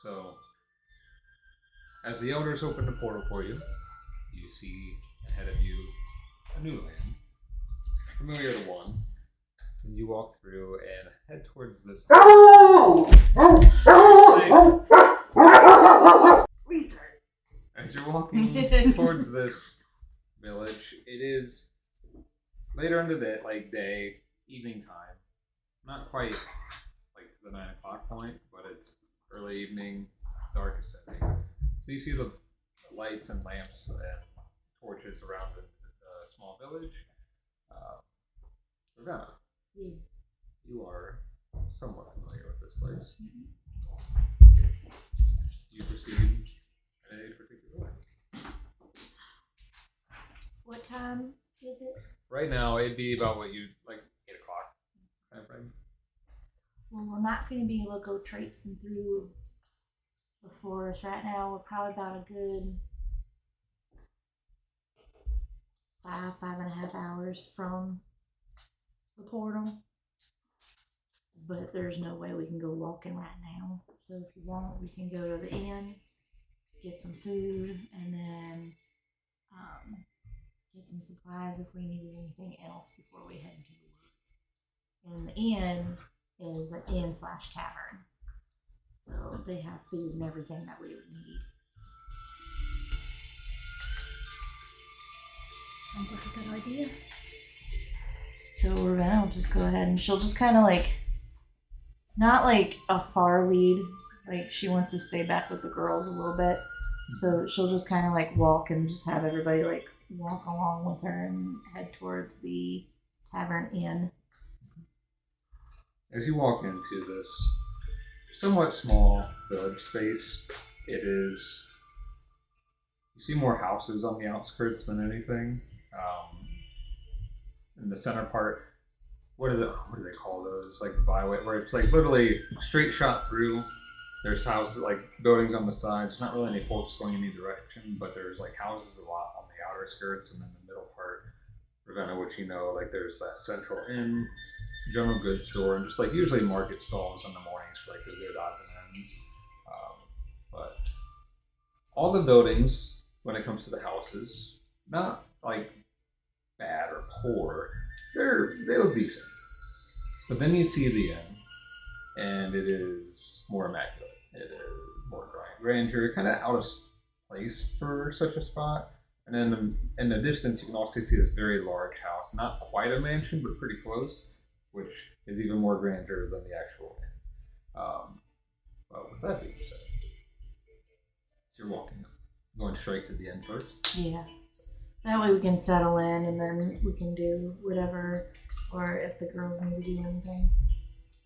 So, as the elders open the portal for you, you see ahead of you a new land, familiar to one, and you walk through and head towards this. Restart. As you're walking towards this village, it is later in the day, evening time. Not quite like to the 9 o'clock point, but it's early evening, dark is setting. So you see the lights and lamps and torches around the small village. Ravenna, you are somewhat familiar with this place. Do you proceed in a particular way? What time is it? Right now, it'd be about 8 o'clock kind of thing. Well, we're not going to be able to go traipsing through the forest right now. We're probably about a good 5.5 hours from the portal. But there's no way we can go walking right now. So if you want, we can go to the inn, get some food, and then get some supplies if we needed anything else before we head into the woods. And the inn is an inn/tavern. So they have food and everything that we would need. Sounds like a good idea. So Ravenna will just go ahead and she'll just kind of not like a far lead, like she wants to stay back with the girls a little bit. So she'll just kind of walk and just have everybody walk along with her and head towards the tavern inn. As you walk into this somewhat small village space, you see more houses on the outskirts than anything. In the center part, what do they call those? Like the byway, where it's literally straight shot through. There's houses, buildings on the sides. There's not really any forks going in any direction, but there's houses a lot on the outer skirts, and then the middle part, Ravenna, which there's that central inn, general goods store, and just usually market stalls in the mornings for the good odds and ends. But all the buildings, when it comes to the houses, not bad or poor, they look decent. But then you see the inn, and it is more immaculate. It is more grandeur, kind of out of place for such a spot. And then in the distance, you can also see this very large house, not quite a mansion, but pretty close, which is even more grandeur than the actual inn. But with that being said, you're walking up, going straight to the inn first. Yeah. That way we can settle in and then we can do whatever, or if the girls need to do anything.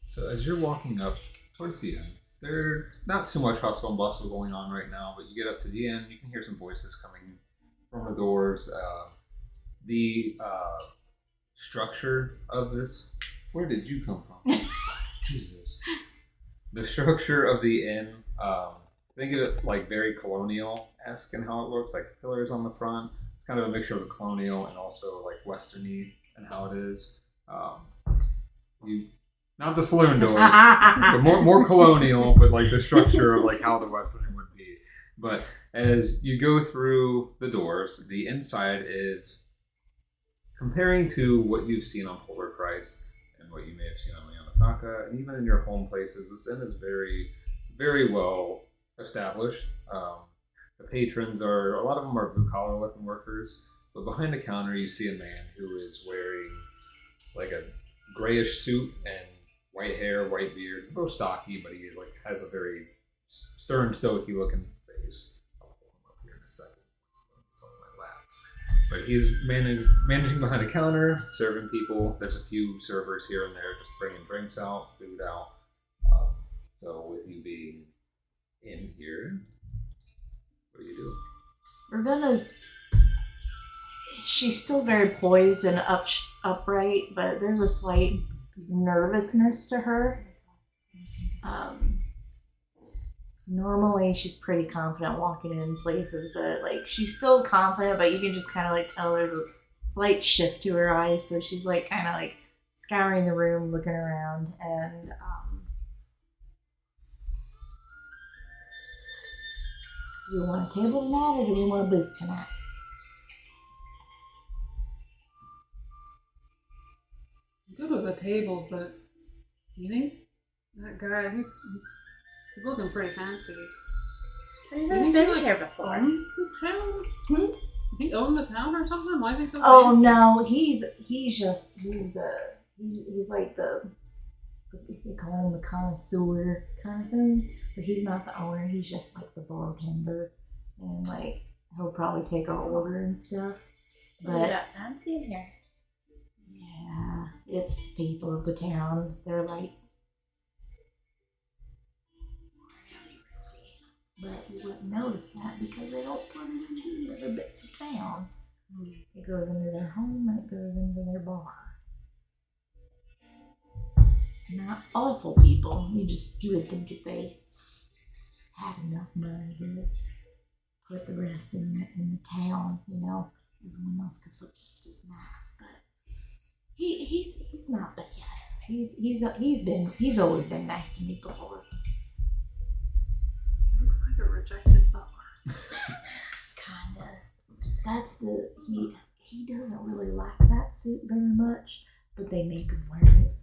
So as you're walking up towards the inn, there's not too much hustle and bustle going on right now, but you get up to the inn, you can hear some voices coming from the doors. The structure of this, where did you come from? Jesus. The structure of the inn, think of it very colonial-esque in how it looks, the pillars on the front. It's kind of a mixture of the colonial and also western-y and how it is. Not the saloon doors, but more colonial, but the structure of how the western would be. But as you go through the doors, the inside is comparing to what you've seen on Polar Christ and what you may have seen on Leonisaka, and even in your home places. This inn is very, very well established. The patrons a lot of them are blue-collar looking workers, but behind the counter you see a man who is wearing a grayish suit and white hair, white beard, a little stocky, but he has a very stern, stoicy looking face. I'll pull him up here in a second. It's on my lap. But he's managing behind the counter, serving people. There's a few servers here and there just bringing drinks out, food out. So with you being in here, what do you do? Ravenna's, she's still very poised and upright, but there's a slight nervousness to her. Normally she's pretty confident walking in places, but she's still confident, but you can just kind of tell there's a slight shift to her eyes. So she's kind of scouring the room, looking around, and Do we want a table tonight or do we want a booth tonight? I'm good with a table, but you think that guy, he's looking pretty fancy. Have you You never think been he, here before? owns the town? Hmm? Does he own the town or something? Why is he so Oh fancy? no, he's like the they call him the connoisseur kind of thing, but he's not the owner. He's just like the bartender, and like he'll probably take our order and stuff. But fancy in here. yeah, it's the people of the town. They're like, but you wouldn't notice that because they don't put it into the other bits of town. It goes into their home and it goes into their bar. Not awful people. You would think if they had enough money to put the rest in the town, everyone else could look just as nice. But he's not bad. He's always been nice to me before. He looks like a rejected butler. Kinda. He doesn't really like that suit very much, but they make him wear it.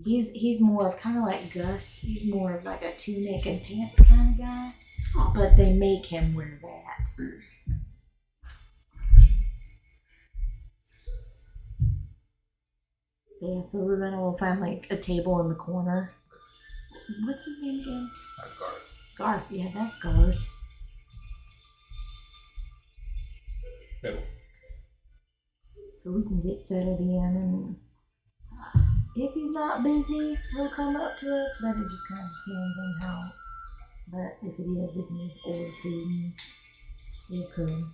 He's more of kind of like Gus. He's more of like a tunic and pants kind of guy, but they make him wear that. Yeah, so Ravenna will find like a table in the corner. What's his name again? Garth. Garth, yeah, that's Garth. Sybil. So we can get settled in, and if he's not busy, he'll come up to us, but it just kind of depends on how. But if it is, we can just order food and he'll come.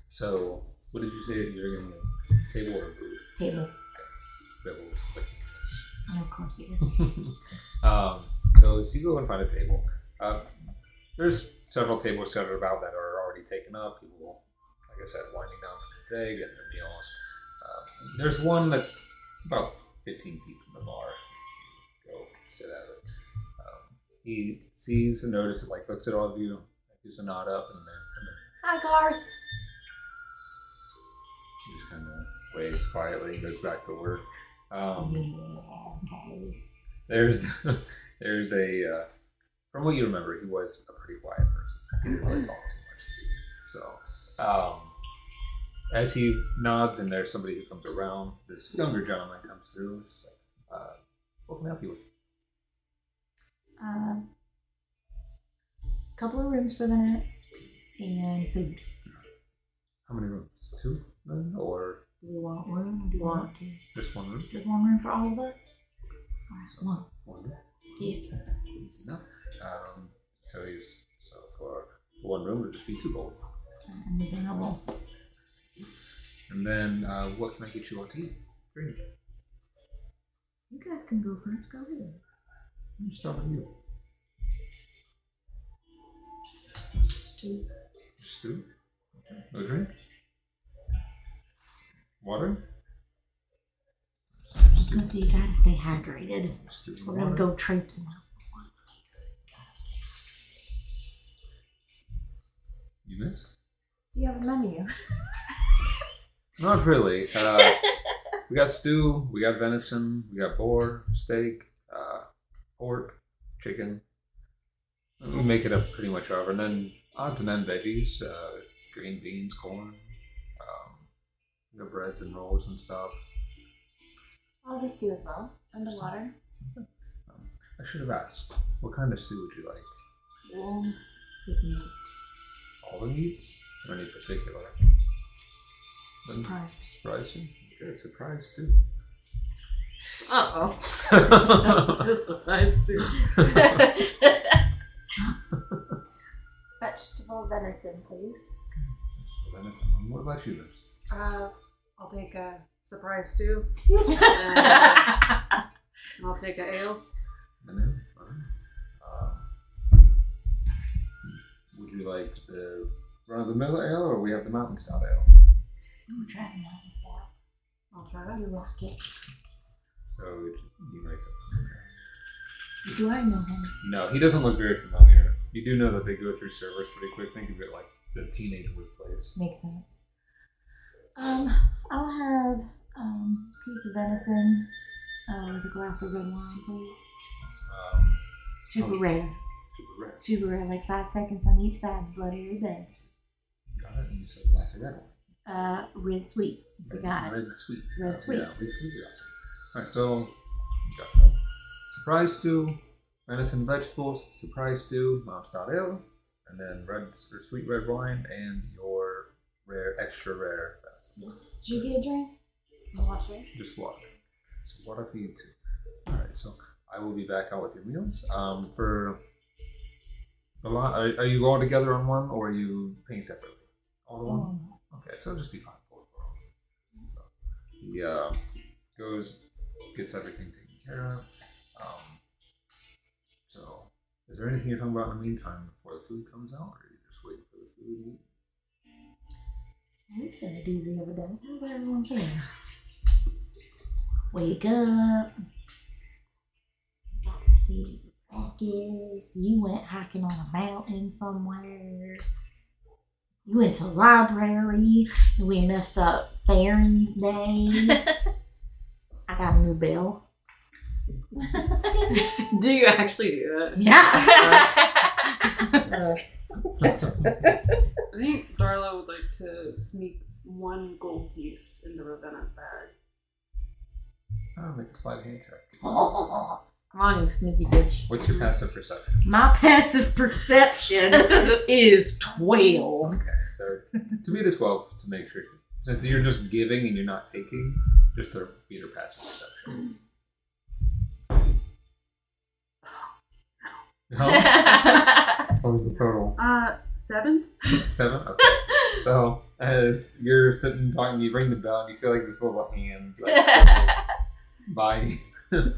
So, what did you say you're getting? A table or a booth? Table. Sybil's looking at this. Yeah, of course he is. So as you go and find a table, there's several tables scattered about that are already taken up. People, like I said, winding down for the day, getting their meals. There's one that's about 15 feet from the bar. Go sit at it. He sees and notices, like looks at all of you, gives a nod up, and then Hi, Garth. he just kind of waves quietly and goes back to work. Okay. There's a from what you remember, he was a pretty quiet person. He didn't really talk too much to you. So as he nods and there's somebody who comes around, this younger gentleman comes through. It's like, what can I help you with? Couple of rooms for the night and food. How many rooms? 2 then? Or Do we want one or do we want two? just 1 room? Just one room for all of us? Alright, one. 1 room? Yeah. Easy enough. So for 1 room, it'll just be 2 gold. And then I will. And then what can I get you all to eat? Drink. You guys can go first. Go ahead. Let me start with you. Stew. Just stew? Okay. No drink? Water? I was gonna say you gotta stay hydrated. Stew and We're water. gonna go traipsing out once later. You gotta stay hydrated. You missed? Do you have a menu? Not really. We got stew, we got venison, we got boar, steak, pork, chicken. We make it up pretty much however. And then odds and end veggies, green beans, corn, we got breads and rolls and stuff. All the stew as well. And the water. I should have asked, what kind of stew would you like? Warm with meat. All the meats? Or any particular? Surprise me. Surprise you? Get a surprise stew. Uh-oh. This is a nice stew. Vegetable venison, please. Venison. What about you, Liz? I'll take a surprise stew. And I'll take a ale. Would you like the run-of-the-mill ale, or we have the mountain style ale? We'll try the mountain style. I'll try that. You like it. So you make something. Do I know him? No, he doesn't look very familiar. You do know that they go through servers pretty quick. Think of it like the teenage workplace. Makes sense. I'll have piece of venison with a glass of red wine, please. Super rare. Super rare. Super rare, like 5 seconds on each side, the blood of your bed. Got it. And you said glass of red wine. Red sweet. We got it. Red sweet. Red sweet. Yeah, we got some. Alright, so you got that. Surprise stew, venison vegetables, surprise stew, non-style ale, and then red or sweet red wine, and your rare, extra rare venison. Did you get a drink? Water. Just water. So water for you too. Alright, so I will be back out with your meals. For a lot, are you all together on one, or are you paying separately? All in one? Okay, so it'll just be fine for all. So he goes, gets everything taken care of. So, is there anything you're talking about in the meantime before the food comes out, or are you just waiting for the food? It's been a doozy of a day. How's everyone feeling? Wake up. Got to see breakfast. You went hiking on a mountain somewhere. You went to the library, and we messed up Theron's day. I got a new bell. Do you actually do that? Yeah. I think Darla would like to sneak 1 gold piece into Ravenna's bag. I'll make a sleight of hand check. Come on, you sneaky bitch. What's your passive perception? My passive perception is 12. Okay, so to beat a 12 to make sure. Since you're just giving and you're not taking, just to beat your passive perception. No? What was the total? 7? 7? Okay. So, as you're sitting talking, you ring the bell and you feel like this little hand, like, by. What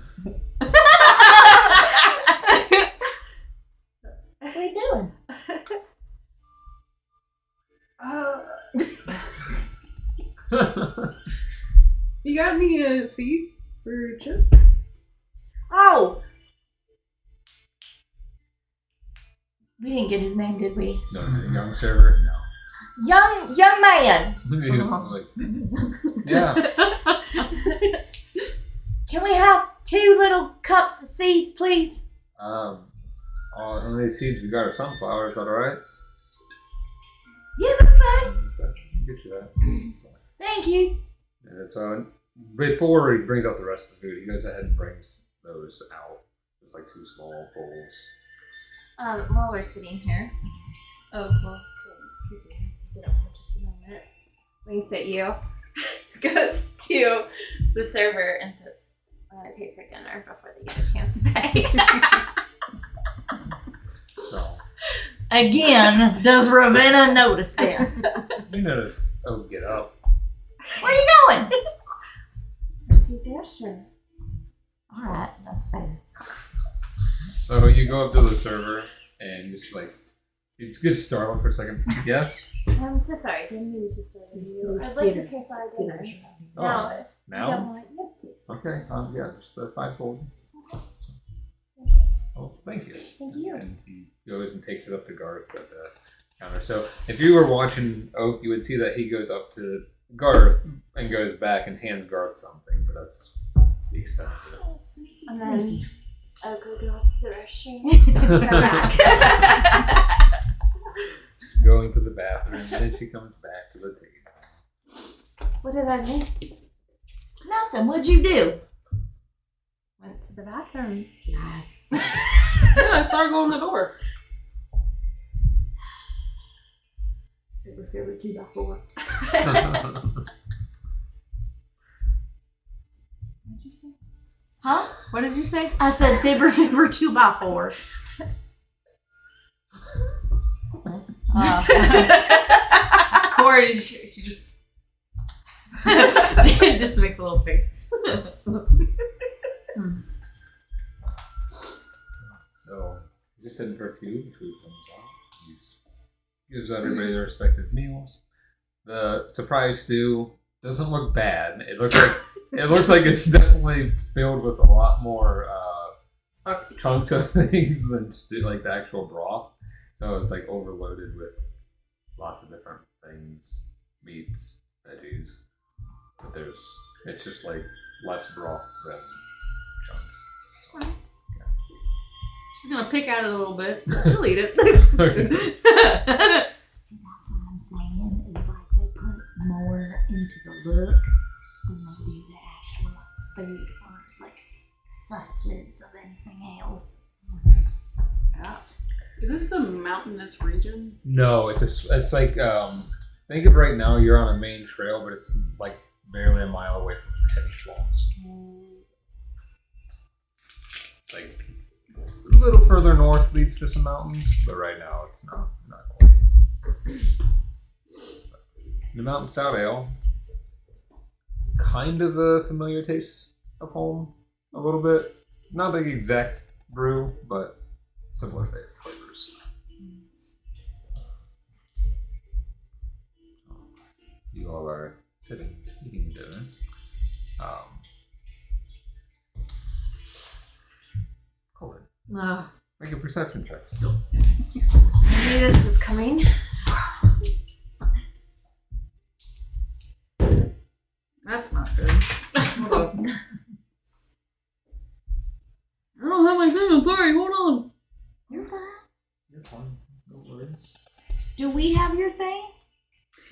are you doing? You got any seeds for Chip? Oh! We didn't get his name, did we? No, the young server? No. Young man! He was like, yeah. Can we have 2 little cups of seeds, please? All these seeds we got are sunflowers, is that alright? Yeah, that's fine. I'll get you that. So, Thank you. and so, before he brings out the rest of the food, he goes ahead and brings those out. There's like 2 small bowls. While we're sitting here. Oh, well, so, excuse me, I have to get up for just a moment. Winks at you. Goes to the server and says, I want to pay for dinner before they get a chance to pay. So, Again, does Ravenna notice this? you notice, get up. Where are you going? Let's use the restroom. Alright, that's fair. So you go up to the server and just like, you get startled for a second. Yes? I'm so sorry, didn't mean to start with you. I'd like to pay for our dinner. Now, if you don't Now? mind. Yes, please. Okay, yeah, just the 5 gold. Oh, thank you. Thank you. And he goes and takes it up to Garth at the counter. So if you were watching Oak, you would see that he goes up to Garth and goes back and hands Garth something, but that's the extent of it. Oh, sweet. And then I'll go off to the restroom. Come back. Going to the bathroom, and then she comes back to the table. What did I miss? Nothing. What'd you do? Went to the bathroom. Yes. Yeah, I started going the door. Favorite 2x4. What did you say? Huh? What did you say? I said fibber 2x4. Corey, she just just makes a little face. So you're just sitting for food. The food comes out. He gives everybody their respective meals. The surprise stew doesn't look bad. It looks like it's definitely filled with a lot more chunks of things than like the actual broth. So it's like overloaded with lots of different things, meats, veggies. But it's just like less broth than chunks. She's gonna pick at it a little bit. She'll eat it. See, that's what I'm saying. Is like they put more into the look than they do the actual food or like sustenance of anything else. Yeah. Is this a mountainous region? No, it's like think of right now you're on a main trail, but it's like barely a mile away from heavy swamps. Like a little further north leads to some mountains, but right now it's not quite. The Mountain Stout Ale, kind of a familiar taste of home, a little bit. Not the exact brew, but similar flavors. You all are sitting, eating dinner. Colin, make a perception check. I knew this was coming. That's not good. Hold up. I don't have my thing. I'm sorry. Hold on. You're fine. You're fine. No worries. Do we have your thing?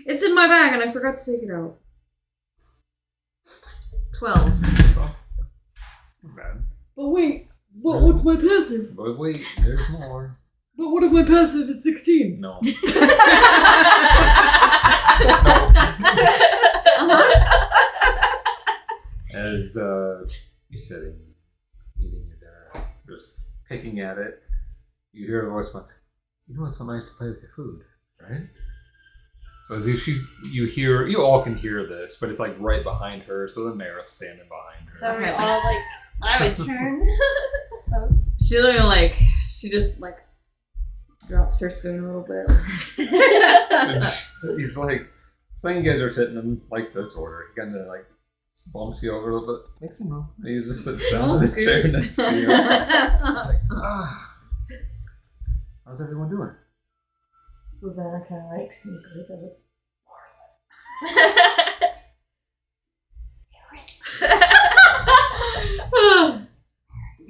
It's in my bag and I forgot to take it out. 12. Not bad. But wait. But what's my passive? But wait, there's more. But what if my passive is 16? No. As you're sitting, eating your dinner, just picking at it, you hear a voice going, "You know it's so nice to play with your food, right?" So as you all can hear this, but it's like right behind her, so the Merrith's standing behind her. So we're all like, I would turn. She literally she just drops her spoon a little bit. He's like, so you guys are sitting in like this order. He kind of like bumps you over a little bit, makes some room, and he just sits down in the chair next to you. He's like, how's everyone doing? Ravenna kind of like sneakily goes,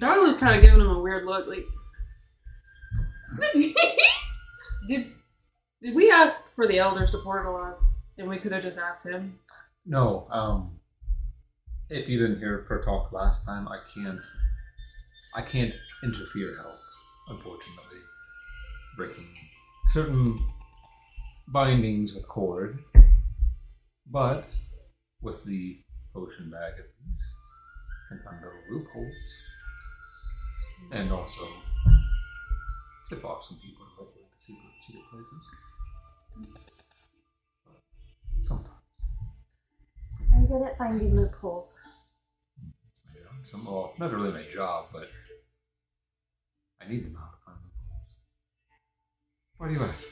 Darla's kind of giving him a weird look. Like, did we ask for the elders to portal us, and we could have just asked him? No. If you didn't hear her talk last time, I can't interfere help, unfortunately. Breaking certain bindings with cord. But with the potion bag at least, can find little loopholes. And also tip off some people to hopefully the secret places. But sometimes. I'm good at finding loopholes. Well, not really my job, but I need to know how to find loopholes. Why do you ask?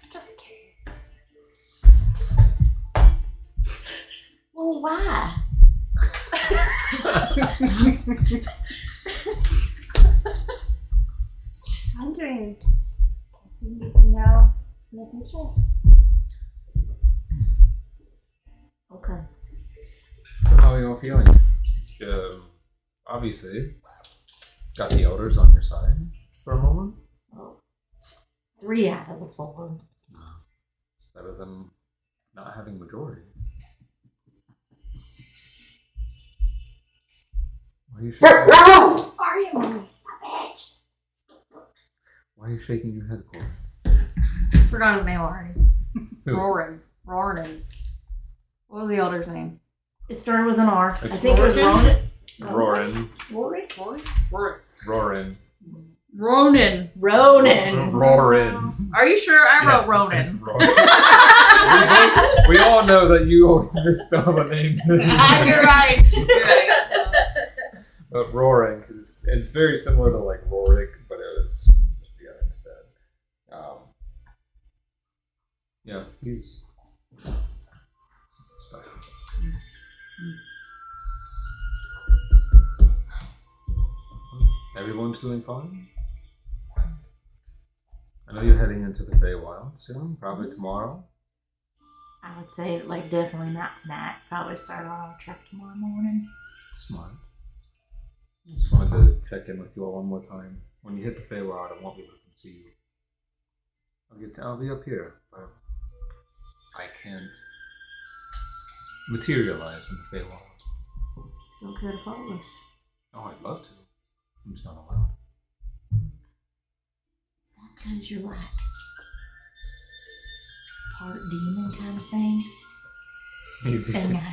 Just curious. well, why? Just wondering. Guess you need to know in the future. Okay. So how are you all feeling? Obviously, got the elders on your side for a moment. Well, 3 out of the 4. It's better than not having majority. Why are you shaking? Are you mommy? Stop it! Why are you shaking your head, Cole? Forgot his name already. Who? Roran. What was the elder's name? It started with an R. It's I think it was Roran. Roran. Rorik? Roran. Ronan. Ronan. Roran. Are you sure? I wrote It's Ronan. Roran. we all know that you always misspell the names. You're right. You're right. But Roaring, because it's very similar to like Rorik, but it was just the other instead. Yeah, he's special. Everyone's doing fine? I know you're heading into the Feywild soon, probably tomorrow. I would say, like, definitely not tonight. Probably start on our trek tomorrow morning. Smart. Just wanted to check in with you all one more time. When you hit the Feywild, I won't be able to see you. I'll be up here, but I can't materialize in the Feywild. Don't care to follow us. Oh, I'd love to. I'm just not allowed. Is that because you're like part demon kind of thing? Easy. And like,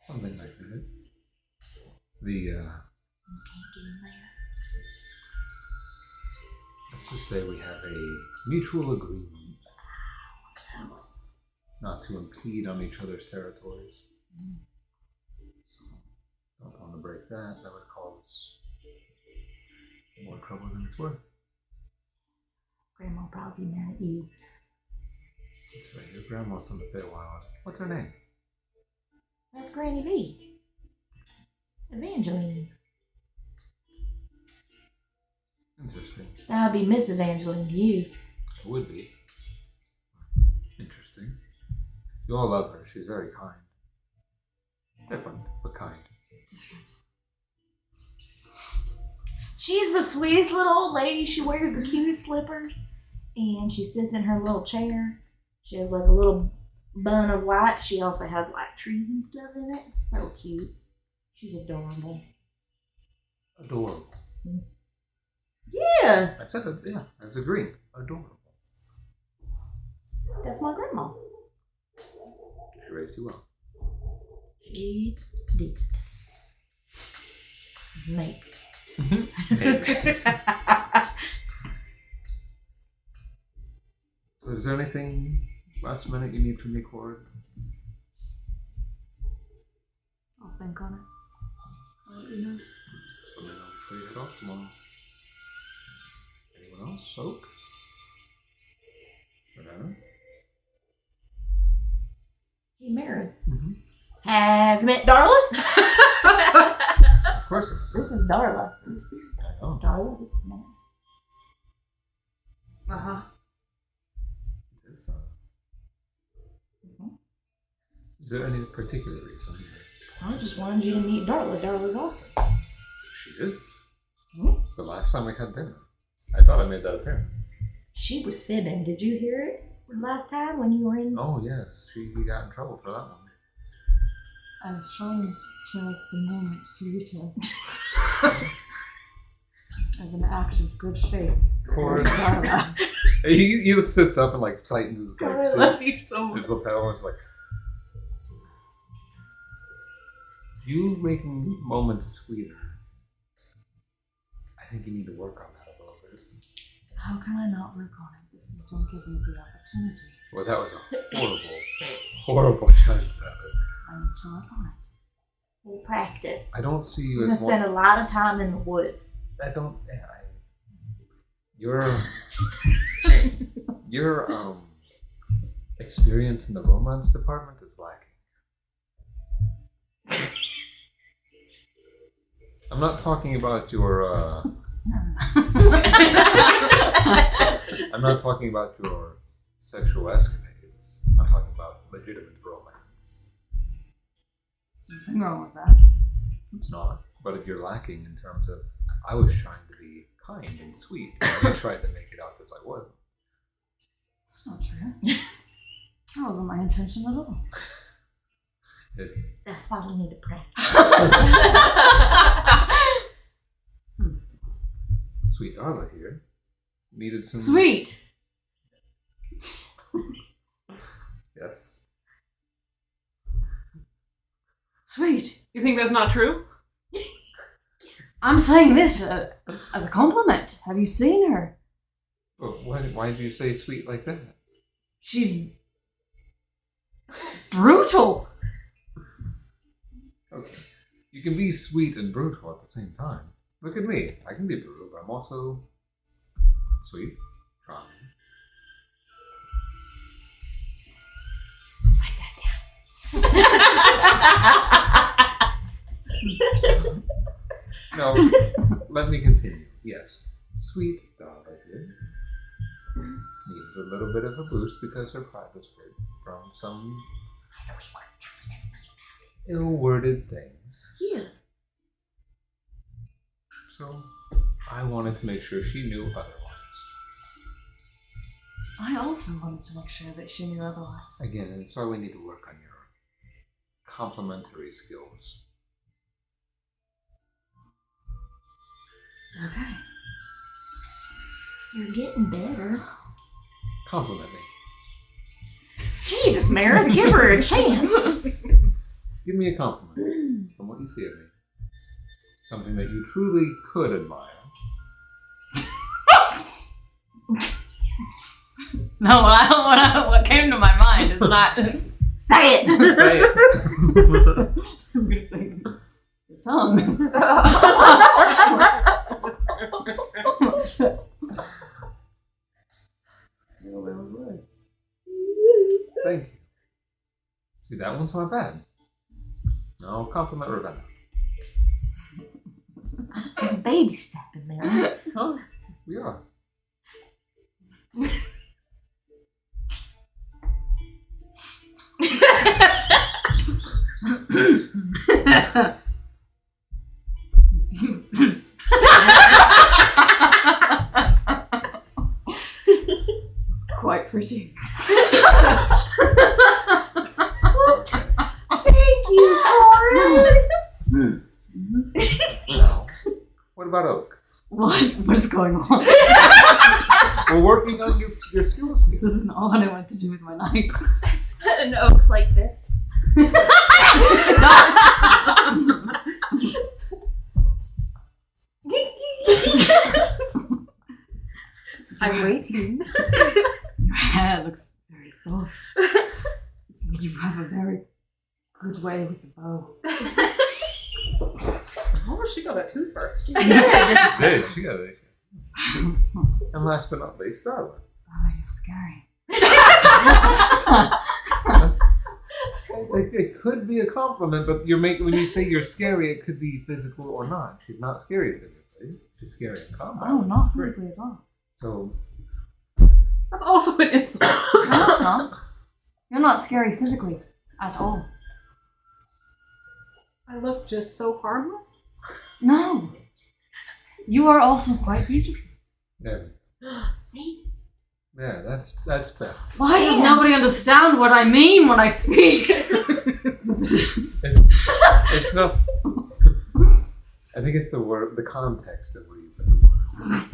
Something like that. The, you can't get in there. let's just say we have a mutual agreement Those. not to impede on each other's territories. Mm. So, don't want to break that. That would cause more trouble than it's worth. Grandma will probably be mad at you. That's right, your grandma's on the Feywild. What's her name? That's Granny V. Evangeline. Interesting. That would be Miss Evangeline to you. It would be. Interesting. You all love her. She's very kind. Different, but kind. She's the sweetest little old lady. She wears the cutest slippers. And she sits in her little chair. She has like a little bun of white. She also has like trees and stuff in it. It's so cute. She's adorable. Adorable. Yeah, I said that, yeah, I was agreeing. Adorable. that's my grandma. She raised you well. She did. Maybe. Maybe. So is there anything last minute you need from me, Cord? I'll think on it. I'll let you know. Just let me know before you head off tomorrow. Anyone else? Soak? Ravenna? Hey, Merrith. Mm-hmm. Have you met Darla? Of course. This is Darla. I know. Darla, this is Merrith. Uh-huh. It is, Is there any particular reason? I just wanted you to meet Darla. Darla's awesome. She is. Hmm? The last time we had dinner. I thought I made that appearance. She was fibbing. Did you hear it last time when you were in? Oh, yes. She got in trouble for that one. I was trying to make the moment sweeter. As an act of good faith. Cord. Darla. He sits up and like tightens his God, like I suit. love you so much. His lapel is like. You making moments sweeter. I think you need to work on that a little bit. How can I not work on it if you don't give me the opportunity? Well, that was a horrible chance at it. I need to work on it. We'll practice. I don't see you We're gonna as spend a lot of time in the woods. Your experience in the romance department is lacking. I'm not talking about your I'm not talking about your sexual escapades. I'm talking about legitimate romance. Something wrong with that. It's not, but if you're lacking in terms of, I was trying to be kind and sweet, and I tried to make it out as I was. That's not true. That wasn't my intention at all. That's why we need to practice. Sweet Darla here needed some. Sweet! Yes. Sweet. You think that's not true? I'm saying this as a compliment. Have you seen her? But why did you say sweet like that? She's brutal. Okay. You can be sweet and brutal at the same time. Look at me. I can be brutal, but I'm also sweet, charming. Write that No, let me continue. Yes, sweet Darla here needed a little bit of a boost because her pride was hurt from some ill-worded things. Yeah. So I wanted to make sure she knew otherwise. I also wanted to make sure that she knew otherwise. Again, and so we need to work on your complementary skills. Okay. You're getting better. Compliment me. Jesus, Merrith, give her a chance. Give me a compliment from what you see of me. Something that you truly could admire. No, what came to my mind is not. Say it. Say it. I was gonna say your tongue. Real words. Thank you. See, that one's not bad. No, compliment Ravenna. Baby stepping there. Huh? We are. Quite pretty. Thank you, Corin. Now, what about Oak? What is going on? We're working on your skills. This is not what I want to do with my night. And Oak's like this. I'm waiting. Your hair looks very soft. You have a very good way with the bow. Oh, she got a toothbrush. Hey, she got it. And last but not least, Darla. Oh, you're scary. It could be a compliment, but when you say you're scary, it could be physical or not. She's not scary physically. She's scary in combat. Oh, not physically at all. So, That's also an insult. No, it's not. You're not scary physically at all. I look just so harmless. No. You are also quite beautiful. there. See? Yeah, that's better. Why does nobody understand what I mean when I speak? It's not. I think it's the context of where you put the word.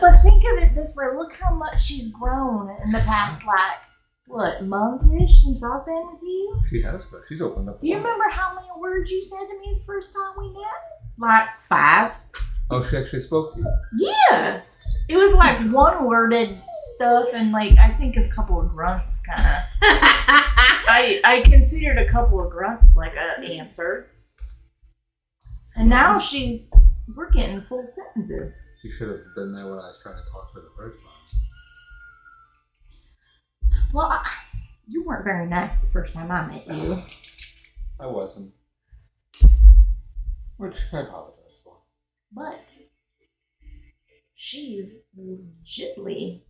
But think of it this way. Look how much she's grown in the past, month-ish since I've been with you? She has, but she's opened up. Do you remember how many words you said to me the first time we met? 5. Oh, she actually spoke to you. Yeah. It was one-worded stuff and I think a couple of grunts kind of. I considered a couple of grunts an answer. And now we're getting full sentences. She should have been there when I was trying to talk to her the first time. Well, you weren't very nice the first time I met you. I wasn't. Which I apologize for. But she legitly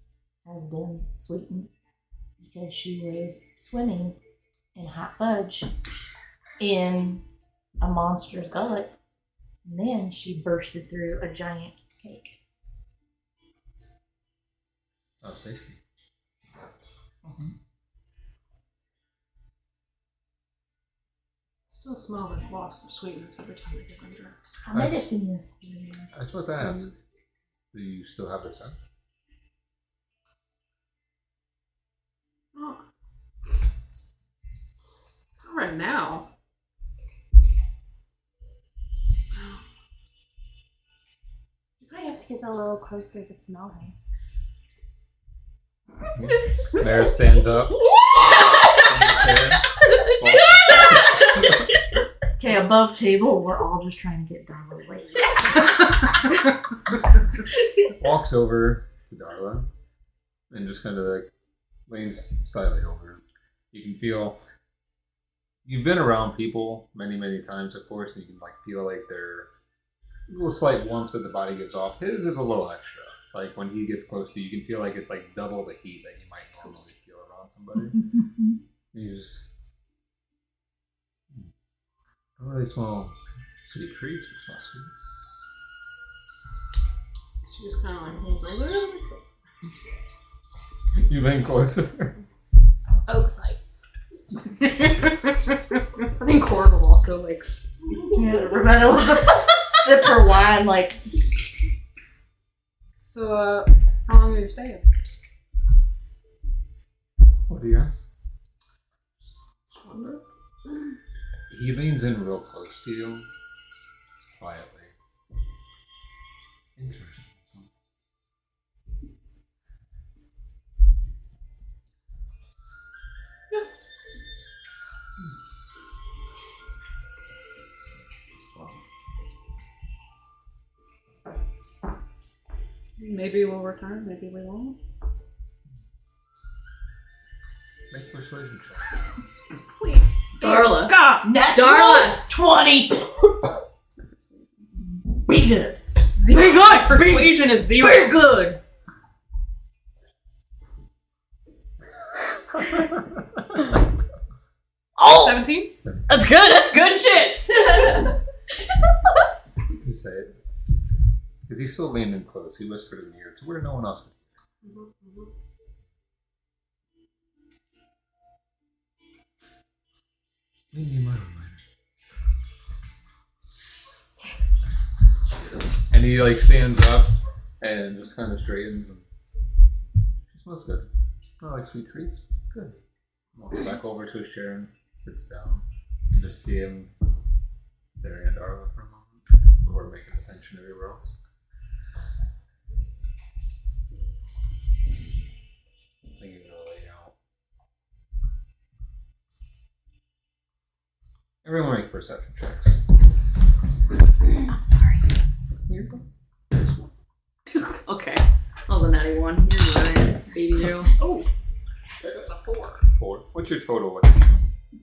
has been sweetened because she was swimming in hot fudge in a monster's gullet. And then she bursted through a giant cake. Oh, tasty. Still smell the wafts of sweetness every time I get undressed. I bet it's in your. I was about to ask, do you still have the scent? Oh. Not right now. You probably have to get a little closer to smell him. Mara stands up. Okay, above table, we're all just trying to get Darla laid. Walks over to Darla and just kind of leans slightly over. You can feel You've been around people many, many times, of course, and you can like feel like they're a little slight warmth that the body gives off. His is a little extra. Like when he gets close to you, you can feel like it's like double the heat that you might normally feel around somebody. He's don't really smell sweet treats, but smell sweet. She just kind of like moves over. You lean closer. Oak's like, I think Cord will also like. Yeah, Ravenna will just sip her wine like. So, how long are you staying? What do you ask? He leans in real close to you, quietly. Interesting. Maybe we'll return, maybe we won't. Make a persuasion check. Please. Darla. God, natural Darla. 20. Be good. Very good. Persuasion is 0. Very good. Oh, 17? that's good. That's good shit. You say it. Because he's still leaning close. He whispered in the ear to where no one else could hear. Maybe you might have And he like stands up and just kind of straightens and she smells good. I like sweet treats. Good. Walks back over to his chair and sits down. You just see him staring at Darla for a moment before making attention everywhere else. Thinking of the layout. Everyone make perception checks. I'm sorry. Okay. That was a natty 1. You're right, baby Joe. Oh, that's a 4. 4. What's your total?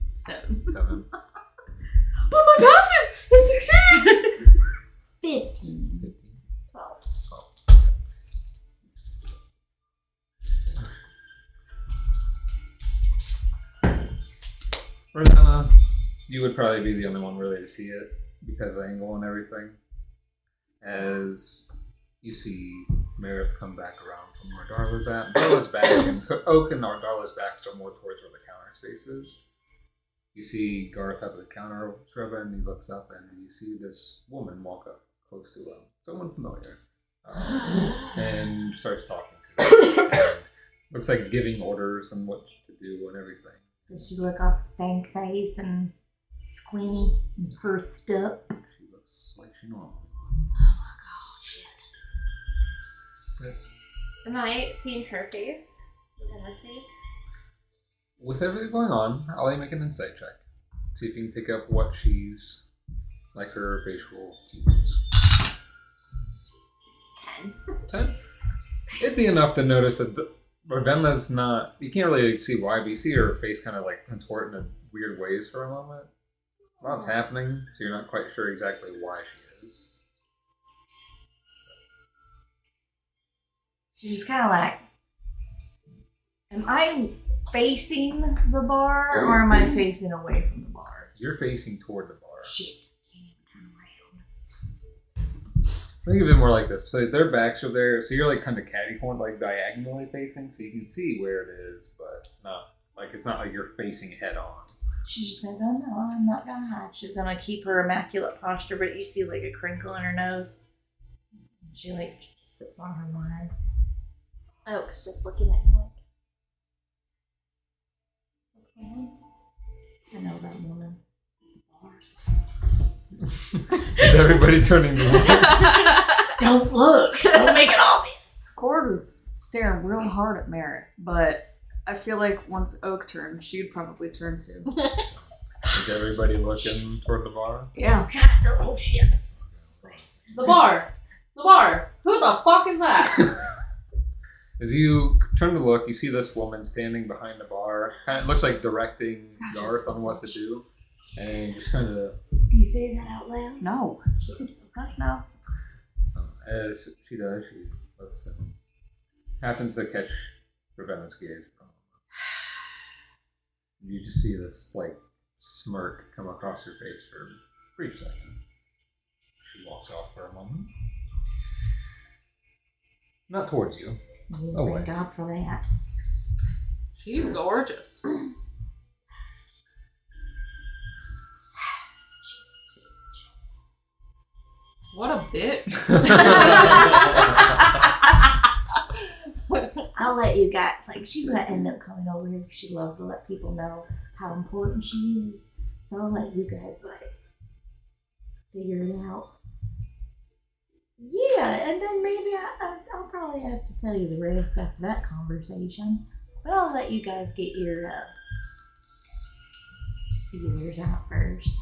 7. 7. But my passive is 16. 15. 15. 12. 12. Ravenna, you would probably be the only one really to see it because of the angle and everything. As you see Merrith come back around from where Darla's at. Darla's back and Oak and Darla's backs are more towards where the counter space is. You see Garth up at the counter and he looks up and you see this woman walk up close to him. Someone familiar. And starts talking to him. And looks like giving orders and what to do and everything. Does she look all stank face and squinty and pursed up? She looks like she normally. Am I seeing her face? Ravenna's face? With everything going on, I'll let you make an insight check. See if you can pick up what she's like her facial cues. 10. 10? It'd be enough to notice that Ravenna's not. You can't really see why, but you see her face kind of like contort in weird ways for a moment. A lot's happening, so you're not quite sure exactly why she is. She's just kind of like, am I facing the bar or am I facing away from the bar? You're facing toward the bar. Shit. Can't even turn around. Think of it more like this. So their backs are there, so you're like kind of catty-cornered, like diagonally facing, so you can see where it is, but not like it's not like you're facing head on. She's just gonna go, no, I'm not gonna hide. She's gonna keep her immaculate posture, but you see like a crinkle in her nose. She like sips on her wine. Oak's just looking at you like, what's going on? I know that woman. Is everybody turning to look? Don't look. Don't make it obvious. Cord was staring real hard at Merrith, but I feel like once Oak turned, she'd probably turn too. Is everybody looking toward the bar? Yeah. God, oh shit. The bar! The bar! Who the fuck is that? As you turn to look, you see this woman standing behind the bar. Kind of looks like directing Garth on what to do. And just kind of, Do you say that out loud? No. Gosh, no. as she does, she looks and happens to catch Ravenna's gaze. You just see this, like, smirk come across your face for a brief second. She walks off for a moment. Not towards you. Yeah, Oh, thank wait. God for that. She's gorgeous. What a bitch. I'll let you guys, like, she's gonna end up coming over here because she loves to let people know how important she is. So I'll let you guys, like, figure it out. Yeah, and then maybe I'll probably have to tell you the rest after that conversation. But I'll let you guys get your feelers out first.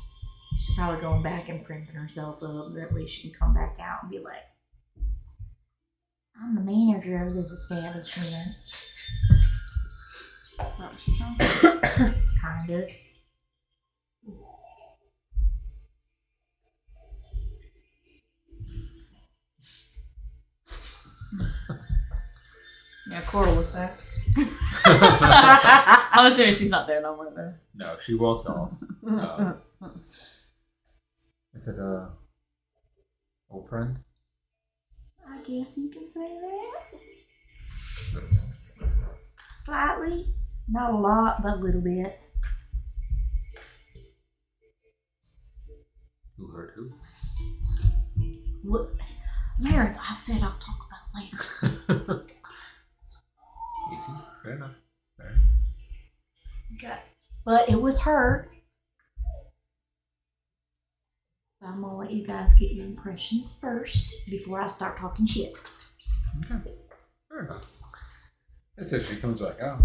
She's probably going back and primping herself up. That way she can come back out and be like, I'm the manager of this establishment. That's not what she sounds like. Kind of. Yeah, Cora looked back. I'm assuming she's not there no more there. No, she walked off. Is it old friend? I guess you can say that. Slightly. Not a lot, but a little bit. Who hurt who? Look, Merrith, I said I'll talk about it later. Easy. Fair enough. Fair. Okay. But it was her. I'm gonna let you guys get your impressions first before I start talking shit. Okay. Fair enough. That's if she comes back out.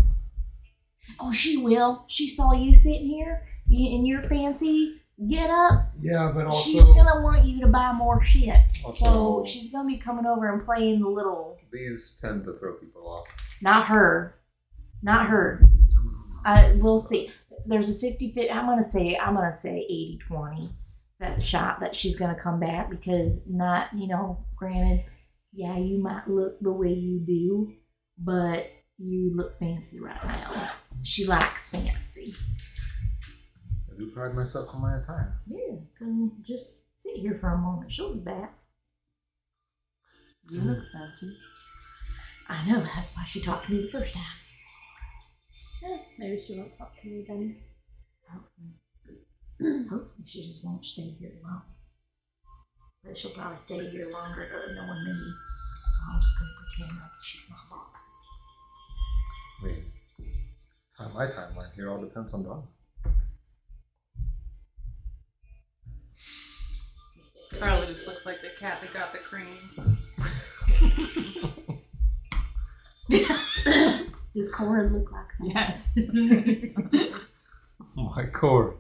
Oh, she will. She saw you sitting here in your fancy get up. Yeah, but also... She's gonna want you to buy more shit. Also, So she's gonna be coming over and playing the little... these tend to throw people off. Not her. Not her. We'll see. There's a 50-50. I'm gonna say 80-20. That shot that she's gonna come back because not, granted, yeah, you might look the way you do, but you look fancy right now. She likes fancy. I do pride myself on my attire. Yeah, so just sit here for a moment. She'll be back. You look fancy. I know, that's why she talked to me the first time. Maybe she won't talk to me then. Hopefully she just won't stay here long. But she'll probably stay here longer knowing me. So I'm just gonna pretend like she's my boss. I mean, my timeline here all depends on Dawn. Probably just looks like the cat that got the cream. Does Cora look like that? Yes. Oh my cord.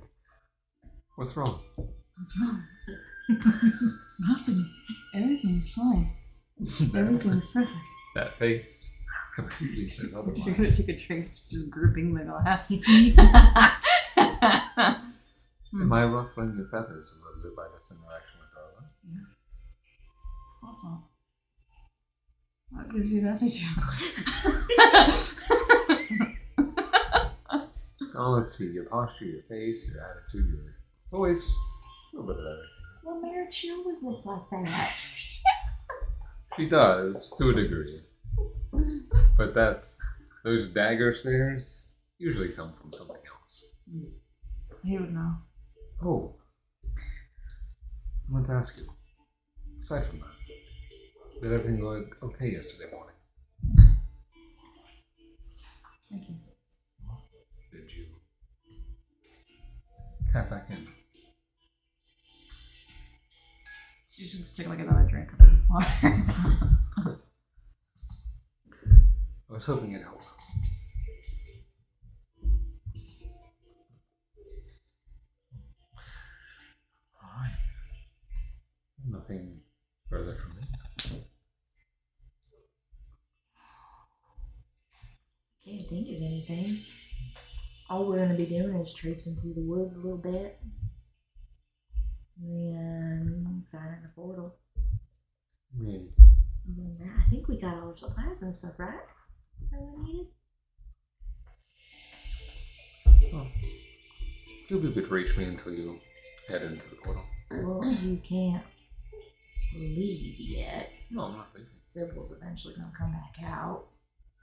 What's wrong? What's wrong? Nothing. Everything's fine. Everything's perfect. That face completely says She's otherwise. gonna take a drink, just gripping the glass. Am I ruffling your feathers a little bit by this interaction with Darla? Awesome. What gives you that attitude? Oh, let's see. Your posture, your face, your attitude, your voice. A little bit of everything. Well, Merrith, she always looks like that. She does, to a degree. But those dagger stares usually come from something else. He would know. Oh. I want to ask you. Aside from that, did everything go okay yesterday morning? Thank you. Did you tap back in? She should take like another drink of water. I was hoping it helped. Alright. Nothing further from me. Can't think of anything. All we're gonna be be doing is traipsing through the woods a little bit. And then finding a portal. Hmm. And then that, I think we got all our supplies and stuff, right? That we needed? Oh. You'll be able to reach me until you head into the portal. Well, you can't leave yet. No, I'm not leaving. Sybil's eventually gonna come back out.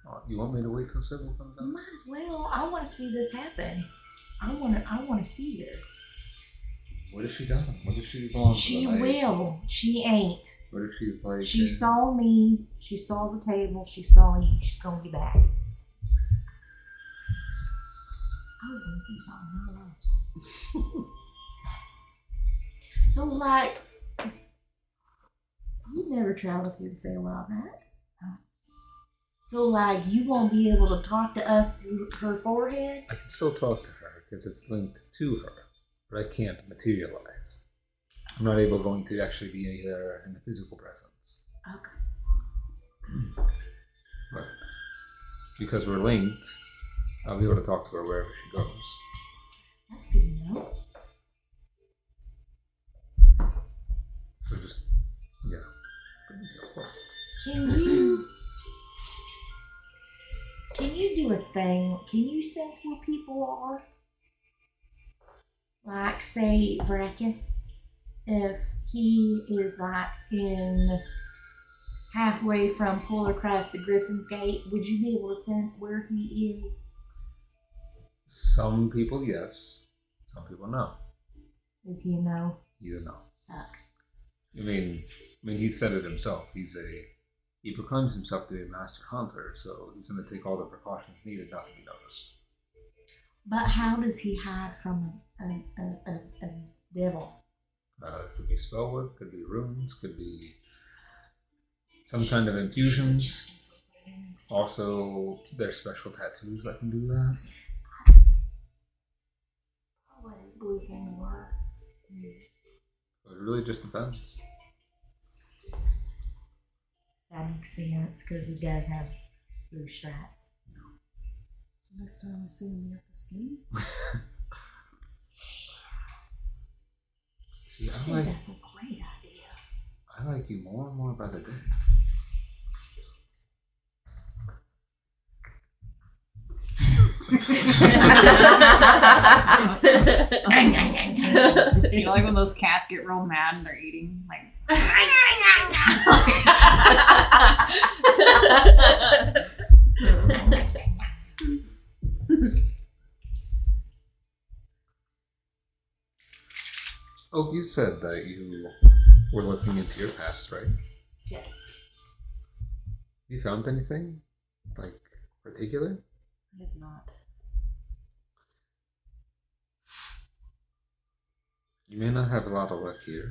Oh, you want me to wait till Sybil comes out? Might as well. I want to see this happen. I want to see this. What if she doesn't? What if she's gone? She for the night? will. She ain't. What if she's like? She saw me. She saw the table. She saw you. She's gonna be back. I was gonna say something. I don't know. So, like, you never traveled through the Feywild, right? So, like, you won't be able to talk to us through her forehead? I can still talk to her because it's linked to her, but I can't materialize. I'm not able going to actually be there in the physical presence. Okay. But because we're linked, I'll be able to talk to her wherever she goes. That's good to know. So just, yeah. Can you do a thing? Can you sense where people are? Like, say, Vracus, if he is like in halfway from Polar Crest to Griffin's Gate, would you be able to sense where he is? Some people, yes. Some people, no. Is he a no? He's a no. Fuck. I mean, he said it himself. He proclaims himself to be a master hunter, so he's going to take all the precautions needed not to be noticed. But how does he hide from a devil? Could be spellwork, could be runes, could be some kind of infusions. Also, there's special tattoos that can do that. What his blue things were. It really just depends. That makes sense, because he does have blue stripes. So next time I see him, we have to skin him? See, I think that's a great idea. I like you more and more by the day. You know, like when those cats get real mad and they're eating, like. Oh, you said that you were looking into your past, right? Yes. You found anything? Like, particular? I have not. You may not have a lot of luck here.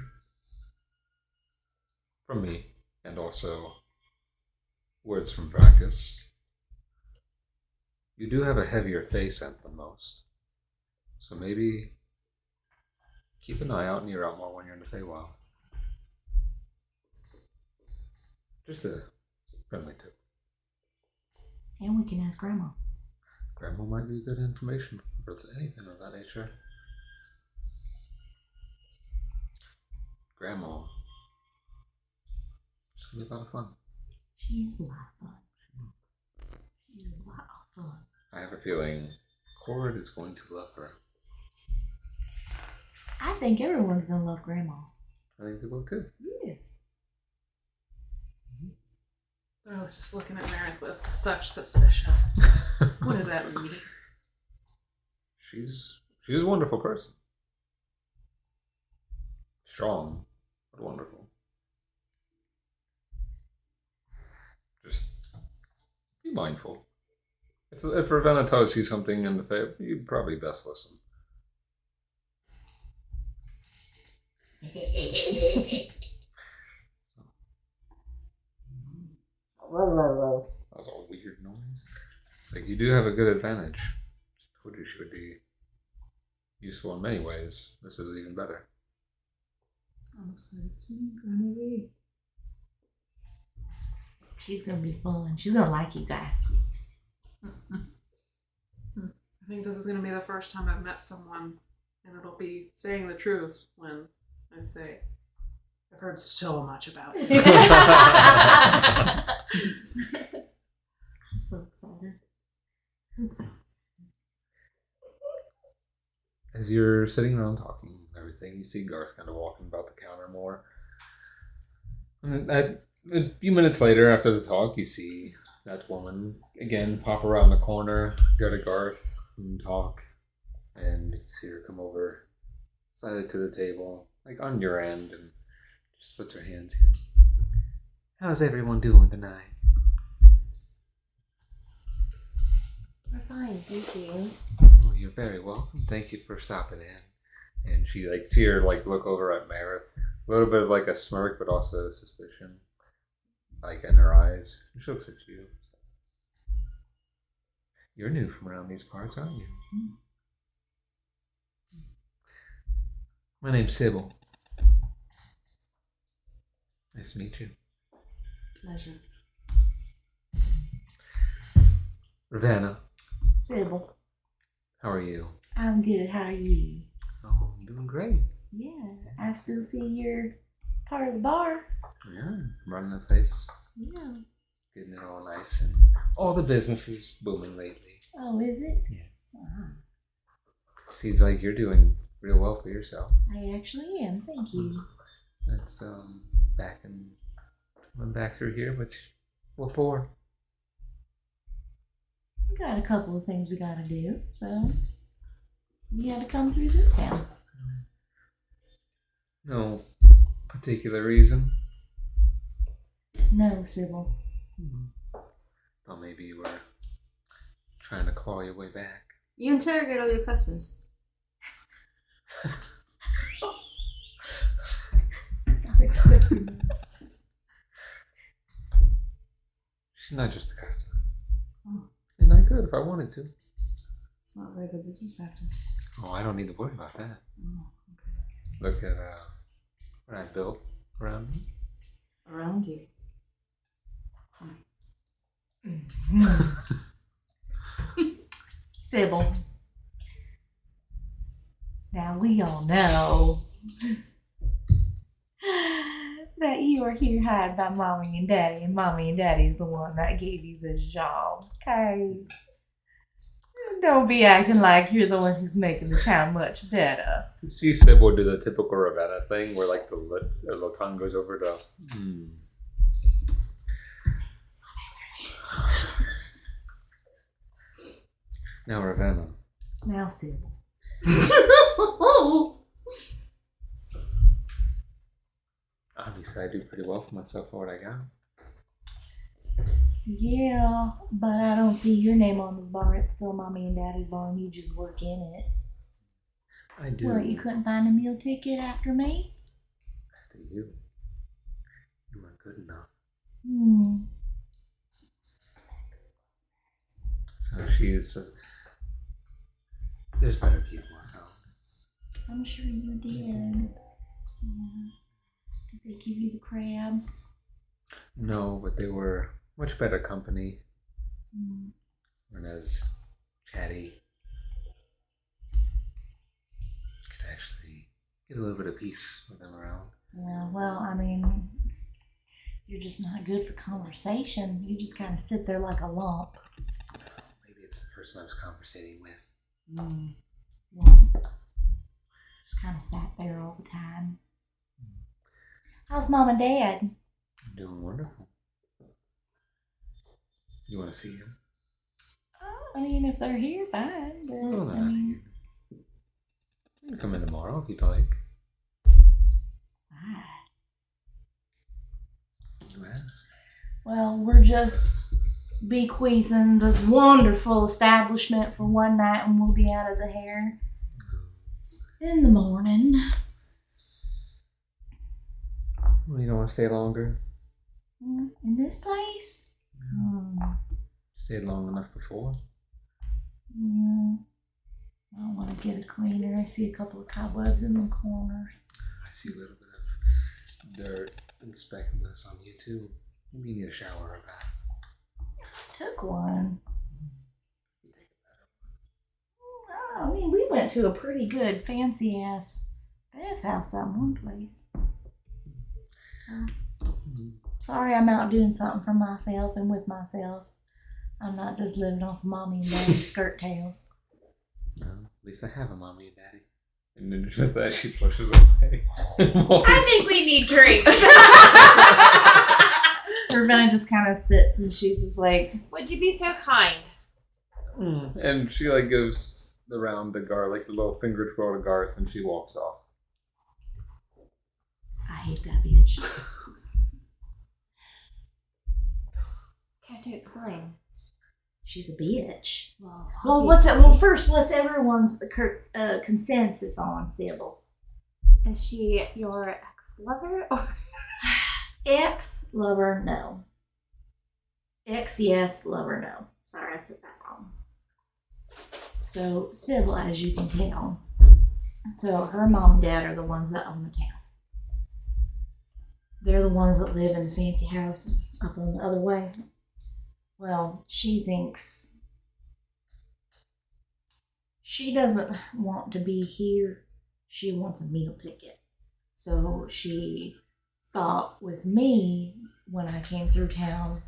From me, and also words from Vracus. You do have a heavier Fey scent than most. So maybe keep an eye out and ear out more when you're in the Feywild. Just a friendly tip. And we can ask Grandma. Grandma might be good information for anything of that nature. Grandma. It's gonna be a lot of fun. She is a lot of fun. She is a lot of fun. I have a feeling Cord is going to love her. I think everyone's gonna love Grandma. I think they will too. Yeah. I was just looking at Merrith with such suspicion. What does that mean? She's a wonderful person. Strong, but wonderful. Just be mindful. If Ravenna tells you something in the Fae, you'd probably best listen. That was a weird noise. Like, you do have a good advantage. I told you she would be useful in many ways. This is even better. I'm excited to meet Granny V. She's gonna be fun. She's gonna like you guys. I think this is going to be the first time I've met someone, and it'll be saying the truth when I say, I've heard so much about it. I'm so excited. As you're sitting around talking and everything, you see Garth kind of walking about the counter more. And a few minutes later, after the talk, you see that woman again pop around the corner, go to Garth and talk, and you see her come over, slide to the table, like on your end, and just puts her hands here. How's everyone doing tonight? We're fine, thank you. Well, you're very welcome. Thank you for stopping in. And she see her look over at Merrith. A little bit of a smirk, but also suspicion, in her eyes. She looks at you. You're new from around these parts, aren't you? My name's Sybil. Nice to meet you. Pleasure. Ravenna, Sybil, how are you? I'm good. How are you? Oh, I'm doing great. Yeah, I still see you're part of the bar. Yeah, I'm running the place, Yeah. getting it all nice, and all the business is booming lately. Oh, is it? Yes. Ah, Seems like you're doing real well for yourself. I actually am. Thank you. That's coming back through here, what for? We got a couple of things we gotta do, so we had to come through this town. No particular reason. No, Sybil. Thought maybe you were trying to claw your way back. You interrogate all your customers. She's not just a customer. Oh. And I could if I wanted to. It's not very good business practice. Oh, I don't need to worry about that. Oh, okay. Look at what I built around me. Around you. Sybil. Now we all know that you are here hired by Mommy and Daddy, and Mommy and Daddy's the one that gave you this job, okay? Don't be acting like you're the one who's making the town much better. You see Sybil do the typical Ravenna thing where the tongue goes over to Now Ravenna. Now, Sybil. Obviously I do pretty well for myself for what I got. Yeah, but I don't see your name on this bar. It's still Mommy and Daddy's bar, and you just work in it. I do. What, you couldn't find a meal ticket after me? After you. You weren't good enough. So she says, there's better people I found. I'm sure you did. Yeah. Did they give you the crabs? No, but they were much better company. And as chatty. Could actually get a little bit of peace with them around. Yeah, well, I mean, you're just not good for conversation. You just kind of sit there like a lump. Maybe it's the person I was conversating with. Lump. Just kind of sat there all the time. How's Mom and Dad? I'm doing wonderful. You want to see him? I mean, if they're here, fine. But, No, they're I not mean, here. You can come in tomorrow if you'd like. why? You asked. Well, we're just bequeathing this wonderful establishment for one night, and we'll be out of the hair in the morning. Well, you don't want to stay longer? In this place? Stayed long enough before. Yeah. I don't want to get a cleaner. I see a couple of cobwebs in the corner. I see a little bit of dirt and speckness on you too. Maybe you need a shower or a bath. I took one. You take a I mean, we went to a pretty good fancy ass bathhouse at one place. Sorry, I'm out doing something for myself and with myself. I'm not just living off mommy and daddy's skirt tails. Well, at least I have a mommy and daddy. And then with that, she pushes away. I think we need drinks. Ravenna just kind of sits and she's just like, Would you be so kind? And she like goes around the Garth, like the little finger twirl to Garth, and she walks off. I hate that bitch. Can't you explain? She's a bitch. Well, First, what's everyone's consensus on Sybil? Is she your ex-lover? Or... Ex-lover, no. Ex-yes, lover, no. Sorry, I said that wrong. So, Sybil, as you can tell, so her mom and dad are the ones that own the town. They're the ones that live in the fancy house up on the other way. Well, she thinks she doesn't want to be here. She wants a meal ticket. So she thought with me when I came through town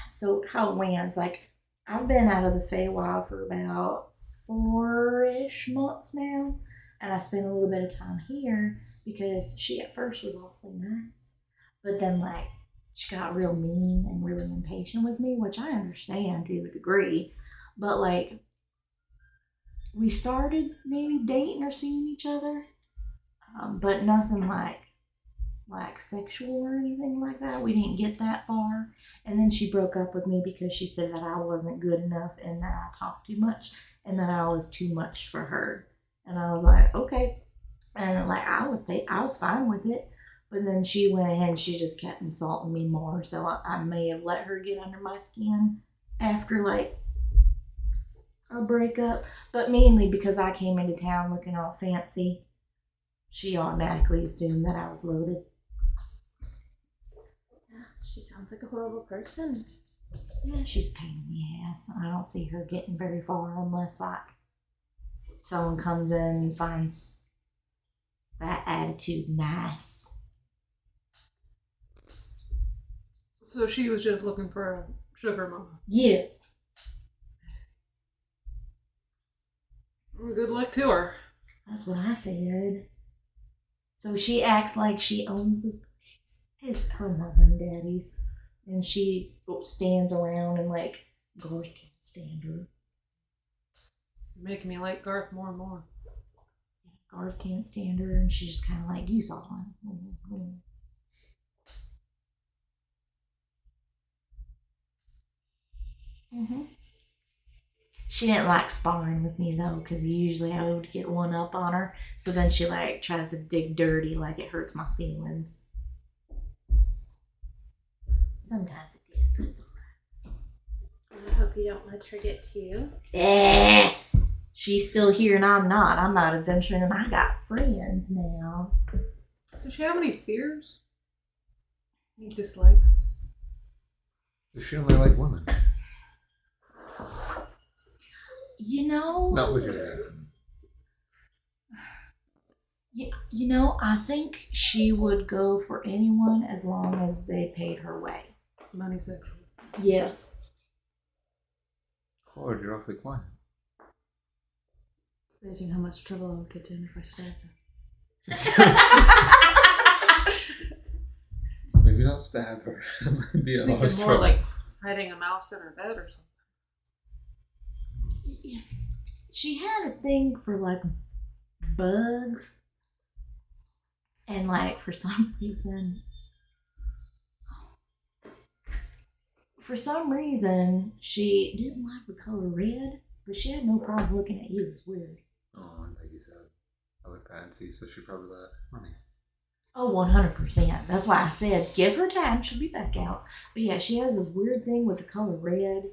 so how it went is like, I've been out of the Feywild for about 4-ish months now. And I spent a little bit of time here because she at first was awfully nice. But then like, she got real mean and really impatient with me, which I understand to a degree. But like, we started maybe dating or seeing each other, but nothing like sexual or anything like that. We didn't get that far. And then she broke up with me because she said that I wasn't good enough and that I talked too much and that I was too much for her. And I was like, okay. And like, I was fine with it. But then she went ahead and she just kept insulting me more. So I may have let her get under my skin after like a breakup. But mainly because I came into town looking all fancy. She automatically assumed that I was loaded. She sounds like a horrible person. Yeah, she's a pain in the ass. I don't see her getting very far unless like someone comes in and finds that attitude nice. So she was just looking for a sugar mama. Yeah. Well, good luck to her. That's what I said. So she acts like she owns this place. It's her mom and daddy's. And she stands around and like, Garth can't stand her. You're making me like Garth more and more. Garth can't stand her and she's just kind of like, you saw him. Mm-hmm. She didn't like sparring with me though, because usually I would get one up on her. So then she like tries to dig dirty, like it hurts my feelings. Sometimes it did, but it's alright. I hope you don't let her get to you. Yeah, she's still here and I'm not. I'm out adventuring and I got friends now. Does she have any fears? Any dislikes? Does she only like women? You know, Not with your dad. you know, I think she would go for anyone as long as they paid her way. Money sexual. Yes. Lord, you're awfully quiet. Imagine how much trouble I would get in if I stabbed her. Maybe not stab her. That might be a lot of Thinking more trouble. like hiding a mouse in her bed or something. She had a thing for like bugs. And like for some reason she didn't like the color red, but she had no problem looking at you. It's weird. Oh, like you said, I look fancy, so she probably let money. Oh, 100%. That's why I said give her time. She'll be back out. But yeah, she has this weird thing with the color red,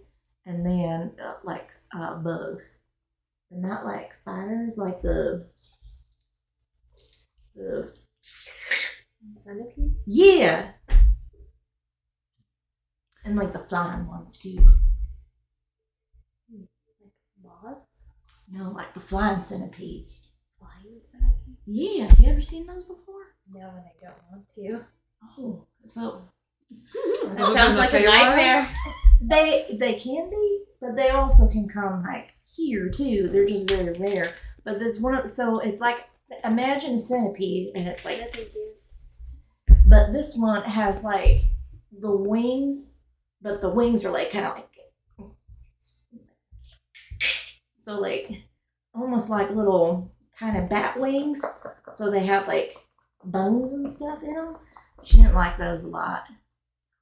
and then bugs, but not like spiders, like the Centipedes? yeah. And like the flying ones too. Like moths? No, like the flying centipedes. Flying centipedes? Yeah, have you ever seen those before? No, and I don't want to. Oh, so That sounds like a nightmare. they can be, but they also can come like here too. They're just very rare. But there's so it's like imagine a centipede, and it's like, What do they do? but this one has like the wings, but the wings are like kind of like so like almost like little tiny bat wings. So they have like bones and stuff in them. She didn't like those a lot.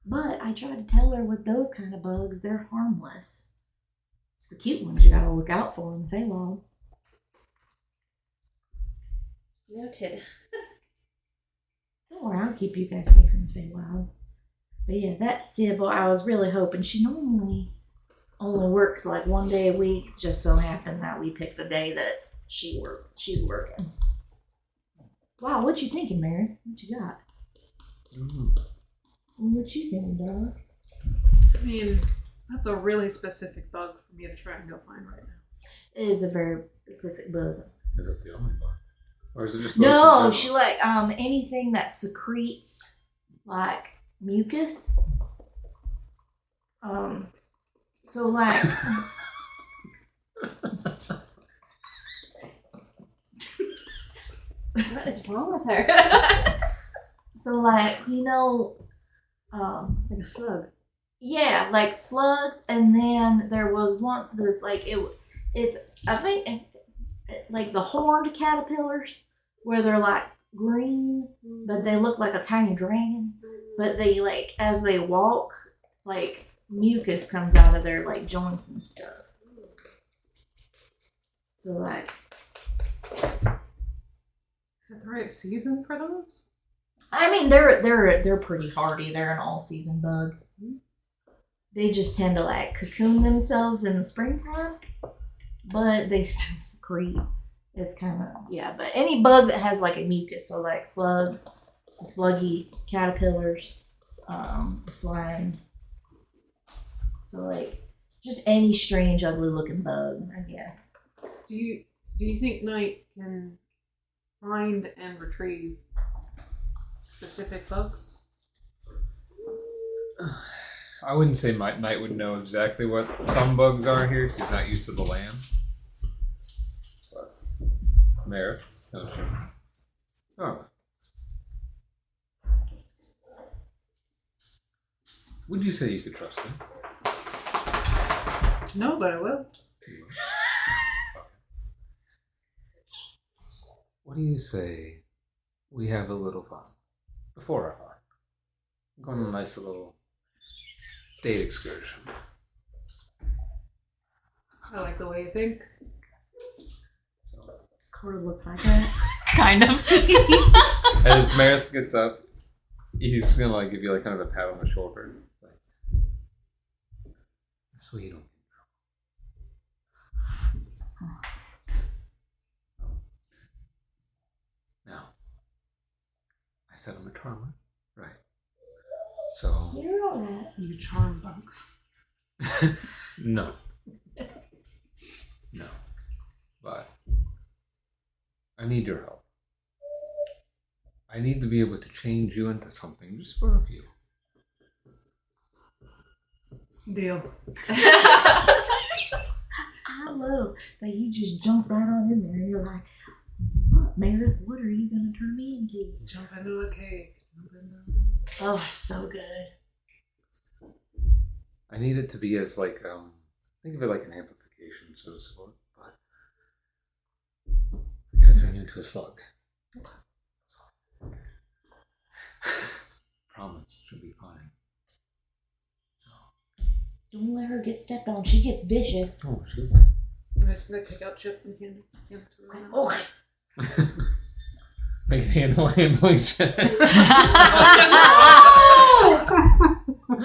But I tried to tell her with those kind of bugs, they're harmless. It's the cute ones you gotta look out for in the Feywild. Noted. Don't worry, I'll keep you guys safe in the Feywild. But yeah, that Sybil, I was really hoping. She normally only works like one day a week. Just so happened that we picked the day that she's working. Wow, what you thinking, Mary? What you got? What you thinking, Darla? I mean, that's a really specific bug for me to try and go find right now. It is a very specific bug. Is it the only one? Or is it just No, she like anything that secretes like mucus. So like What is wrong with her? so like, you know, Like a slug. yeah, like slugs, and then there was once this like it's I think like the horned caterpillars where they're like green, but they look like a tiny dragon. But they like as they walk, like mucus comes out of their like joints and stuff. So like, Is it the right season for those? I mean they're pretty hardy. They're an all season bug. They just tend to like cocoon themselves in the springtime, but they still secrete. It's kind of, yeah, but any bug that has like a mucus, so like slugs, sluggy caterpillars, flying, so like just any strange, ugly looking bug, I guess. Do you think Knight can find and retrieve specific bugs? I wouldn't say my Knight would know exactly what some bugs are here because he's not used to the land. But Merrith, don't you? Oh. Would you say you could trust him? No, but I will. What do you say we have a little fun before our fun? Go on a nice little date excursion. I like the way you think. So, Does Cora look like that? Kind of. as Merrith gets up, he's gonna like give you like kind of a pat on the shoulder, like, so you don't. Now, I said I'm a charmer, right? So You're all right. You charm bugs. no, no, but I need your help. I need to be able to change you into something just for a few. Deal. I love that you just jump right on in there and you're like, what, Merrith, what are you going to turn me into? Jump into a cake. Oh, it's so good. I need it to be as like think of it like an amplification, so to speak. But I'm gonna turn you into a slug. Promise, she'll be fine. So. Don't let her get stepped on. She gets vicious. Oh, she. I'm gonna take out Chip and Candy. Okay. Make handling check.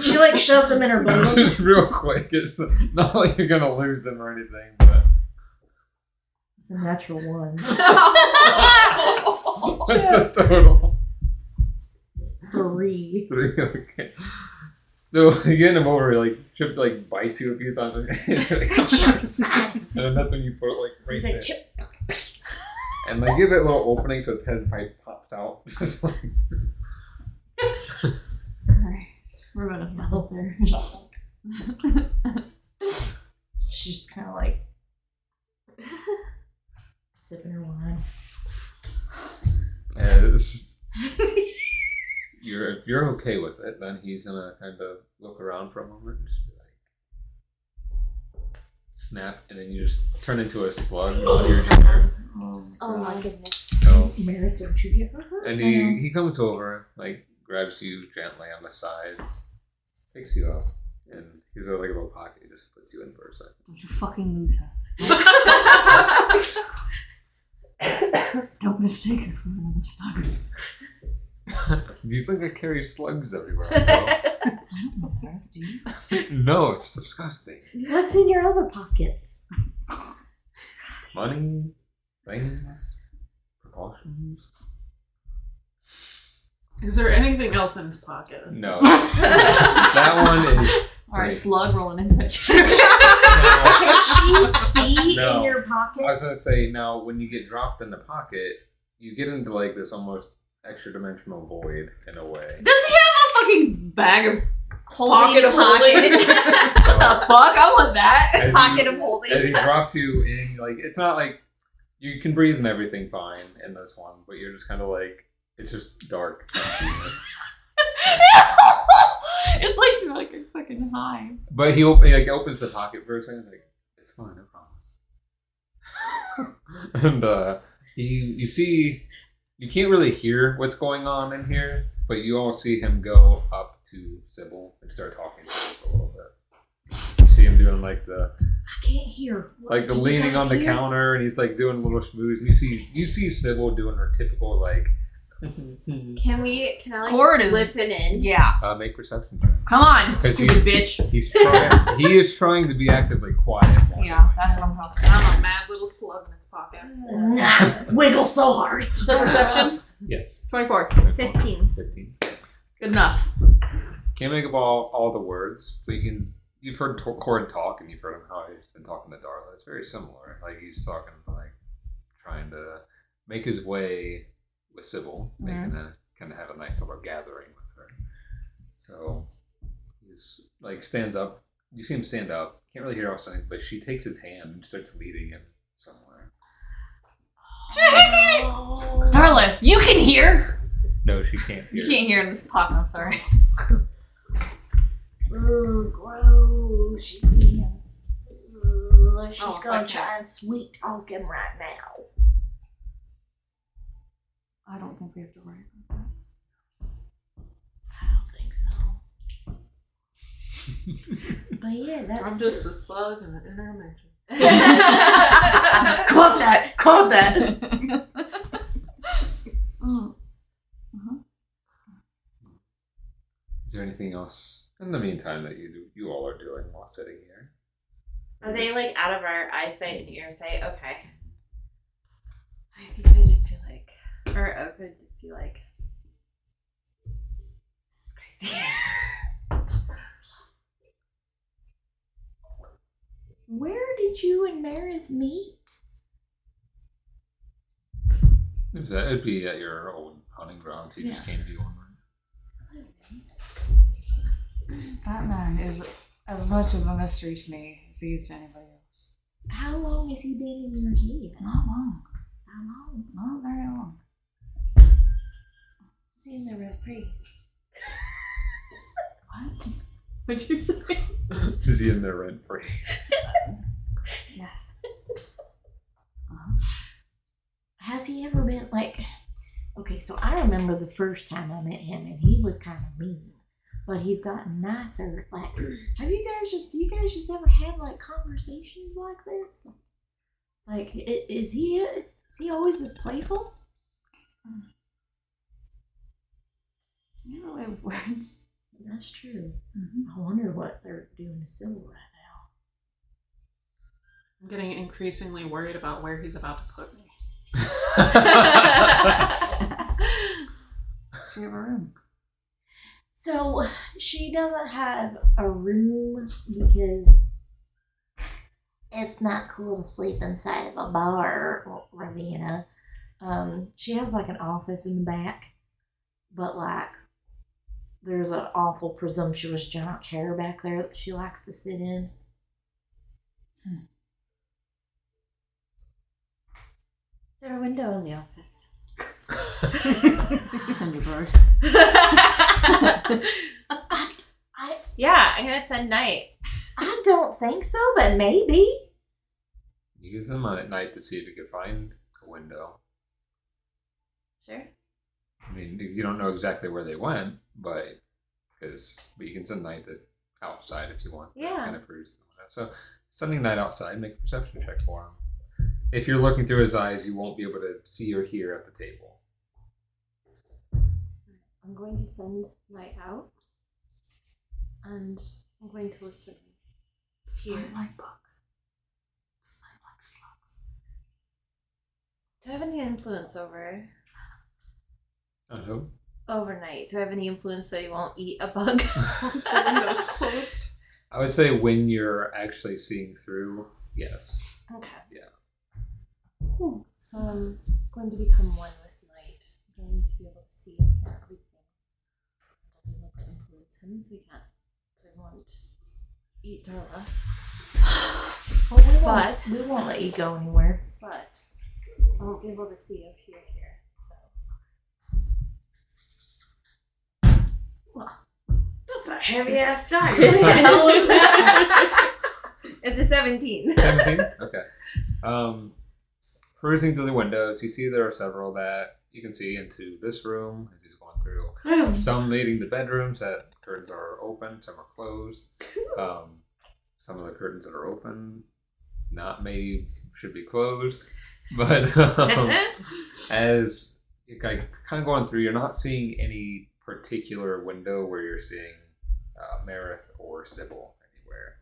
She like shoves him in her bosom. Just real quick. It's not like you're gonna lose him or anything, but It's a natural one. what's the total? 3. 3. Okay. So you get him over, like Chip like bites you a few times, and then that's when you put it like right there. Chip. And like give it a little opening so its head pipe pops out. Just like Alright. We're gonna melt there. She's just kind of like sipping her wine. as if you're okay with it, then he's gonna kind of look around for a moment and just be like snap, and then you just turn into a slug on your chair. Oh my goodness. So, Merrith, don't you get hurt? and he comes over, like grabs you gently on the sides, picks you up, and here's like a little pocket. He just puts you in for a second. Don't you fucking lose her. Don't mistake her for another slug. Do you think I carry slugs everywhere? I don't know her, do you? No, it's disgusting. What's in your other pockets? Money, things, precautions. Is there anything else in his pocket? No. That one is. Alright, great. slug rolling inside chair. Can she see No. in your pocket? I was gonna say, now when you get dropped in the pocket, you get into like this almost extra dimensional void in a way. Does he have a fucking bag of Holding of holding? What the fuck? I want that. As Pocket he- of holding. As he drops you in, like it's not like you can breathe and everything fine in this one, but you're just kind of like it's just dark emptiness. It's like you're like a fucking high. But he opens the pocket for a second, like it's fine, I promise. And you see, you can't really hear what's going on in here, but you all see him go up to Sybil and start talking to her for a little bit. You see him doing like the I can't hear. like the Can you leaning guys on the hear? counter, and he's like doing a little schmooze. You see Sybil doing her typical like Can I like Cord is- listen in? Yeah. make perception checks. Come on, 'Cause stupid bitch. He is trying to be actively quiet. while Yeah, doing that's it. what I'm talking about. I'm a mad little slug in its pocket. Wiggle so hard. So perception? Yes. 24. 15. 15. Good enough. Can't make up all the words, but you've heard Cord talk, and you've heard him how he's been talking to Darla. It's very similar. Like he's talking like trying to make his way with Sybil, making a kind of have a nice little gathering with her. So he's like stands up. You see him stand up. Can't really hear all saying, but she takes his hand and starts leading him somewhere. Darla, you can hear. No, she can't hear. You can't hear in this pocket, I'm sorry. Ooh, gross. She's being. She's Oh, gonna okay. try and sweet talk him right now. I don't think we have to worry about that. I don't think so. But yeah, that's. I'm just a slug in an inner dimension. Quote that. Quote that. Is there anything else in the meantime that you all are doing while sitting here? Are they like out of our eyesight and ear sight? Okay. I think I'd just be like, or Oak would just be like, this is crazy. Where did you and Merrith meet? It'd be at your old hunting grounds. He just came to you one night. That man is as much of a mystery to me as he is to anybody else. How long has he been in your head? Not long. How long? Not very long. Is he in there rent free? What? What'd you say? Is he in there rent free? Yes. Has he ever been like? Okay, so I remember the first time I met him, and he was kind of mean, but he's gotten nicer. Like, do you guys just ever have like conversations like this? Like, is he always this playful? He has a way with words. That's true. Mm-hmm. I wonder what they're doing to Sybil right now. I'm getting increasingly worried about where he's about to put me. Let's see a room. So she doesn't have a room because it's not cool to sleep inside of a bar, Ravenna. She has like an office in the back, but like there's an awful presumptuous giant chair back there that she likes to sit in. Is there a window in the office? Sunday bird. Yeah, I'm gonna send Night. I don't think so, but maybe. You get them on at night to see if you can find a window. Sure. I mean, you don't know exactly where they went, but you can send Night outside if you want. Yeah. Kind of peruse the window. So sending Night outside, make a perception check for him. If you're looking through his eyes, you won't be able to see or hear at the table. I'm going to send Night out. And I'm going to listen here. I like bugs. I like slugs. Do I have any influence over who? overnight? Do I have any influence so you won't eat a bug? Once the window's closed. I would say when you're actually seeing through, yes. Okay. Yeah. So I'm going to become one with Night. I'm going to be able to see and hear everything. I'll be able to influence him so I won't eat Darla. Well, we won't let you go anywhere. But I won't be able to see or hear here. So That's a heavy ass die. what the hell is that? It's a 17. 17? Okay. Perusing through the windows, you see there are several that you can see into this room as he's going through. Some leading to bedrooms that curtains are open, some are closed. Some of the curtains that are open, should be closed. But as you're kind of going through, you're not seeing any particular window where you're seeing Merrith or Sybil anywhere.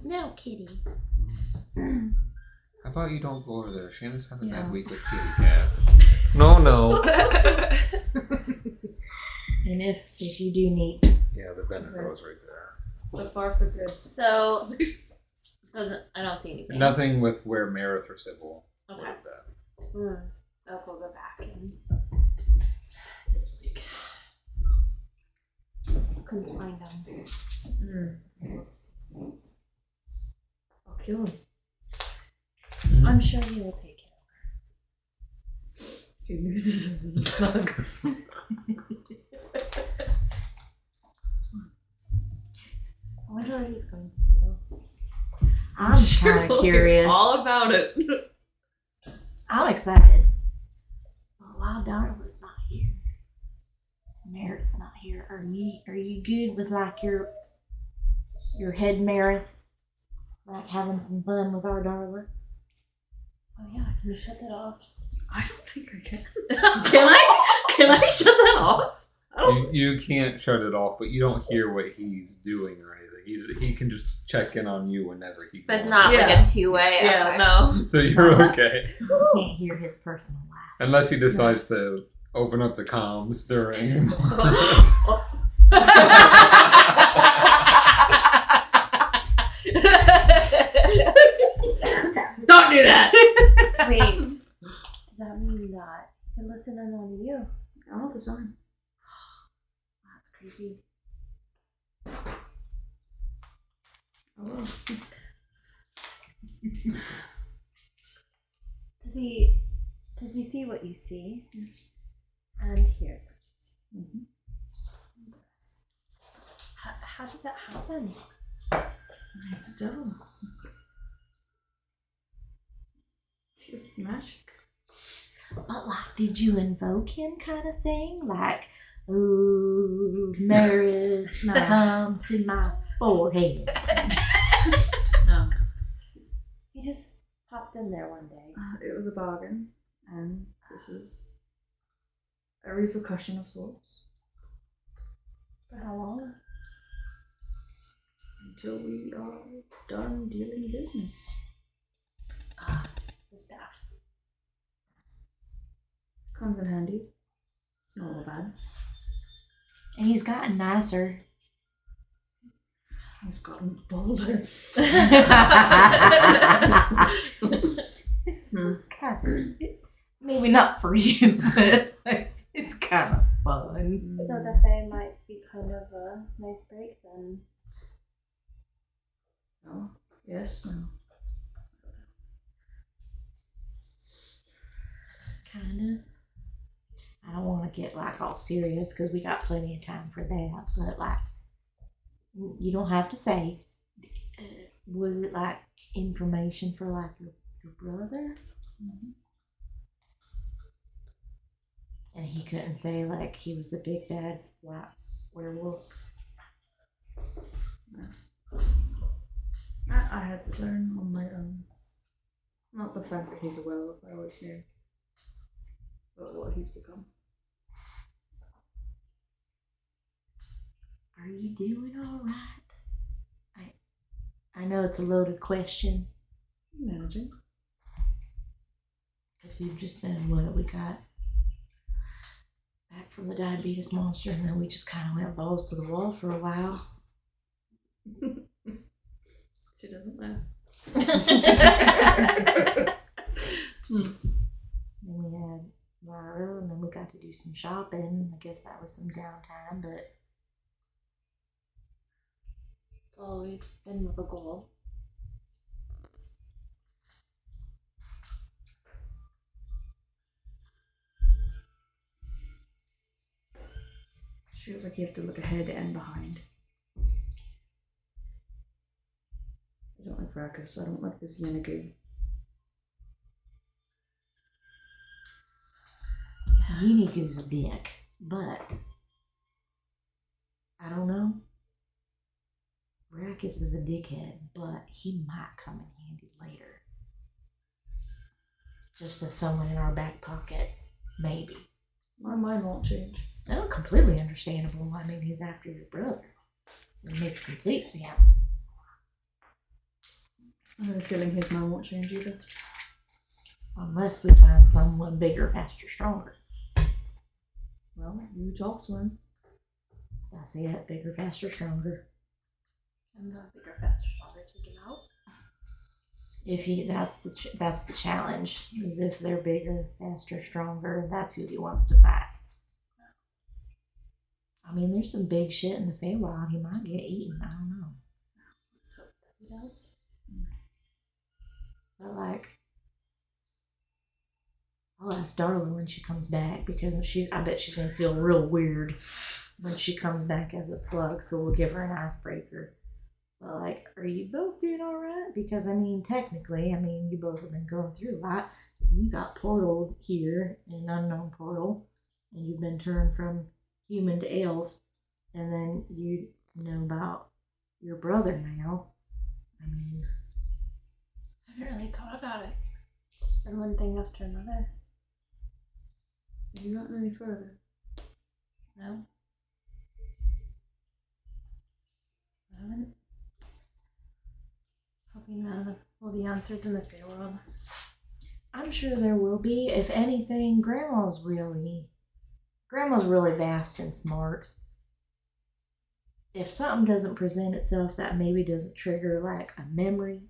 No, kitty. How about you don't go over there? Shannon's having Yeah. that week with kitty cats. No. And if you do need, Yeah, the Bennett Rose right there. So far, so good. So I don't see anything. Nothing with where Merrith or Sybil Okay. lived at. I'll go back and just couldn't find them. I'll kill him. I'm sure he will take care She loses her as a slug. I wonder what he's going to do. I'm kind of curious. All about it. I'm excited. Well, while Darla's not here, Merritt's not here. Are you good with like your head Merrith? Like having some fun with our Darla? Oh yeah, can you shut that off? I don't think I can. Can I shut that off? You can't shut it off, but you don't hear what he's doing or anything. He can just check in on you whenever he But it's goes. not like a two-way. Yeah, okay. no. So you're okay. You can't hear his personal laugh. Unless he decides to open up the comms during. Don't do that. Wait, does that mean that he can listen in on you? All the time. That's creepy. Oh. Does he see what you see? Yes. And hears what you see. Mm-hmm. How did that happen? It's the devil. It's just magic. But like, did you invoke him, kind of thing? Like, ooh, Merrith, come to my forehead. No. He just popped in there one day. It was a bargain, and this is a repercussion of sorts. For how long? Until we are done dealing business. The staff. Comes in handy. It's not all bad. And he's gotten nicer. He's gotten bolder. It's kind of, maybe not for you, but like, it's kind of fun. So the Fae might be kind of a nice break then. No. Yes, no. Kinda. I don't want to get like all serious because we got plenty of time for that. But like, you don't have to say. Was it like information for like your brother? Mm-hmm. And he couldn't say like he was a big bad white werewolf. I had to learn on my own. Not the fact that he's a werewolf, I always knew. But what he's become. Are you doing all right? I know it's a loaded question Managing. because we've just been what we got back from the diabetes monster, and then we just kind of went balls to the wall for a while. She doesn't laugh. Then we had Lyra, and then we got to do some shopping. I guess that was some downtime, but It's always been with a goal. Feels like you have to look ahead and behind. I don't like Rakus, I don't like this Yennegu. Yennegu's a dick, but I don't know. Rakus is a dickhead, but he might come in handy later. Just as someone in our back pocket, maybe. My mind won't change. Oh, completely understandable. I mean, he's after your brother. It makes complete sense. I have a feeling his mind won't change either. Unless we find someone bigger, faster, stronger. Well, you talk to him. That's it. Bigger, faster, stronger. And the bigger, faster, stronger take him out. If he, that's the challenge. Is if they're bigger, faster, stronger, that's who he wants to fight. I mean, there's some big shit in the Feywild. He might get eaten. I don't know. Let's hope that he does. But like, I'll ask Darla when she comes back because I bet she's gonna feel real weird when she comes back as a slug. So we'll give her an icebreaker. But like, are you both doing all right? Because I mean, technically, you both have been going through a lot. You got portaled here in an unknown portal, and you've been turned from human to elf, and then you know about your brother now. I mean, I haven't really thought about it. It's just been one thing after another. Have you gotten any further? No? I haven't. Hoping there will be answers in the Feywild. I'm sure there will be. If anything, Grandma's really vast and smart. If something doesn't present itself that maybe doesn't trigger like a memory,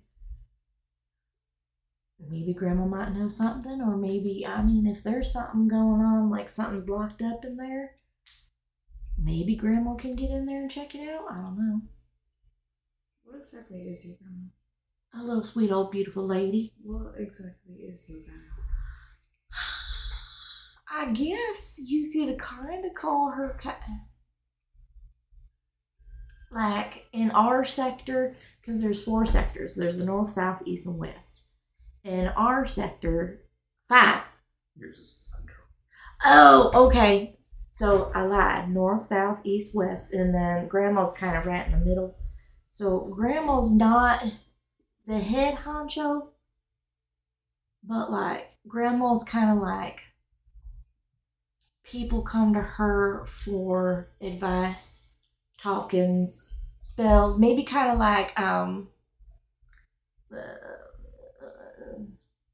maybe Grandma might know something, or maybe, if there's something going on, like something's locked up in there, maybe Grandma can get in there and check it out. I don't know. What exactly is your grandma? A little sweet old beautiful lady. What exactly is your grandma? I guess you could kind of call her like in our sector, because there's 4 sectors. There's the north, south, east, and west. In our sector, 5. Yours is central. Oh, okay. So I lied. North, south, east, west, and then Grandma's kind of right in the middle. So Grandma's not the head honcho, but like Grandma's kind of like people come to her for advice, talkings, spells, maybe kind of like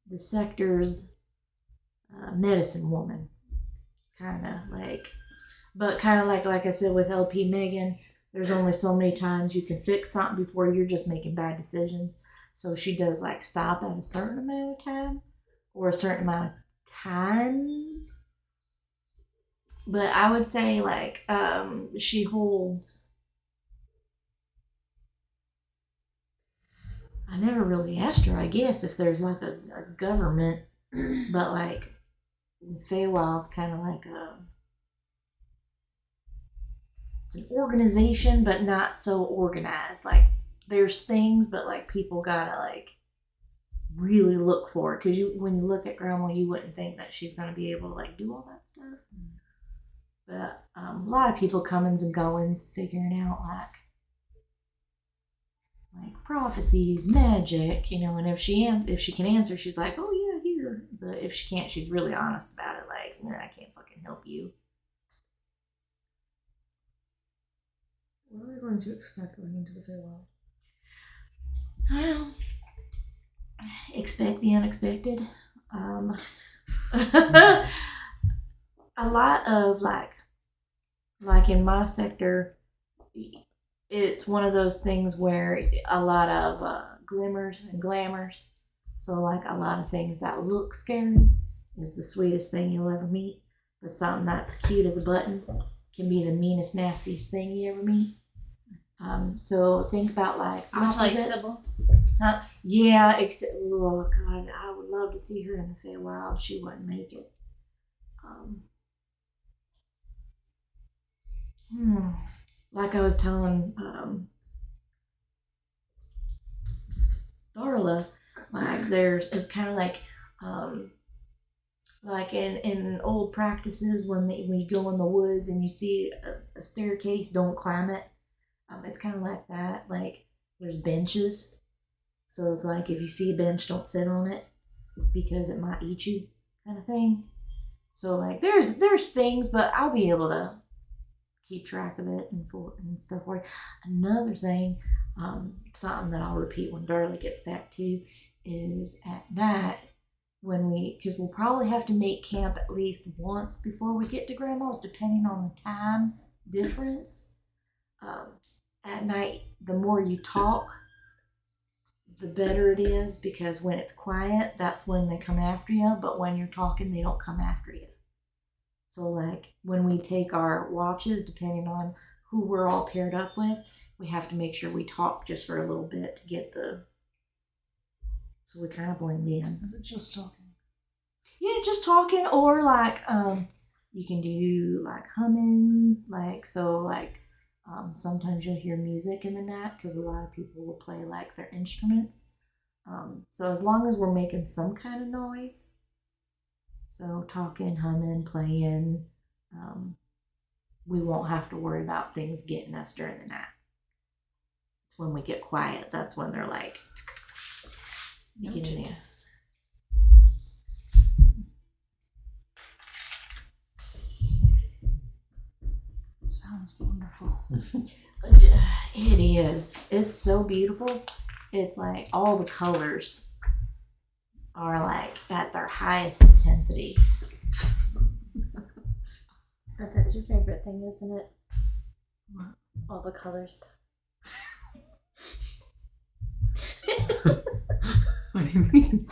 the sector's medicine woman. kind of like, but kind of like I said with LP Megan, there's only so many times you can fix something before you're just making bad decisions. So she does like stop at a certain amount of time or a certain amount of times. But I would say like she holds. I never really asked her, I guess, if there's like a government, but like Feywild's kind of like it's an organization, but not so organized. Like there's things, but like people gotta like really look for it, because when you look at Grandma, you wouldn't think that she's gonna be able to like do all that stuff. But a lot of people comings and goings, figuring out like prophecies, magic, and if she can answer, she's like, oh yeah, here. But if she can't, she's really honest about it. Like, I can't fucking help you. What are we going to expect going into the Feywild? Well, expect the unexpected. A lot of like in my sector, it's one of those things where a lot of glimmers and glamours. So like a lot of things that look scary is the sweetest thing you'll ever meet. But something that's cute as a button can be the meanest, nastiest thing you ever meet. So think about like Much like opposites. Sybil. Yeah, except, oh God, I would love to see her in the Feywild. She wouldn't make it. Like I was telling Darla, like it's kind of like in old practices when you go in the woods and you see a staircase, don't climb it. It's kind of like that. Like there's benches, so it's like if you see a bench, don't sit on it because it might eat you, kind of thing. So like there's things, but I'll be able to keep track of it and stuff for you. Another thing, something that I'll repeat when Darla gets back to, is at night because we'll probably have to make camp at least once before we get to Grandma's, depending on the time difference. At night, the more you talk, the better it is, because when it's quiet, that's when they come after you. But when you're talking, they don't come after you. So like when we take our watches, depending on who we're all paired up with, we have to make sure we talk just for a little bit to get so we kind of blend in. Is it just talking? Yeah, just talking, or like you can do like hummings, sometimes you'll hear music in the night because a lot of people will play like their instruments. So as long as we're making some kind of noise, so talking, humming, playing, we won't have to worry about things getting us during the night. It's when we get quiet, that's when they're like, get in there. Sounds wonderful. It is. It's so beautiful. It's like all the colors are like at their highest intensity. But that's your favorite thing, isn't it? What? All the colors. What do you mean?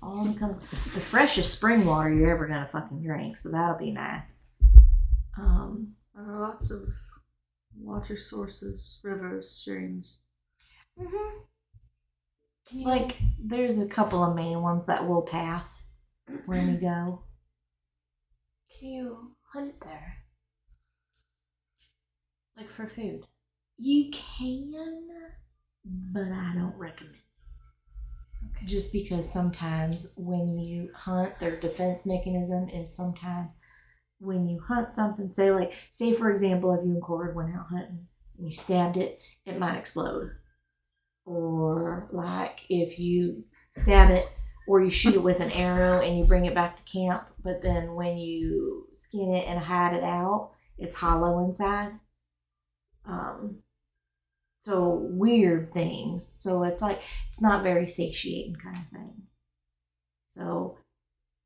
All the colors. The freshest spring water you're ever gonna fucking drink, so that'll be nice. There are lots of water sources, rivers, streams. Like there's a couple of main ones that we'll pass when we go. Can you hunt there? Like for food? You can, but I don't recommend. Okay. Just because sometimes when you hunt, their defense mechanism is sometimes when you hunt something, say for example, if you and Cord went out hunting and you stabbed it, it might explode. Or like if you stab it or you shoot it with an arrow and you bring it back to camp, but then when you skin it and hide it out, it's hollow inside. So weird things. So it's like, it's not very satiating kind of thing. So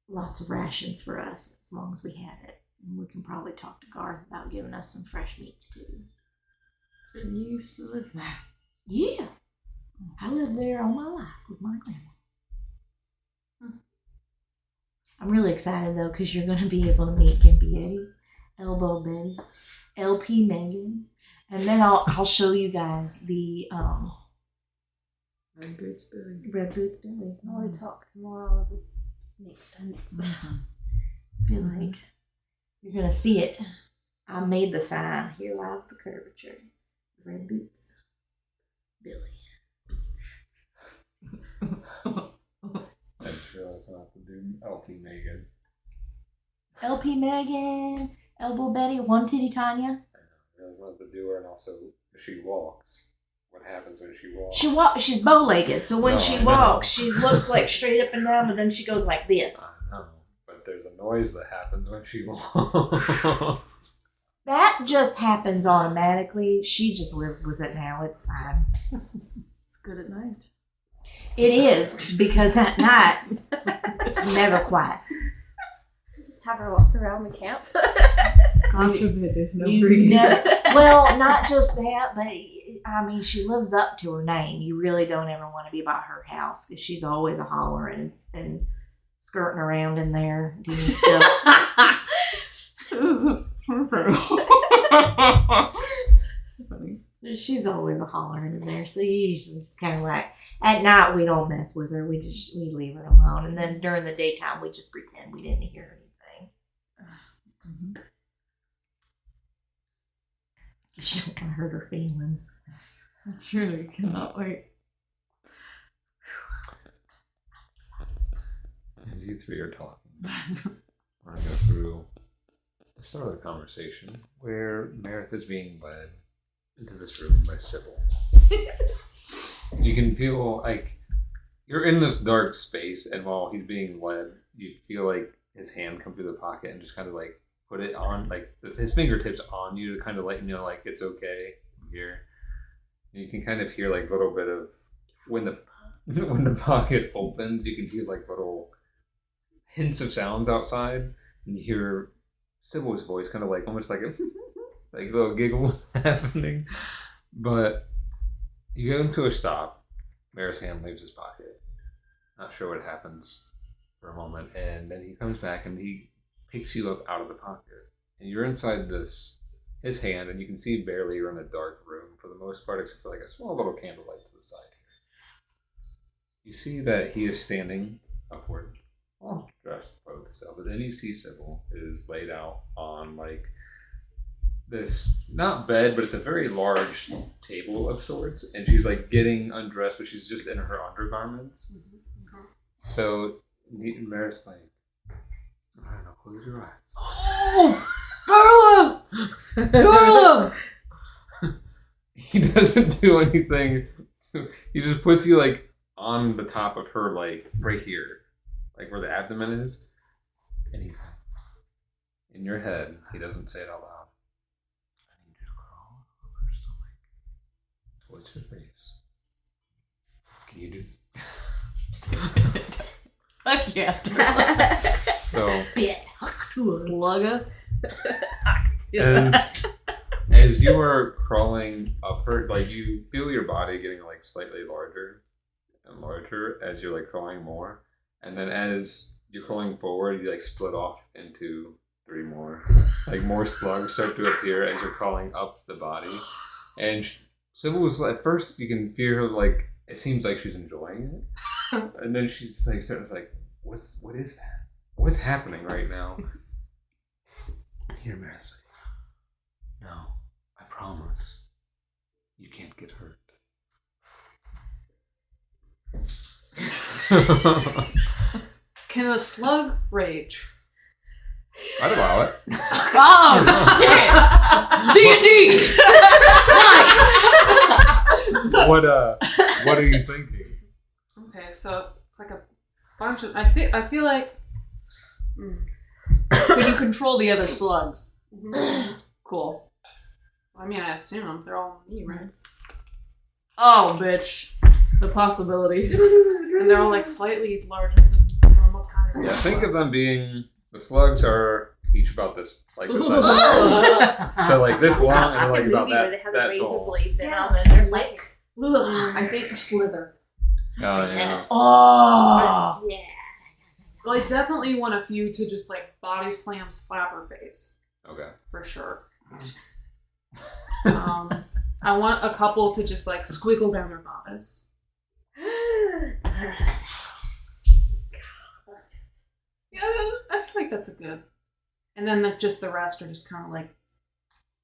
lots of rations for us as long as we had it. And we can probably talk to Garth about giving us some fresh meats too. And you used to live there. Yeah. I lived there all my life with my grandma. I'm really excited though, because you're going to be able to meet Gimpy Eddie, Elbow Betty, LP Megan, and then I'll show you guys the Red Boots Billy. Red Boots Billy. The more we talk, the more all of this makes sense. I feel like you're going to see it. I made the sign. Here lies the curvature. Red Boots Billy. I just realized I have to do LP Megan. LP Megan, Elbow Betty, One Titty Tanya. I really wanted to do her, and also if she walks. What happens when she walks? She walks. She's bow-legged, so when No, she I know. walks, she looks like straight up and down, but then she goes like this. I know, but there's a noise that happens when she walks. That just happens automatically. She just lives with it now. It's fine. It's good at night. It is, because at night, it's never quiet. Just have her walk around the camp. God forbid there's no You breeze. well, not just that, but I mean, she lives up to her name. You really don't ever want to be by her house because she's always a hollering and skirting around in there doing stuff. It's funny. She's always a hollering in there, so you usually just kind of like, at night we don't mess with her. We leave her alone, and then during the daytime we just pretend we didn't hear anything. Mm-hmm. You don't want to hurt her feelings. I truly cannot wait. As you three are talking, I go through the start of the conversation where Merrith is being led into this room by Sybil. You can feel like you're in this dark space, and while he's being led, you feel like his hand come through the pocket and just kind of like put it on, like his fingertips on you to kind of let you know like it's okay here. And you can kind of hear like a little bit of when the pocket opens, you can hear like little hints of sounds outside, and you hear Sybil's voice kind of like almost like a like little giggles happening. But you go into a stop. Merrith's hand leaves his pocket. Not sure what happens for a moment, and then he comes back and he picks you up out of the pocket, and you're inside his hand, and you can see barely you're in a dark room for the most part, except for like a small little candlelight to the side here. You see that he is standing upward, all dressed clothes still, but then you see Sybil is laid out on like this, not bed, but it's a very large table of sorts, and she's like getting undressed, but she's just in her undergarments. So Merrith's like, I don't know, close your eyes. Oh, Darla! Darla! He doesn't do anything. He just puts you like on the top of her, like right here, like where the abdomen is, and he's in your head. He doesn't say it out loud. I need you to crawl over her stomach towards her face. Can you do? Fuck yeah. So Spit. Slugger. as you are crawling up her, like you feel your body getting like slightly larger and larger as you're like crawling more, and then as you're crawling forward, you like split off into 3 more, like more slugs start to appear as you're crawling up the body. And Sybil was at first you can feel her like it seems like she's enjoying it, and then she's like starting to like, what is that? What's happening right now? Here, Mercy. No, I promise. You can't get hurt. Can a slug rage? I'd allow it. Oh, shit! D&D! Nice! What are you thinking? Okay, so it's like a bunch of. I feel like. Can you control the other slugs? Mhm. Cool. I mean, I assume they're all me, right? Oh, bitch. The possibility. And they're all like slightly larger than normal kind. Yeah, think of them being the slugs are each about this like this size. So like this long and like about where they have the that razor tall. blades in Yeah, them and they're like, I think slither. Oh yeah. Oh. yeah. Well, I definitely want a few to just like body slam, slap her face Okay. for sure. I want a couple to just like squiggle down their bodice. Yeah, I feel like that's a good. And then just the rest are just kind of like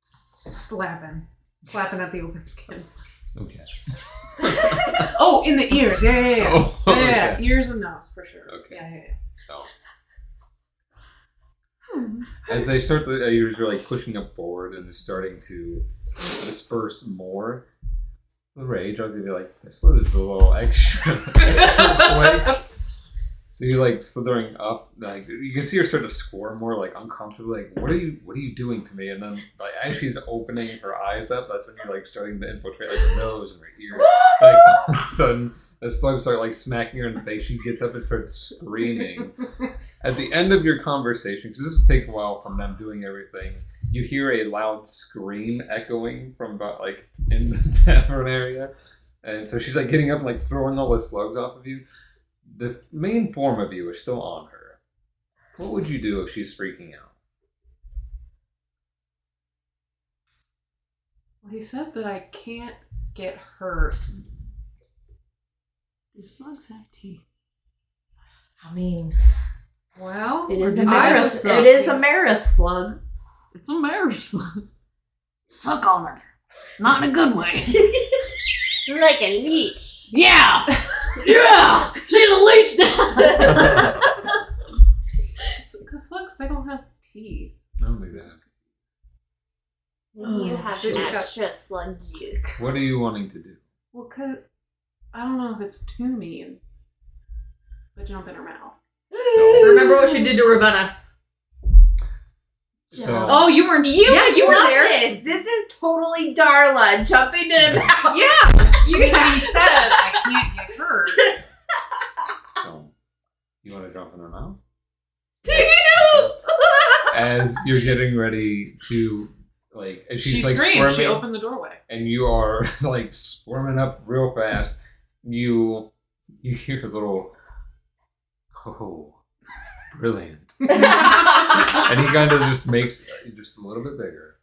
slapping at the open skin. Okay. Oh, in the ears. Yeah. Oh, Yeah, okay. ears and nose for sure. Okay. Yeah. So as they start to, you're like pushing up forward and they're starting to disperse more. The rage, I'll give you like this is a little extra. Like, so you like slithering up, like you can see her start to squirm more, like uncomfortably. Like, what are you doing to me? And then, like as she's opening her eyes up, that's when you're like starting to infiltrate like her nose and her ears. Like all of a sudden, the slugs start like smacking her in the face. She gets up and starts screaming. At the end of your conversation, because this will take a while from them doing everything, you hear a loud scream echoing from about like in the tavern area, and so she's like getting up and like throwing all the slugs off of you. The main form of you is still on her. What would you do if she's freaking out? Well, he said that I can't get hurt. Do slugs have teeth? I mean, Well, it is or a do they Merrith. just suck? It is a Merrith slug. It's a Merrith slug. Suck on her. Not in a good way. Like a leech. Yeah! Yeah! She's a leech now! Because slugs, they don't have teeth. I don't think that. Maybe you have they just got- extra slug juice. What are you wanting to do? Well, cause I don't know if it's too mean, but jump in her mouth. Remember what she did to Ravenna? So, Oh, you weren't. You were love there. this. This is totally Darla jumping in a mouth. Yeah! He said I can't get hurt. so, you want to jump in her mouth? No. As you're getting ready to, like, as she's She like screamed. squirming, She opened the doorway. and you are like squirming up real fast, you hear a little, oh, brilliant, and he kind of just makes it just a little bit bigger,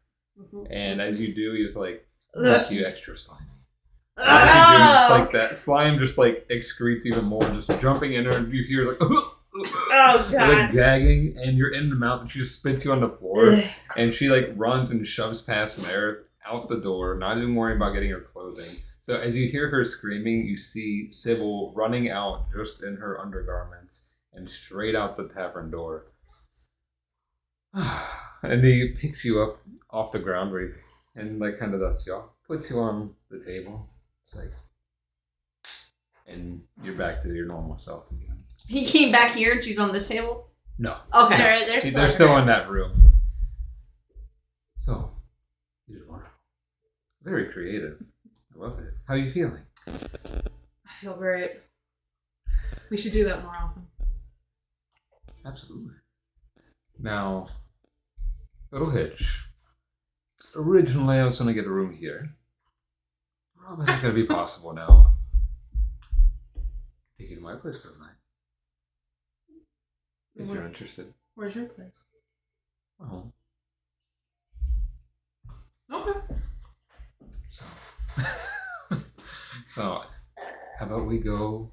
and as you do, he's like, "Look, you extra slimy." And as you do, just like that slime just like excretes even more, just jumping in her, and you hear like. Oh You're, like gagging, and you're in the mouth, and she just spits you on the floor, and she like runs and shoves past Merrith out the door, not even worrying about getting her clothing. So as you hear her screaming, you see Sybil running out just in her undergarments and straight out the tavern door. And he picks you up off the ground, and like kind of dusts you off, puts you on the table. It's like, and you're back to your normal self again. He came back here and she's on this table? No. Okay. They're Still in that room. So, you did wonderful. Very creative. I love it. How are you feeling? I feel great. We should do that more often. Absolutely. Now, little hitch. Originally, I was going to get a room here. Well, that's not going to be possible now. Take you to my place for the night. If you're interested. Where's your place? Oh. Okay. So, so, how about we go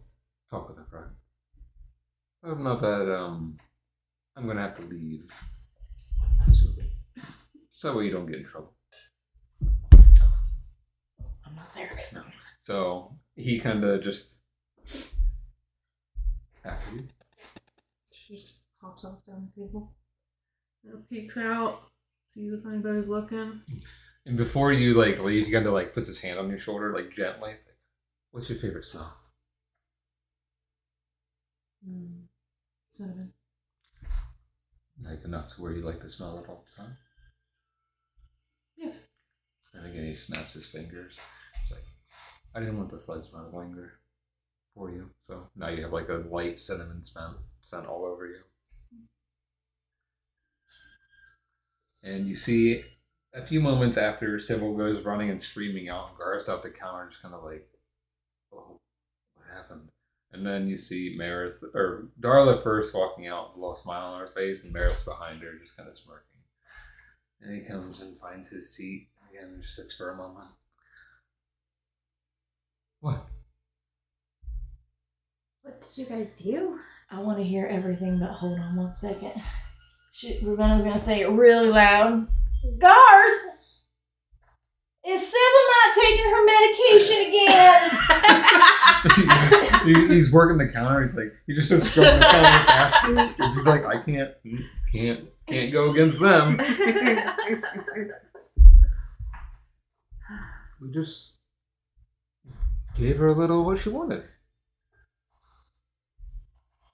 talk with her, right? Not that I'm gonna have to leave soon, so you don't get in trouble. I'm not there. No. So he kind of just after you. She just hops off down the table. Peeks out, sees if anybody's looking. And before you like leave, he kind of like puts his hand on your shoulder, like gently. It's like, what's your favorite smell? Cinnamon. Like enough to where you like to smell it all the time? Yes. And again, he snaps his fingers. It's like, I didn't want the sludge smell to linger for you, so now you have like a light cinnamon scent all over you. And you see a few moments after Sybil goes running and screaming out, and Garth's out the counter just kind of like, oh, what happened? And then you see Merrith, or Darla first walking out with a little smile on her face, and Merrith's behind her just kind of smirking. And he comes and finds his seat again and just sits for a moment. What? What did you guys do? I want to hear everything, but hold on one second. Ravenna's gonna say it really loud. Garth! Is Sybil not taking her medication again? He's working the counter. He's like, he just starts scrubbing the counter past you. And she's like, I can't go against them. We just gave her a little what she wanted.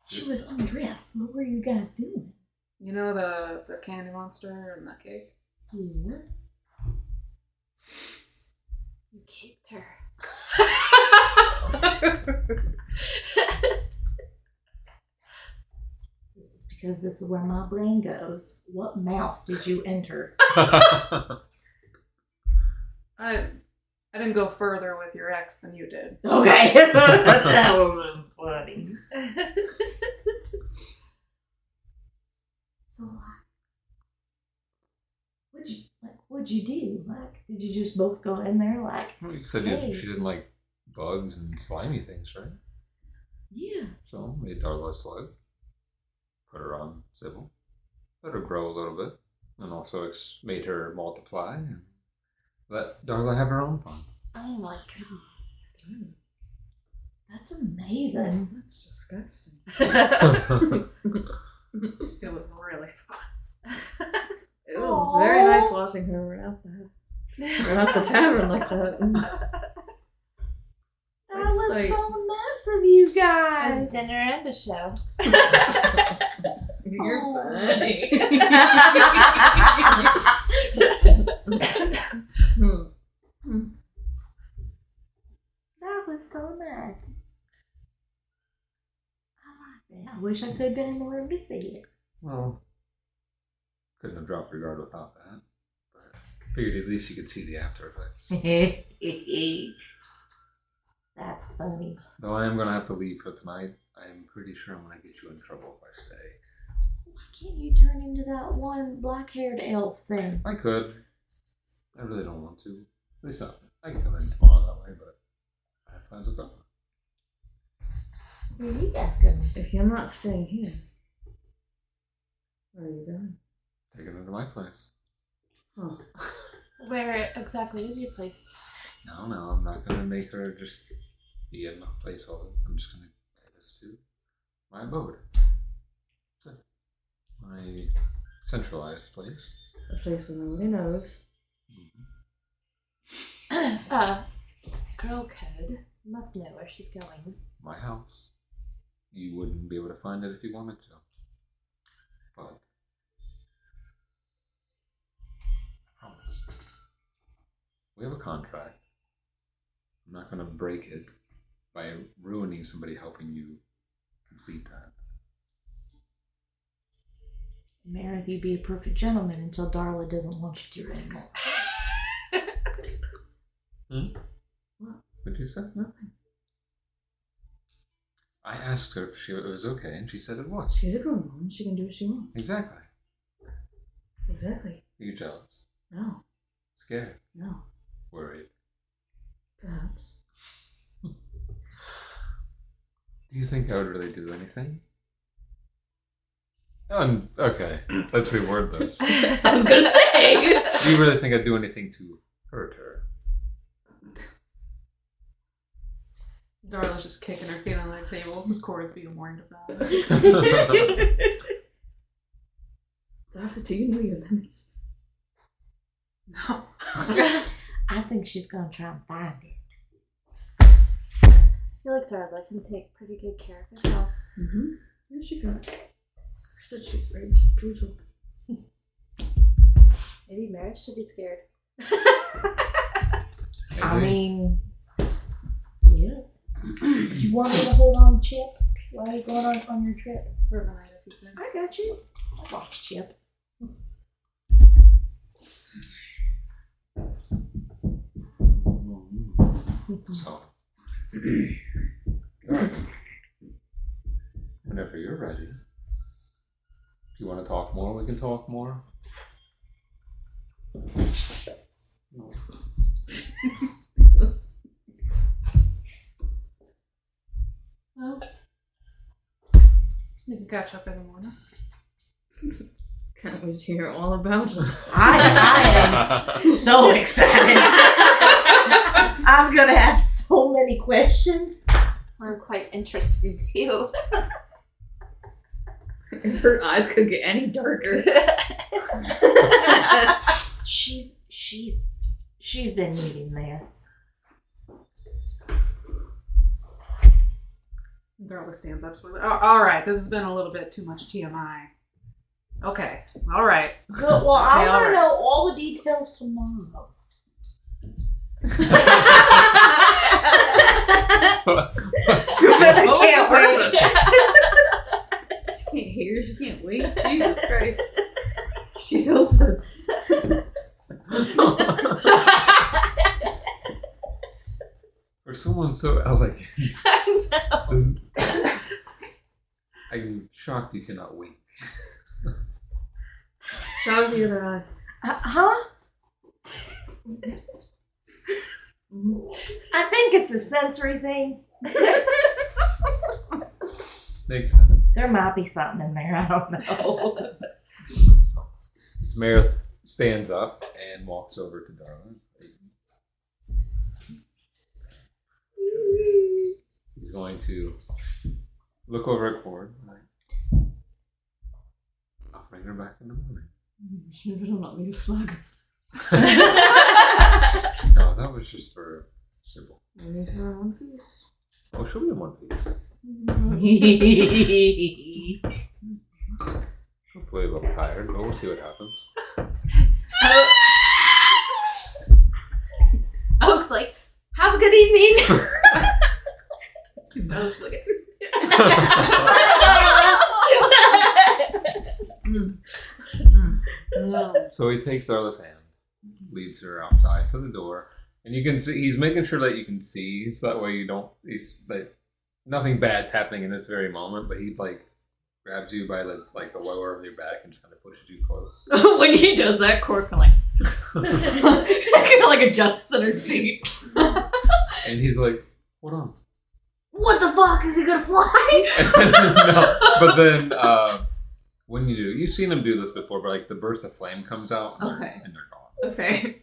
She was undressed. What were you guys doing? You know the candy monster and the cake? Yeah. You caked her. This is because this is where my brain goes. What mouth did you enter? I didn't go further with your ex than you did. Okay. That was funny. So, what'd you do? Like, did you just both go in there like? Well, you said hey. she didn't like bugs and slimy things, right? Yeah. So made Darla a slug. Put her on Sybil. Let her grow a little bit. And also made her multiply. And let Darla have her own fun. Oh my goodness. That's amazing. That's disgusting. It was really fun. It was very nice watching her run out the tavern like that. That was so nice of you guys. As dinner and a show. You're funny. That was so nice. I like that. I wish I could have been in the room to see it. Well, couldn't have dropped her guard without that. But figured at least you could see the after effects. That's funny. Though I am going to have to leave for tonight. I am pretty sure I'm going to get you in trouble if I stay. Why can't you turn into that one black-haired elf thing? I could. I really don't want to. At least not. I can come in tomorrow that way, but I have plans with them. Where are you guys going? If you're not staying here, where are you going? Taking her to my place. Huh. Where exactly is your place? No, I'm not going to make her just be in my place all the time. I'm just going to take us to my abode. That's it. My centralized place. A place where nobody knows. Girl code. Must know where she's going. My house. You wouldn't be able to find it if you wanted to. But I promise. We have a contract. I'm not going to break it by ruining somebody helping you complete that. Merrith, you'd be a perfect gentleman until Darla doesn't want you to anymore. What did you say? Nothing. I asked her if it was okay, and she said it was. She's a grown woman. She can do what she wants. Exactly. Exactly. Are you jealous? No. Scared? No. Worried? Perhaps. Do you think I would really do anything? Okay, let's reword this. I was gonna say. Do you really think I'd do anything to hurt her? Darla's just kicking her feet on the table because Cora's being warned about it. Darla, do you know your limits? No. I think she's gonna try and find it. I feel like Darla can take pretty good care of herself. Mm-hmm. Yeah, she can. I said she's very brutal. Maybe marriage should be scared. I mean, you want me to hold on Chip while you're going on your trip? For the night, if you could. I got you. I got Chip. So, alright. Whenever you're ready. If you want to talk more, we can talk more. Well, you can catch up in the morning. Can't wait to hear all about it. I am so excited. I'm gonna have so many questions. I'm quite interested too. Her eyes could get any darker. She's been needing this. Darla stands up. All right, this has been a little bit too much TMI. Okay, all right. Well, I Okay, all want to right. know all the details tomorrow. I can't wait. She can't hear, she can't wait. Jesus Christ. She's hopeless. For someone so elegant, I'm shocked you cannot wink. Shout the other eye. Huh? I think it's a sensory thing. Makes sense. There might be something in there. I don't know. Merrith stands up and walks over to Darla. He's going to look over at Cord. I'll bring her back in the morning. You better not be a slug. No, that was just for Sybil. I need her in one piece. Oh, she'll be in one piece. Hopefully a little tired, but we'll see what happens. Oak's like, have a good evening. Darla's like, So he takes Darla's hand, leads her outside to the door, and you can see he's making sure that you can see, so that way you don't. He's like nothing bad's happening in this very moment, but he like grabs you by like the lower of your back and just kind of pushes you close. when he does that, Cord can like kind of like adjusts in her seat. And he's like, "What on?" What the fuck? Is he gonna fly? No, but then when you do, you've seen him do this before, but like the burst of flame comes out, and Okay. and they're gone. Okay.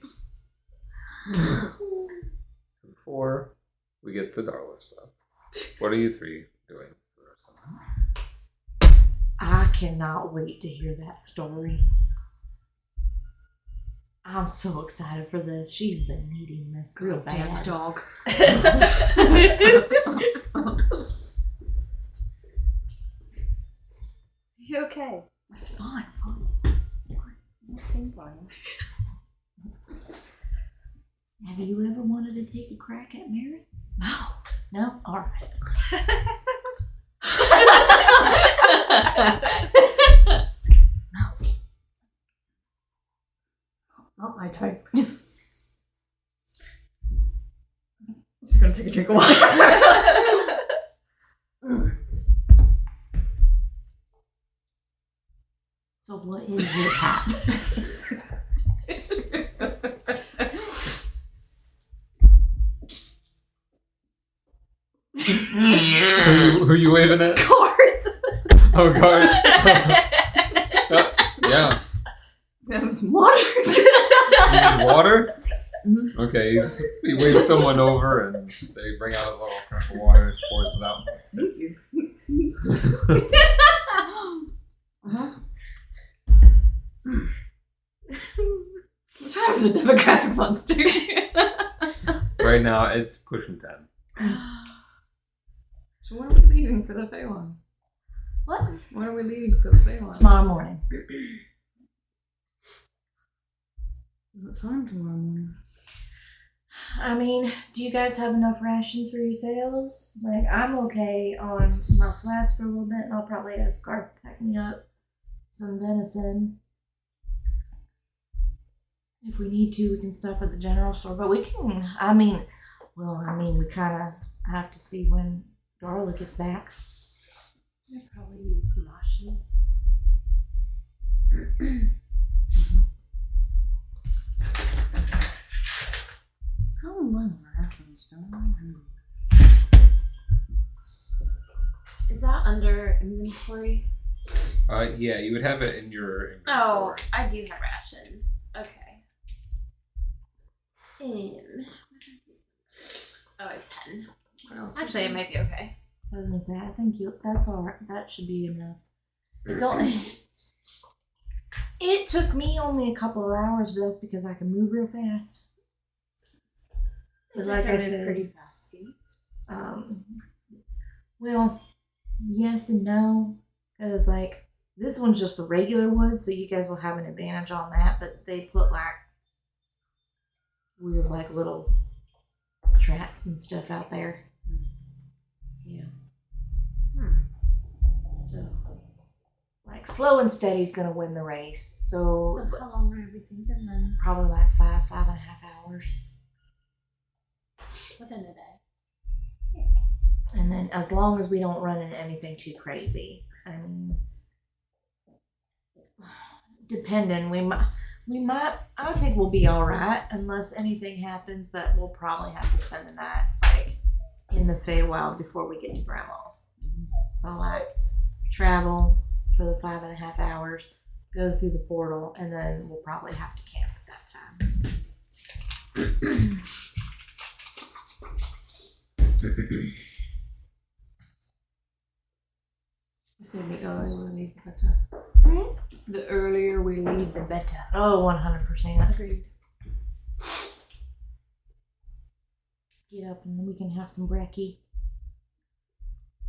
Before we get to Darla stuff, what are you three doing for the rest of the night? I cannot wait to hear that story. I'm so excited for this. She's been needing this real Damn bad. dog. You okay? It's fine. You seem fine. Have you ever wanted to take a crack at Merrith? No. No? Alright. Not my type. Just gonna take a drink of water. So what is your hat? Who are you waving at? Cord. Oh, God. Yeah. That was water. You need water? Mhm. Okay, he waves someone over and they bring out a little cup of water and pours it out. Thank you. What time is the demographic monster? Right now, it's pushing 10. So when are we leaving for the Feywild? What? When are we leaving for the Feywild? Tomorrow morning. What time tomorrow morning? I mean, do you guys have enough rations for yourselves? Like, I'm okay on my flask for a little bit, and I'll probably ask Garth to pack me up some venison. If we need to, we can stop at the general store. But we can, we kind of have to see when Darla gets back. I probably need some rations. How many rations do I have? Is that under inventory? Yeah, you would have it in your Oh, inventory. I do have rations. Okay. What are these numbers? Oh, 10. What else? Actually, it might be okay. I was gonna say, I think that's all right. That should be enough. It's only. It took me only a couple of hours, but that's because I can move real fast. But like I said, pretty fast too. Well, yes and no, because it's like this one's just the regular wood, so you guys will have an advantage on that. But they put like weird, like little traps and stuff out there. Yeah. So, like, slow and steady is gonna win the race. So how long are we thinking then? Probably like 5.5 hours. Within a day. And then as long as we don't run into anything too crazy. I mean, depending, we might, I think we'll be all right unless anything happens, but we'll probably have to spend the night, like, in the Feywild before we get to Grandma's. So, like, travel for the 5.5 hours, go through the portal, and then we'll probably have to camp at that time. I say the earlier we leave, the better. The earlier we leave, the better. Oh, 100%. Agreed. Get up and then we can have some brekkie.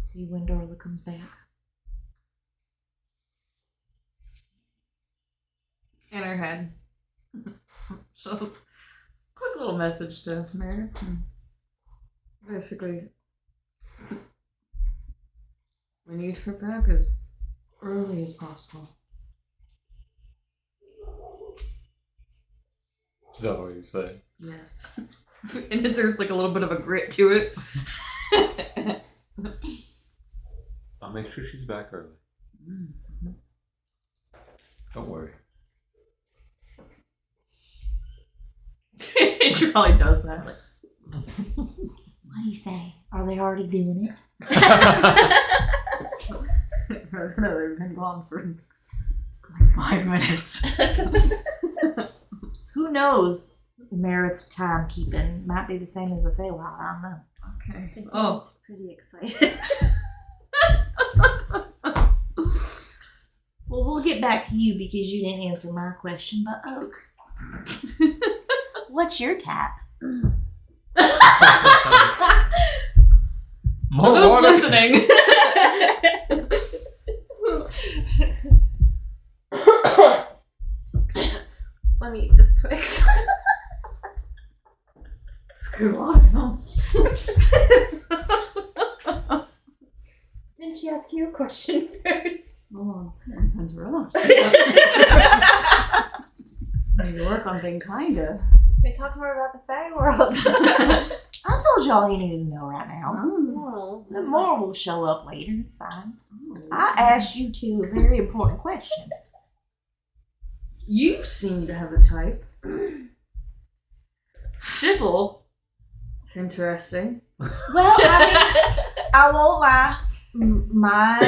See when Darla comes back. In her head. So, quick little message to Merrith. Basically, we need her back as early as possible. Is that what you say? Yes. And if there's like a little bit of a grit to it. I'll make sure she's back early. Mm-hmm. Don't worry. She probably does that. Like, What do you say? Are they already doing it? they've been gone for like 5 minutes. Who knows? Merrith's timekeeping might be the same as the Feywild. I don't know. Okay. It Oh. sounds pretty excited. Well, we'll get back to you because you didn't answer my question. But Oak, what's your tap? More For those water. listening. Let me eat this Twix. It's good water, though. Didn't she ask you a question first? Oh, I'm to interrupt. Maybe work on being kinder. We talk more about the Feywild. I told y'all you needed to know right now. Oh. The more will show up later. It's fine. I asked you two a very important question. You seem to have a type. Sybil. Interesting. Well, I mean, I won't lie. My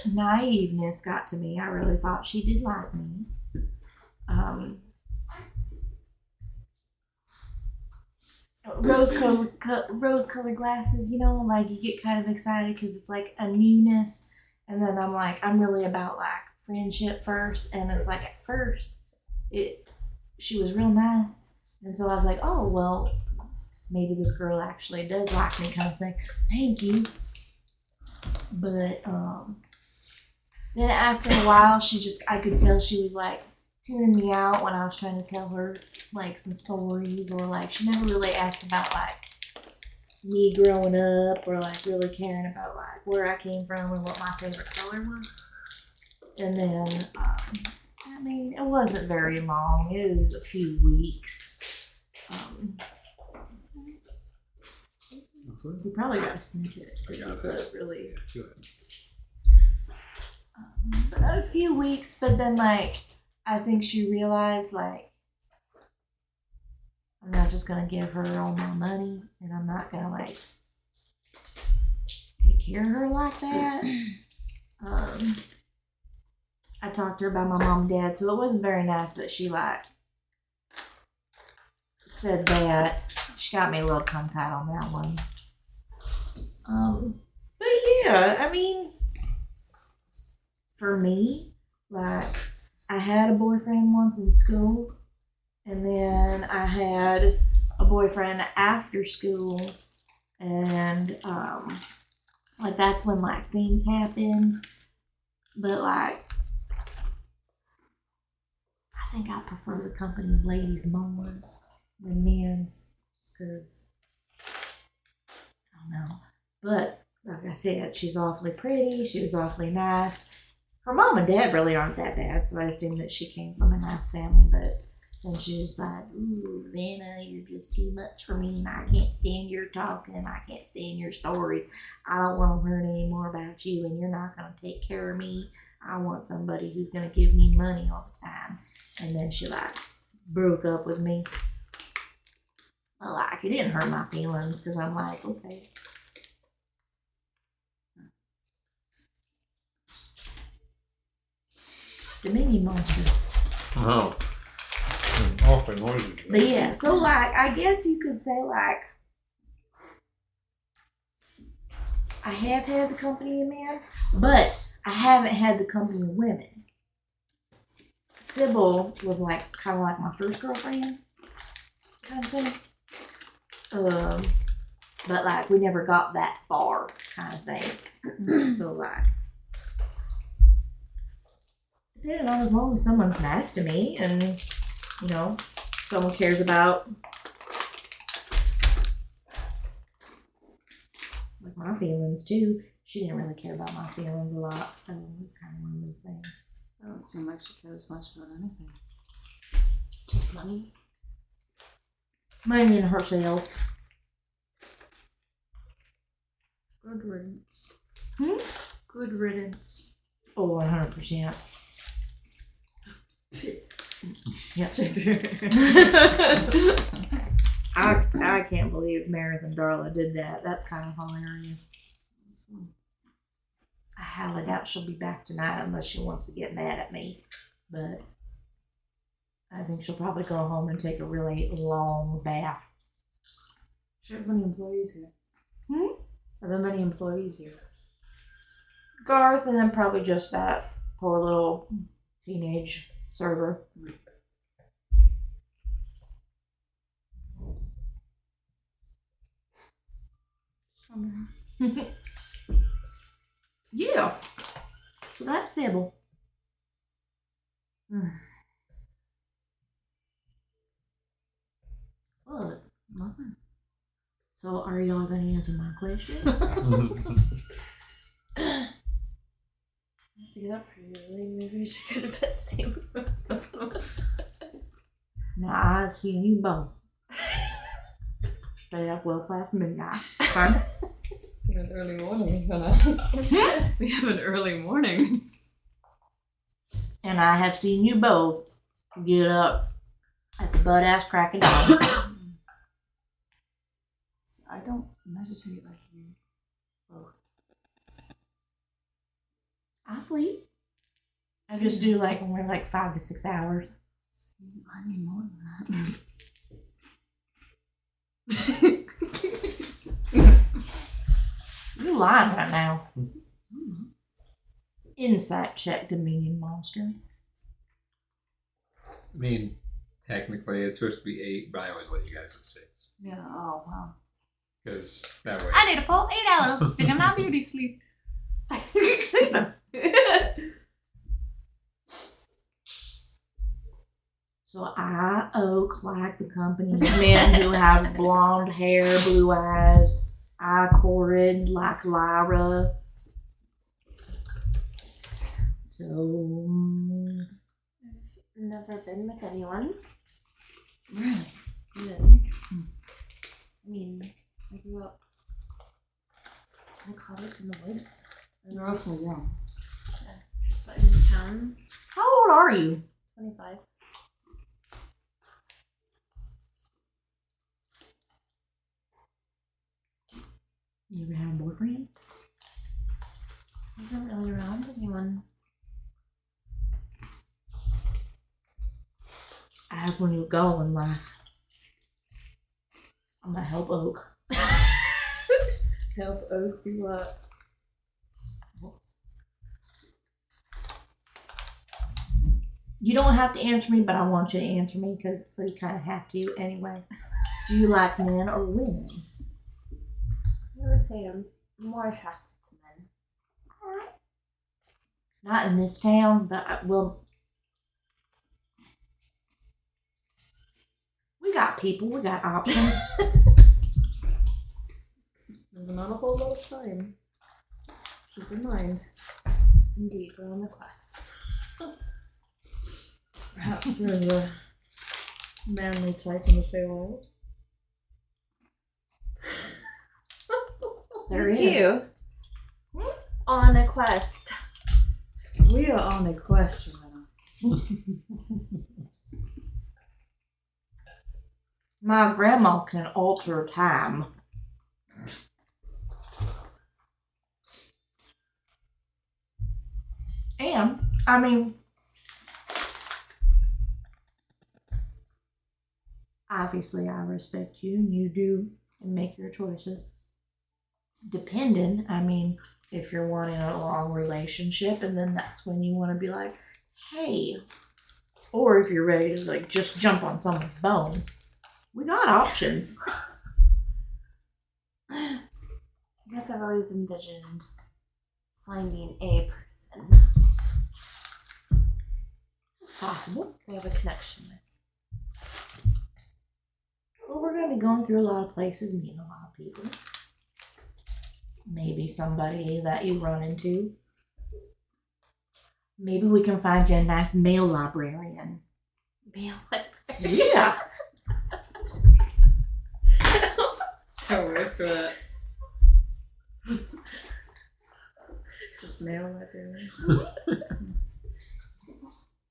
naiveness got to me. I really thought she did like me. Rose-colored glasses, you know, like you get kind of excited because it's like a newness, and then I'm like, I'm really about like friendship first, and it's like at first, she was real nice, and so I was like, oh well, maybe this girl actually does like me, kind of thing. Thank you. But then after a while, I could tell she was like tuning me out when I was trying to tell her like some stories, or like she never really asked about like me growing up, or like really caring about like where I came from and what my favorite color was. And then I mean, it wasn't very long. It was a few weeks. You probably got to sniff it because it's a really a few weeks, but then like I think she realized like I'm not just gonna give her all my money, and I'm not gonna like take care of her like that. I talked to her about my mom and dad, so it wasn't very nice that she like said that. She got me a little tongue tied on that one. But yeah, I mean, for me, like I had a boyfriend once in school, and then I had a boyfriend after school, and like that's when like things happened. But like I think I prefer the company of ladies more than men's, just because I don't know. But like I said, she's awfully pretty. She was awfully nice. Her mom and dad really aren't that bad, so I assume that she came from a nice family. But then she was like, "Ooh, Ravenna, you're just too much for me, and I can't stand your talking. I can't stand your stories. I don't want to learn any more about you, and you're not going to take care of me. I want somebody who's going to give me money all the time." And then she like broke up with me. Well, like it didn't hurt my feelings because I'm like, okay. Dominion monster. Oh. Awfully noisy. But yeah, so like I guess you could say like I have had the company of men, but I haven't had the company of women. Sybil was like kind of like my first girlfriend kind of thing. But like we never got that far kind of thing. So like depending on as long as someone's nice to me and you know someone cares about like my feelings too. She didn't really care about my feelings a lot, so it was kind of one of those things. I don't seem like she cares much about anything. Just money. Money and herself. Good riddance. Good riddance. Oh, 100%. Yep. I can't believe Merrith and Darla did that. That's kind of hilarious. I highly doubt she'll be back tonight unless she wants to get mad at me. But I think she'll probably go home and take a really long bath. Sure, many employees here. Are there many employees here? Garth, and then probably just that poor little teenage server. Yeah. So that's Sybil. What? Nothing. So are y'all gonna answer my question? I have to get up pretty early. Maybe we should go to bed soon. Nah, I've seen you both. Stay up well past midnight. Okay? We have an early morning, Hannah. We have an early morning. And I have seen you both get up at the butt ass crack of dawn. I don't meditate like you both. I sleep. I just do like only like 5 to 6 hours. I need more than You lying right now. Insight check, Dominion monster. I mean, technically it's supposed to be 8, but I always let you guys at 6. Yeah, oh wow. Because that way. I need a full 8 hours to get my beauty sleep. Sleeping. So I oak like the company of men who have blonde hair, blue eyes. I courted like Lyra. So I've never been with anyone. really, Really? I mean, I grew up in a cottage in the woods. You're also young. Just went into town. how old are you? 25. You ever had a boyfriend? Wasn't really around anyone. As when you go in life. I'm gonna help Oak. Help Oak do what? You don't have to answer me, but I want you to answer me because so you kind of have to anyway. Do you like men or women? I would say I'm more attracted to men. Not in this town, but I will. We got people. We got options. There's not a whole lot of time. Keep in mind. Indeed, we're on the quest. Perhaps there's a manly type in the Feywild. There It's is. you. On a quest. We are on a quest, Ravenna. My grandma can alter time. And, I mean, obviously I respect you and you do and make your choices. Depending, I mean, if you're wanting a long relationship and then that's when you want to be like, hey. Or if you're ready to like just jump on someone's bones. We got options. I guess I've always envisioned finding a person It's possible. I have a connection with. Well, we're going to be going through a lot of places, meeting a lot of people. Maybe somebody that you run into. Maybe we can find you a nice male librarian. Male librarian. Yeah. So weird for that. Just male librarian.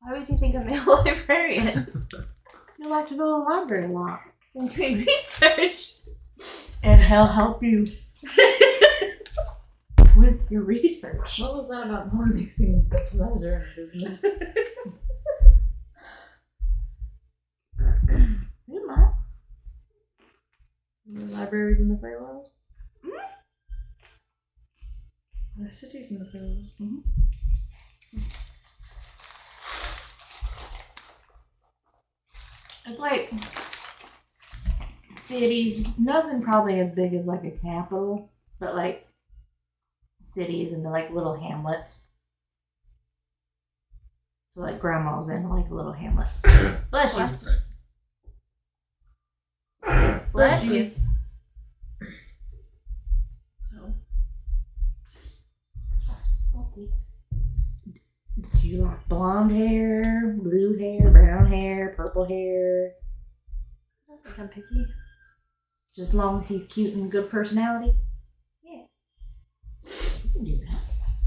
Why would you think a male librarian? You like to go to the library a lot. Because I'm doing research. And he'll help you with your research. What was that about not mixing pleasure and business? You might. The libraries in the Feywild? The cities in the Feywild. It's like cities, nothing probably as big as like a capital, but like cities and the like little hamlets. So like grandma's in like a little hamlet. Bless you. Bless Bless you. So, We'll see. do you like blonde hair, blue hair, brown hair, purple hair? I don't think I'm picky. Just as long as he's cute and good personality? Yeah. You can do that.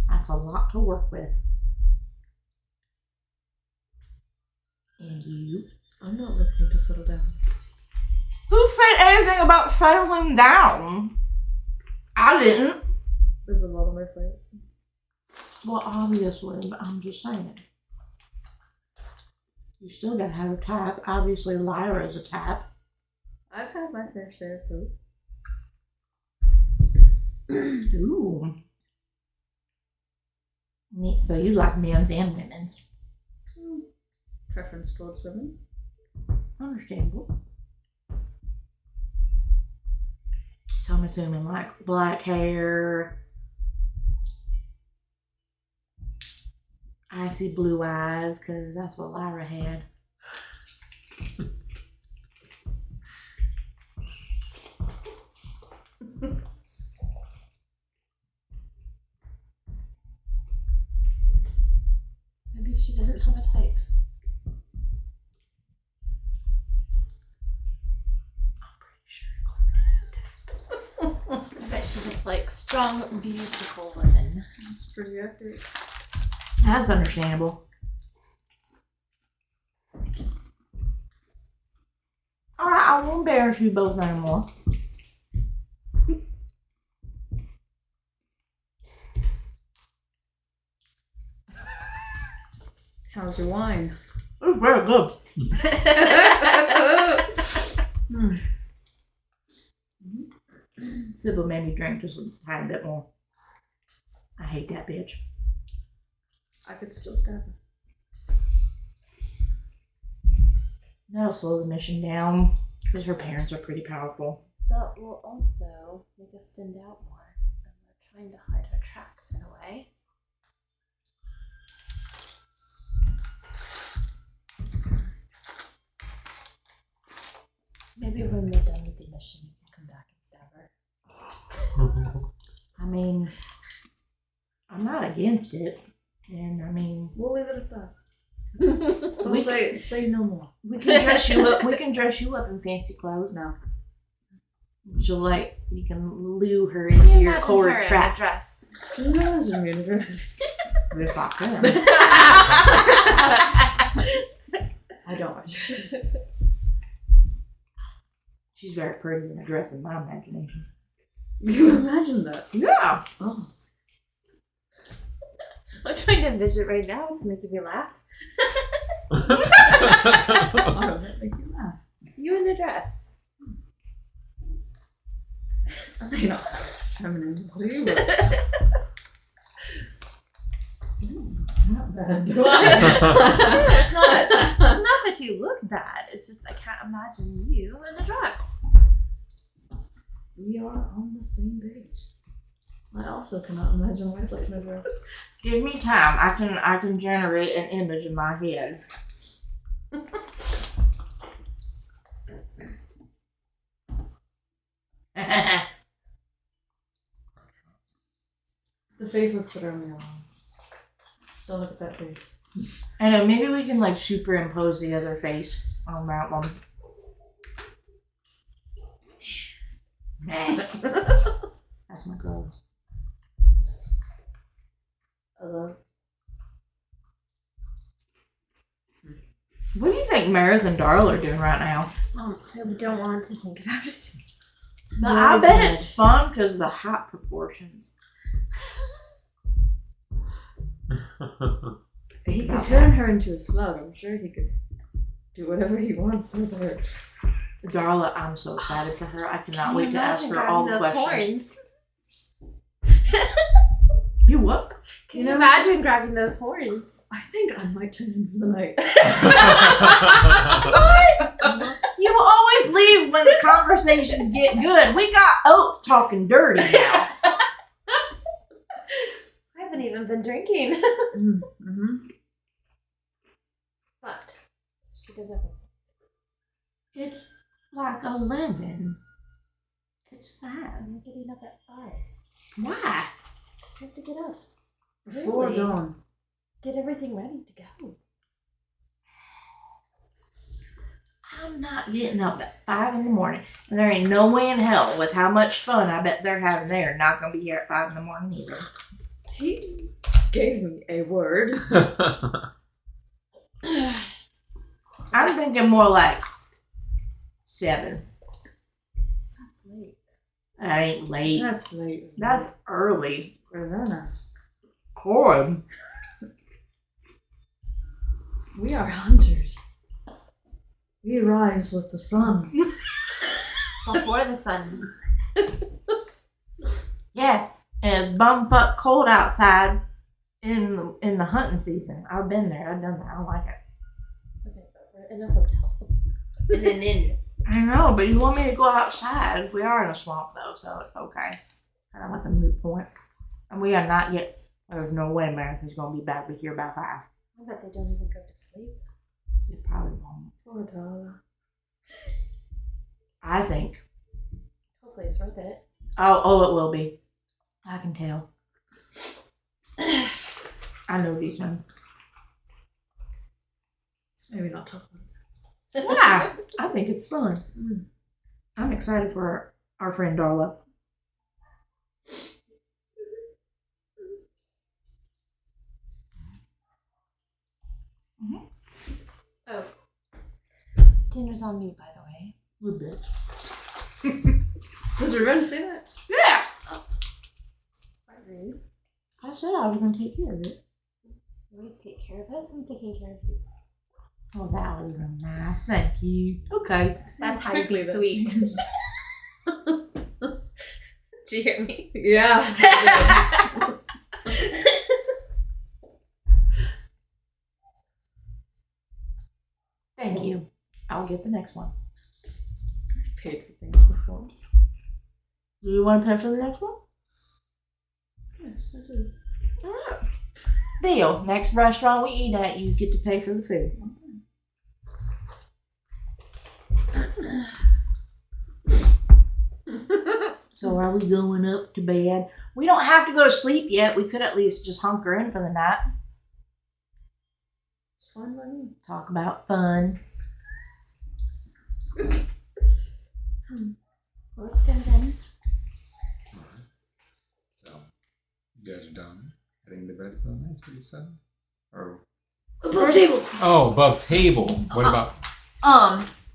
That's a lot to work with. And you? I'm not looking to settle down. Who said anything about settling down? I didn't. There's a lot on my plate. Well, obviously, but I'm just saying. You still gotta have a type. Obviously, Lyra's a type. I've had my fair share of food. Ooh. So you like men's and women's. Preference towards women. Understandable. So I'm assuming like black hair, icy blue eyes, because that's what Lyra had. Just like strong, beautiful women. That's pretty accurate. That's understandable. Alright, I won't embarrass you both anymore. How's your wine? It's very good. Sybil made me drink just a tiny bit more. I hate that bitch. I could still stab her. That'll slow the mission down because her parents are pretty powerful. So it will also make us stand out more. And we're trying to hide our tracks in a way. Maybe when we're done with the mission, you can come back and stab her. I mean, I'm not against it. And I mean, We'll leave it at that. we Say no more. We can dress you up. We can dress you up in fancy clothes. No. She'll you can lure her into your cord trap. Dress. Can you imagine me in a dress? If I could. I don't wear dresses. She's very pretty in a dress in my imagination. You imagine that? Yeah. Oh. I'm trying to envision it right now. It's making me laugh. Why would that make you laugh? You in a dress. I may not have feminine body, but not bad. Do I? It's not that you look bad. It's just I can't imagine you in a dress. We are on the same page. I also cannot imagine myself in a dress. Give me time. I can generate an image in my head. The face looks better on the other one. Don't look at that face. I know. Maybe we can superimpose the other face on that one. Nah. That's my girl. Hello. What do you think Merrith and Darla are doing right now? I don't want to think about it. But I bet it's fun because of the height proportions. He could turn her into a slug. I'm sure he could do whatever he wants with her. Darla, I'm so excited for her. I cannot wait to ask her all the questions. You what? Can you imagine grabbing those horns? I think I might turn into the night. What? You always leave when the conversations get good. We got Oak talking dirty now. I haven't even been drinking. Mm-hmm. But she does everything. It's like 11. It's fine. I'm getting up at 5. Why? So you have to get up. Before Really? dawn. Get everything ready to go. I'm not getting up at 5 in the morning. And there ain't no way in hell with how much fun I bet they're having there not going to be here at 5 in the morning either. He gave me a word. I'm thinking more like 7. That's late. That ain't late. That's late. That's early. Ravenna. Cord. We are hunters. We rise with the sun. Before the sun. Yeah, and it's bumfuck cold outside in the hunting season. I've been there. I've done that. I like it. Okay, but we're in a hotel. In an inn. I know, but you want me to go outside? We are in a swamp though, so it's okay. Kind of like a moot point. And we are not yet. There's no way America's gonna be back here by 5. I bet they don't even go to sleep. It probably won't. Poor Darla. I think. Hopefully it's worth it. Oh, it will be. I can tell. I know these men. It's maybe not tough ones. Why? I think it's fun. I'm excited for our friend Darla. Oh. Dinner's on me, by the way. Good bitch. Does Ravenna say that? Yeah! Quite rude. I said I was going to take care of it. You always take care of us. I'm taking care of you. Oh, that was real nice. Thank you. Okay. That's how you be Exactly, sweet. Did you hear me? Yeah. Thank you. I'll get the next one. Paid for things before. Do you want to pay for the next one? Yes, I do. Alright. Deal. Next restaurant we eat at, you get to pay for the food. So are we going up to bed? We don't have to go to sleep yet. We could at least just hunker in for the night. It's fine by me. Talk about fun. Let's go then. So, you guys are done. Heading to bed for the night, what you said? Or Above table. oh, above table. What about?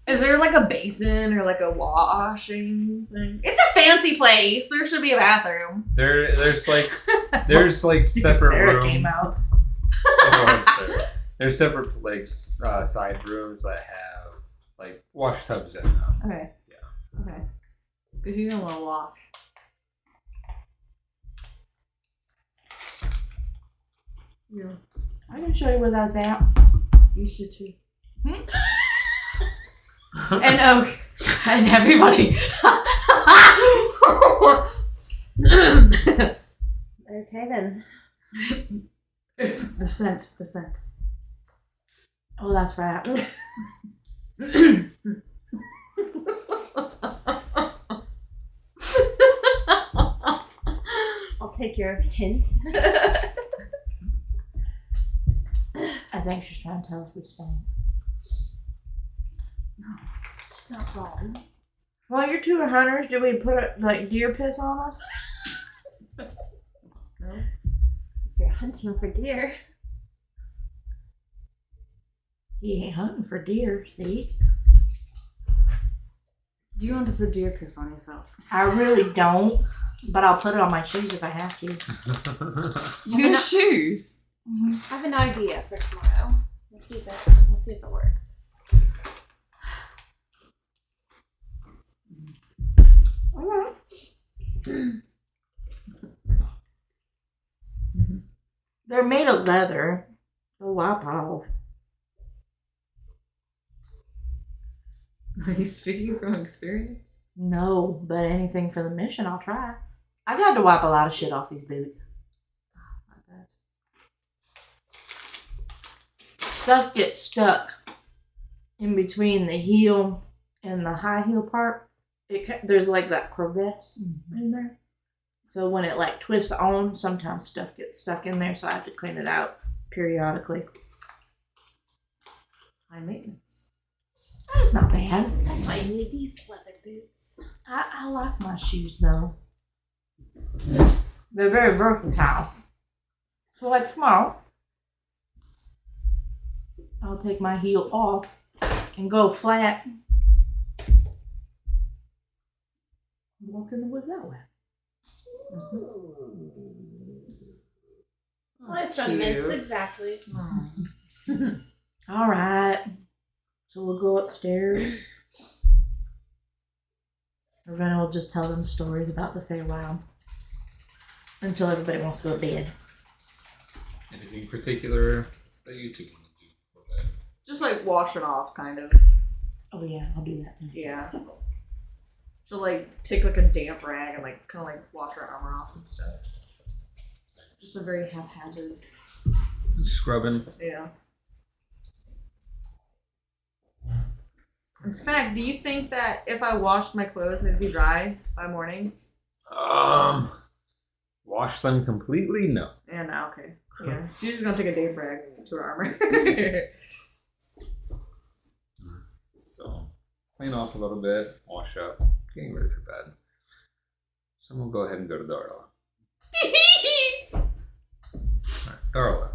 Is there like a basin or like a washing thing? It's a fancy place. There should be a bathroom. There's like separate Sarah rooms. came out. There's separate like side rooms that have like wash tubs in them. Okay. Yeah. Okay. Because you don't want to wash. Yeah. I can show you where that's at. You should too. Hmm? And Oak. And everybody. Okay then. It's the scent. The scent. Oh, that's right. I'll take your hint. I think she's trying to tell us we stank. It's not wrong. Well, you're two hunters. Did we put like deer piss on us? No. If you're hunting for deer. He ain't hunting for deer, see? Do you want to put deer piss on yourself? I really don't, but I'll put it on my shoes if I have to. Your shoes? I have an idea for tomorrow. We'll see if it works. Alright. They're made of leather. They'll wipe off. Are you speaking from experience? No, but anything for the mission, I'll try. I've had to wipe a lot of shit off these boots. Not bad. Stuff gets stuck in between the heel and the high heel part. There's like that crevice in there. So when it like twists on, sometimes stuff gets stuck in there, so I have to clean it out periodically. High maintenance. That's not bad. That's why you need these leather boots. I like my shoes though. They're very versatile. So like tomorrow, I'll take my heel off and go flat. Walk in the woods that way. My sentiments, exactly. All right. So we'll go upstairs. Ravenna will just tell them stories about the Feywild until everybody wants to go to bed. Anything particular that you two want to do for that? Just like wash it off, kind of. Oh yeah, I'll do that. Yeah. So like take like a damp rag and like kind of like wash her armor off and stuff. Just a very haphazard. Scrubbing. Yeah. In fact, do you think that if I washed my clothes, they'd be dry by morning? Wash them completely? No. Yeah, no, okay. Yeah. She's just gonna take a damp rag to her armor. So, clean off a little bit, wash up, getting ready for bed. So we'll go ahead and go to Darla. Alright, Darla.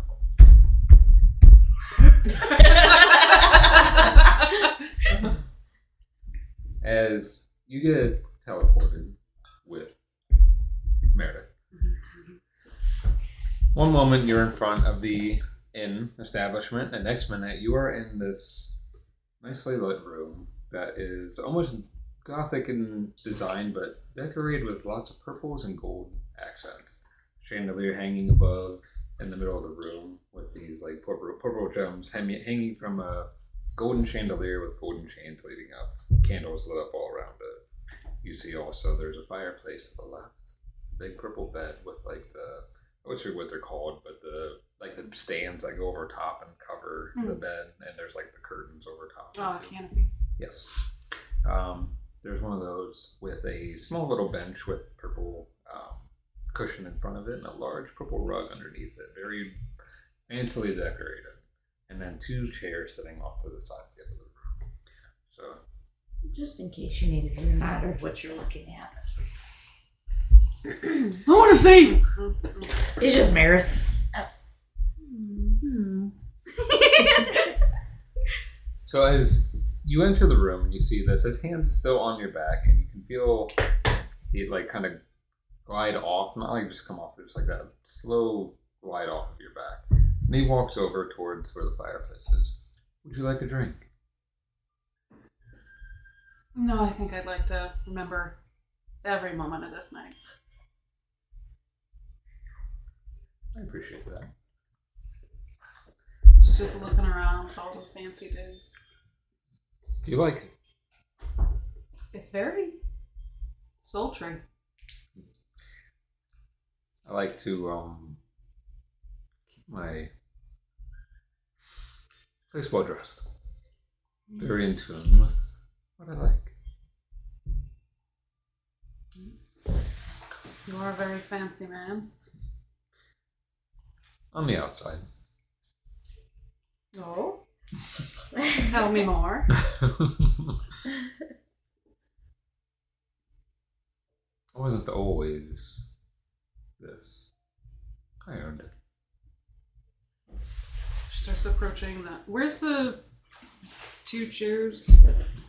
As you get teleported with Meredith, one moment you're in front of the inn establishment, and next minute you are in this nicely lit room that is almost gothic in design, but decorated with lots of purples and gold accents. Chandelier hanging above in the middle of the room with these like purple gems hanging from a golden chandelier with golden chains leading up. Candles lit up all around it. You see also there's a fireplace to the left. Big purple bed with like I'm not sure what they're called, but the stands that go over top and cover the bed, and there's like the curtains over top. Oh, canopy. Yes. There's one of those with a small little bench with purple cushion in front of it and a large purple rug underneath it, very fancily decorated. And then 2 chairs sitting off to the side of the other room. So, Just in case you need a reminder of what you're looking at. I want to see. It's just Merrith. so as you enter the room and you see this, his hand is still on your back, and you can feel it like kind of glide off, not like just come off, but just like that slow glide off of your back. And he walks over towards where the fireplace is. Would you like a drink? No, I think I'd like to remember every moment of this night. I appreciate that. She's just looking around with all the fancy dudes. Do you like it? It's very sultry. I like to keep my place well dressed. Very in tune with what I like. You are a very fancy man. On the outside. Oh? Tell me more. I wasn't always this. I earned it. She starts approaching that. Where's the 2 chairs?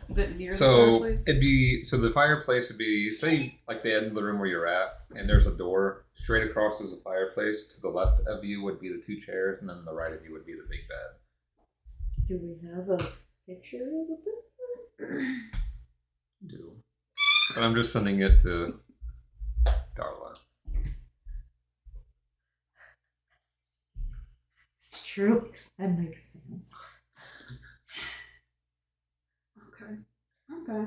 Is it near the fireplace? The fireplace would be, say, like the end of the room where you're at, and there's a door straight across as a fireplace. To the left of you would be the 2 chairs, and then the right of you would be the big bed. Do we have a picture of it? Do. But I'm just sending it to Darla. It's true. That makes sense. Okay. Okay.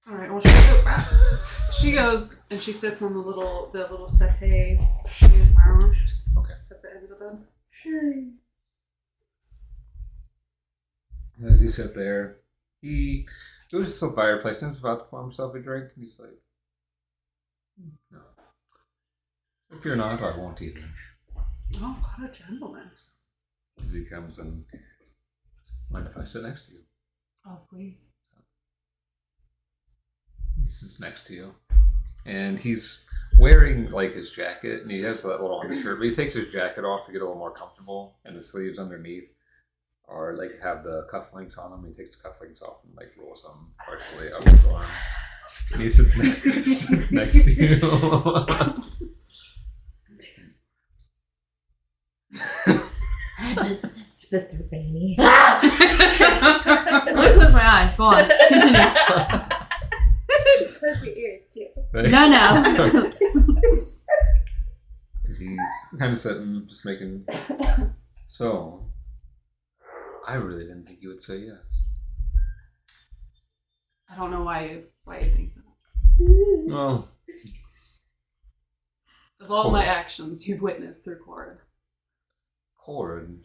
All right. Well, she goes and she sits on the little settee chaise lounge. Okay. At the end of the bed. Sure. As you sit there, he goes to the fireplace and is about to pour himself a drink, and he's like, no. If you're not, I won't either. Oh, what a gentleman. As he comes and, mind if I sit next to you? Oh, please. He sits next to you. And he's wearing like his jacket, and he has that little undershirt, but he takes his jacket off to get a little more comfortable, and the sleeves underneath are like have the cufflinks on them. He takes the cufflinks off and like rolls them partially up his arm. And he sits next to you. But they're veiny. Let me close my eyes. Go on. Continue. Close your ears too. No. As he's kind of sitting, just making. So, I really didn't think you would say yes. I don't know why you think that. Well, Of all my actions you've witnessed through Cord. Cord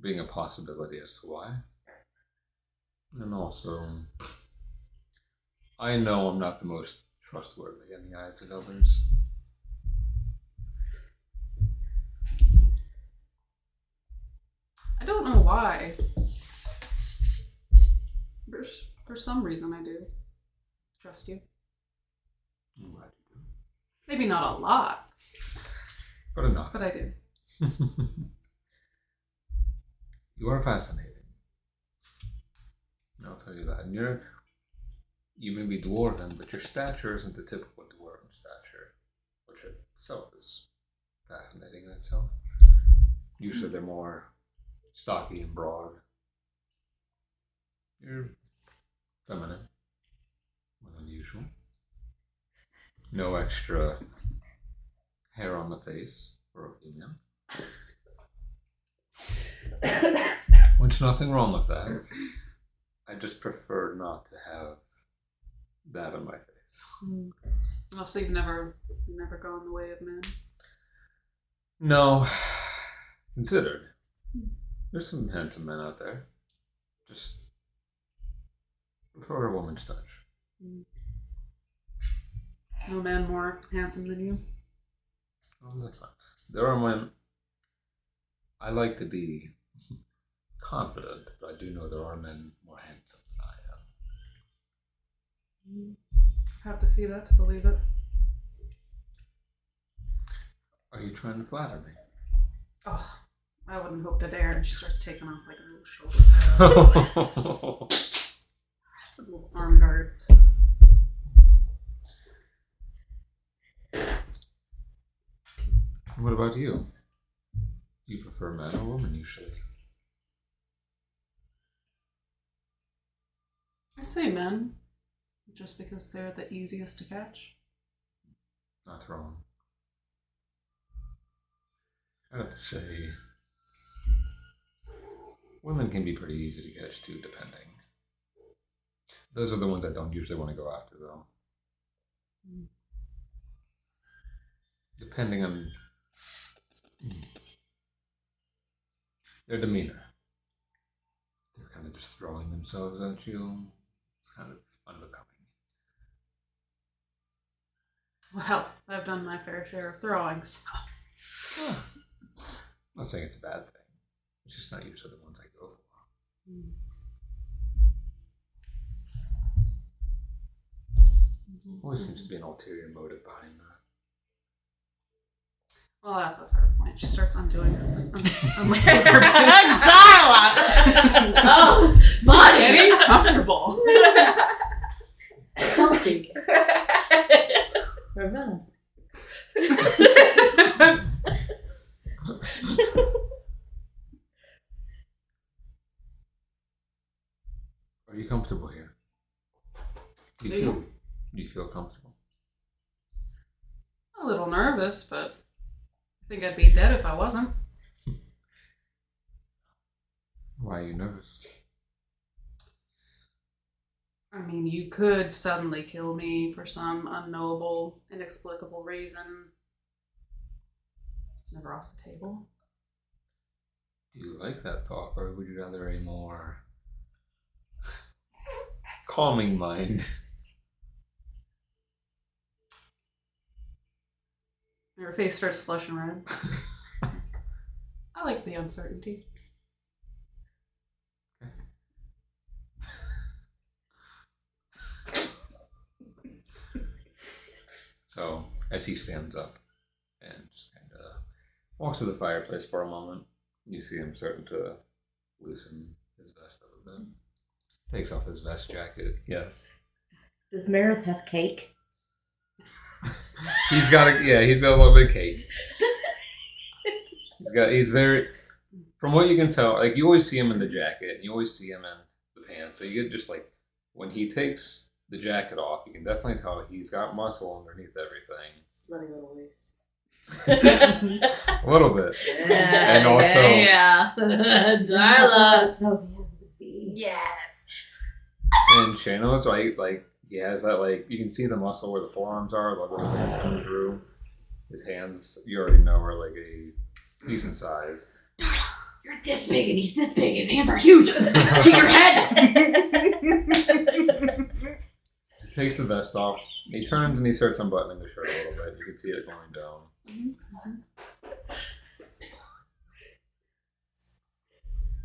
being a possibility as to why. And also, I know I'm not the most trustworthy in the eyes of others. I don't know why. For some reason I do. trust you. I'm glad you do. Maybe not a lot, But enough. but I do. You are fascinating. I'll tell you that. And you may be dwarven, but your stature isn't the typical dwarven stature, which itself is fascinating in itself. Usually they're more stocky and broad. You're feminine, more unusual. No extra hair on the face for a female. Which nothing wrong with that. I just prefer not to have that on my face. Oh, so you've never gone the way of men? No, considered. There's some handsome men out there. Just prefer a woman's touch. No man more handsome than you? Oh, that's not. There are men. I like to be confident, but I do know there are men more handsome than I am. Have to see that to believe it. Are you trying to flatter me? Oh, I wouldn't hope to dare. And she starts taking off like a little shoulder pads. Little arm guards. What about you? Do you prefer man or woman usually? I'd say men, just because they're the easiest to catch. Not wrong. I'd have to say women can be pretty easy to catch too, depending. Those are the ones I don't usually want to go after, though. Depending on their demeanor. They're kind of just throwing themselves at you. It's kind of unbecoming. Well, I've done my fair share of throwing, so. I'm not saying it's a bad thing. It's just not usually the ones I go for. Always seems to be an ulterior motive behind that. Well, that's a fair point. She starts undoing her. Unlacing her Darla! Oh, body. Getting comfortable. Comfy. Ravenna. Are you comfortable here? Do you feel comfortable? A little nervous, but I think I'd be dead if I wasn't. Why are you nervous? I mean, you could suddenly kill me for some unknowable, inexplicable reason. It's never off the table. Do you like that thought, or would you rather a more calming mind? Her face starts flushing red. I like the uncertainty. So, as he stands up and just kind of walks to the fireplace for a moment, you see him starting to loosen his vest a little bit. Takes off his vest jacket. Yes. Does Merrith have cake? He's got a little bit of cake. He's very, from what you can tell, like you always see him in the jacket, and you always see him in the pants. So you get just like, when he takes the jacket off, you can definitely tell he's got muscle underneath everything. Slutty little waist. A little bit. Yeah, And also- yeah. Darla. yes. And Shano's right, like he has that, like you can see the muscle where the forearms are, like where the hands come through. His hands, you already know, are like a decent size. You're this big and he's this big. His hands are huge. To your head. He takes the vest off. He turns and he starts unbuttoning the shirt a little bit. You can see it going down.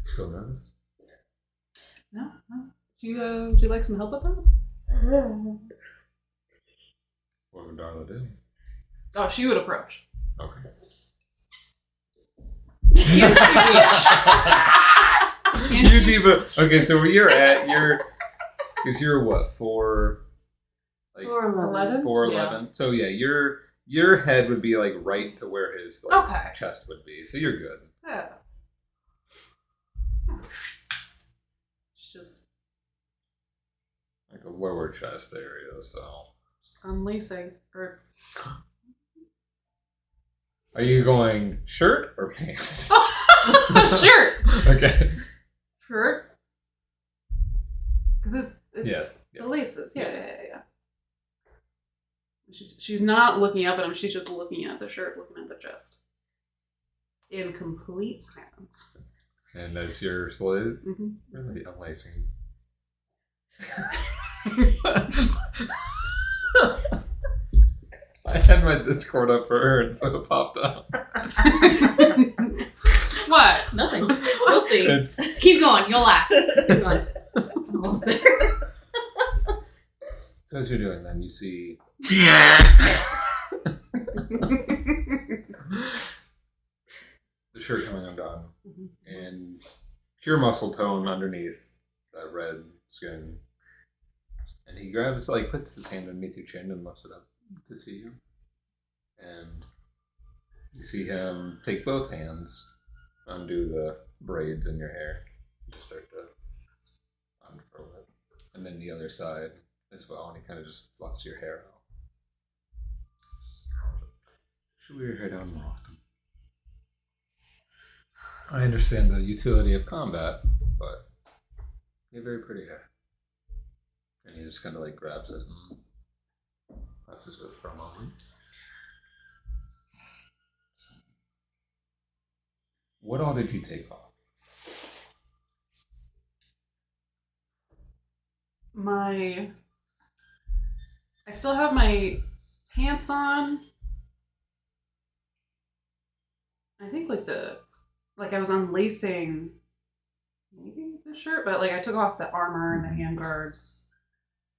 Still nervous? No. Do you would you like some help with that? would Darla do? Oh, she would approach. Okay. Can't You'd be okay. So where you're at, because you're what 4, like 11? 4'11". So yeah, your head would be like right to where his like, Okay. chest would be. So you're good. Yeah. It's just Like the lower chest area. So unlacing. Or are you going shirt or pants? shirt. Okay. Shirt. Because it's Yeah. the laces. Yeah. She's not looking up at him. She's just looking at the shirt, looking at the chest. In complete silence. And that's your salute? Mm-hmm. Really unlacing. I had my Discord up for her and so it popped up. What? Nothing. We'll see. It's, Keep going. You'll laugh. Keep going. Almost there. so as you're doing then, you see the shirt coming undone and pure muscle tone underneath that red skin. And he grabs, like, puts his hand underneath your chin and lifts it up to see you. And you see him take both hands, undo the braids in your hair, just start to unfurl it. And then the other side as well, and he kind of just fluffs your hair out. Should wear your hair down more often. I understand the utility of combat, but you have very pretty hair. And he just kind of like grabs it and messes with it for a moment. What all did you take off? I still have my pants on. I think like I was unlacing maybe the shirt, but like I took off the armor and the handguards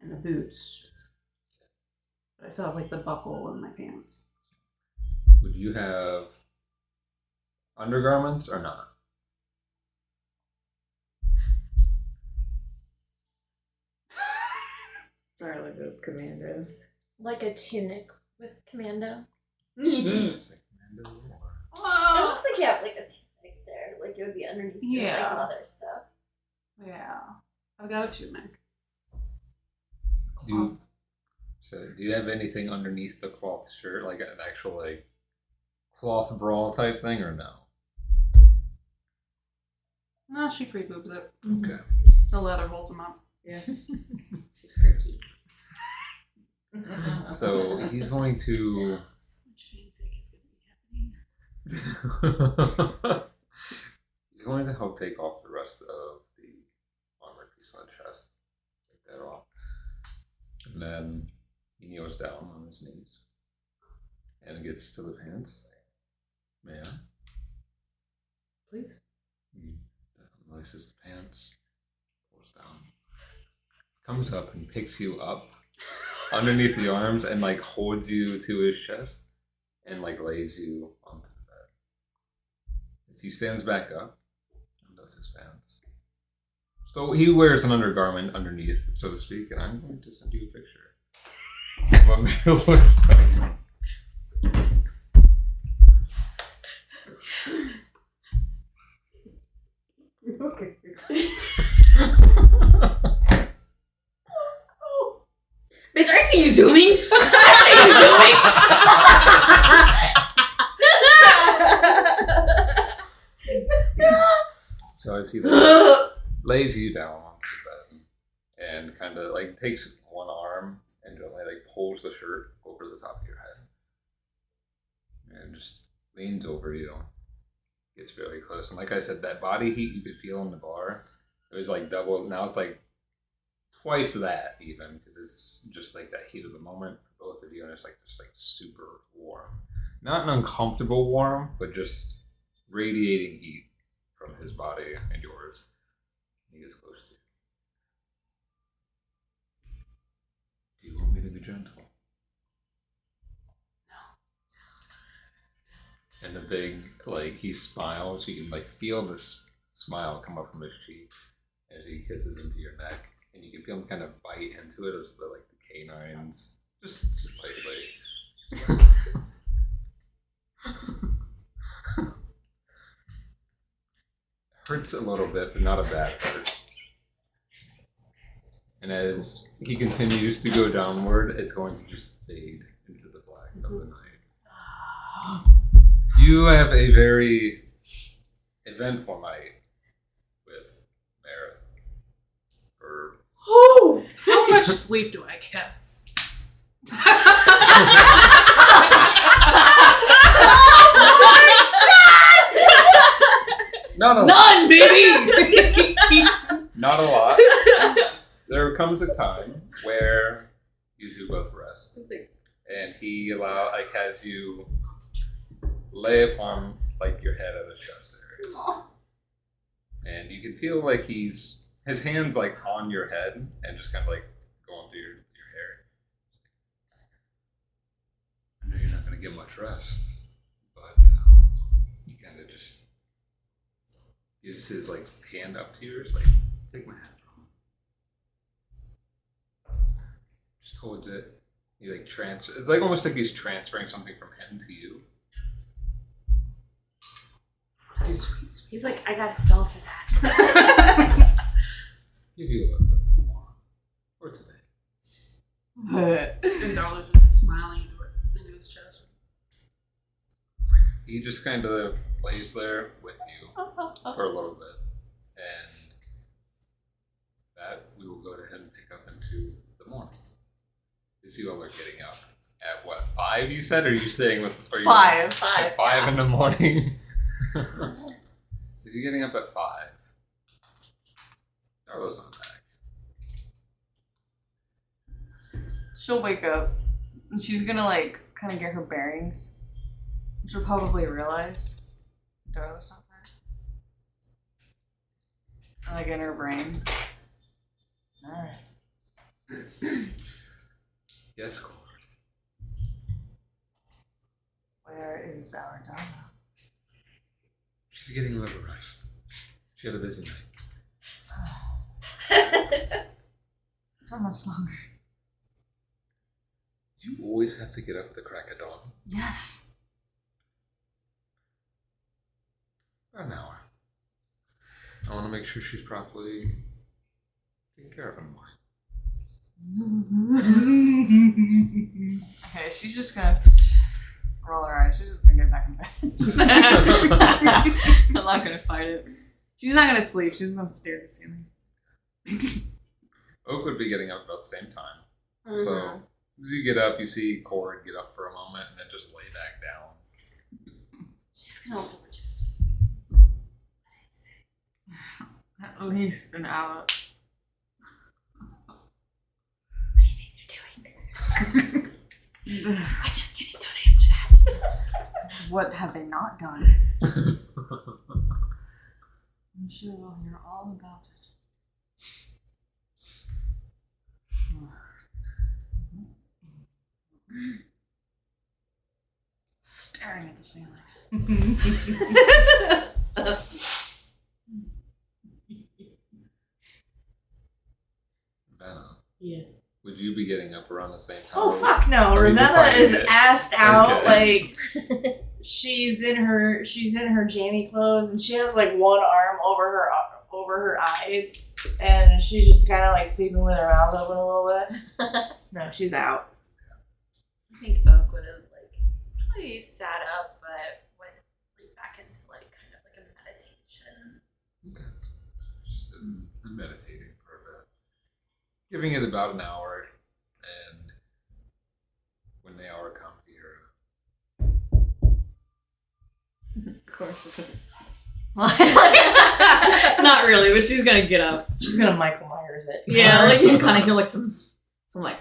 and the boots. But I still have like the buckle in my pants. Would you have undergarments or not? Sorry, like those commando. Like a tunic with commando. It's like commando or- It looks like you have like a tunic there. Like it would be underneath your Yeah. like leather stuff. Yeah. I've got a tunic. Do you have anything underneath the cloth shirt, like an actual like cloth bra type thing, or no? No, she free boobs it. Okay. The leather holds them up. Yeah. She's perky. So he's going to. So much fanfic is going to be happening. He's going to help take off the rest of the armor piece on the chest. Take that off. And then he kneels down on his knees and gets to the pants. May I? Please. He laces the pants, pulls down, comes up and picks you up underneath the arms and like holds you to his chest and like lays you onto the bed. As he stands back up and does his pants. So he wears an undergarment underneath, so to speak, and I'm going to send you a picture of what Meryl looks like. Okay. Bitch, I see you zooming. I see you zooming. So as he lays you down onto the bed and kind of like takes one arm and gently like pulls the shirt over the top of your head and just leans over you, gets very close. And like I said, that body heat you could feel in the bar, it was like double. Now it's like twice that even, because it's just like that heat of the moment for both of you, and it's like just like super warm, not an uncomfortable warm, but just radiating heat from his body and yours. He gets close to you. Do you want me to be gentle? And then, like, he smiles. You can, like, feel this smile come up from his cheek as he kisses into your neck. And you can feel him kind of bite into it as the, like, the canines just slightly. Hurts a little bit, but not a bad hurt. And as he continues to go downward, it's going to just fade into the black of the night. You have a very eventful night with Merrith. Or Oh, how much sleep do I get? not a None, baby! not a lot. There comes a time where you two both rest, and he has you lay upon like your head at his chest area, and you can feel like his hands like on your head and just kind of like going through your hair. I know you're not going to get much rest, but he kind of just gives his like hand up to yours, like take my hand from him. Just holds it. He like it's like almost like he's transferring something from him to you. Sweet. He's like, I got a spell for that. Give you a little bit more for today. And Darla's just smiling into his chest. He just kind of lays there with you for a little bit, and that we will go ahead and pick up into the morning. As you all are getting up at what, 5 you said, or are you staying with? Are you 5. At 5 in the morning. So you're getting up at 5. Darla's not back. She'll wake up and she's gonna like kind of get her bearings. She'll probably realize Darla's not back. Like in her brain. Alright. Yes, Cord. Where is our Darla? She's getting a little rest. She had a busy night. How much longer? Do you always have to get up at the crack of dawn? Yes. About an hour. I want to make sure she's properly taken care of in the morning. Okay, she's just gonna roll her eyes. She's just gonna get back in bed. I'm not gonna fight it. She's not gonna sleep. She's just gonna stare at the ceiling. Oak would be getting up about the same time. So as you get up, you see Cord get up for a moment and then just lay back down. She's gonna open her chest. At least an hour. What do you think they're doing? I'm just kidding. Don't answer that. What have they not done? I'm sure we'll hear all about it. Staring at the ceiling. Ravenna, Yeah. would you be getting up around the same time? Oh fuck no! Or are you Ravenna is defining it? assed out. Okay. Like she's in her Jamie clothes, and she has like one arm over her eyes, and she's just kind of like sleeping with her mouth open a little bit. No, she's out. I think Oak would have like probably sat up, but went like back into like kind of like a meditation. Okay. Just meditating for a bit. Giving it about an hour, and when the hour comes here. Of course. Not really, but she's gonna get up. She's gonna Michael Myers it. Yeah, like you can kind of hear like some like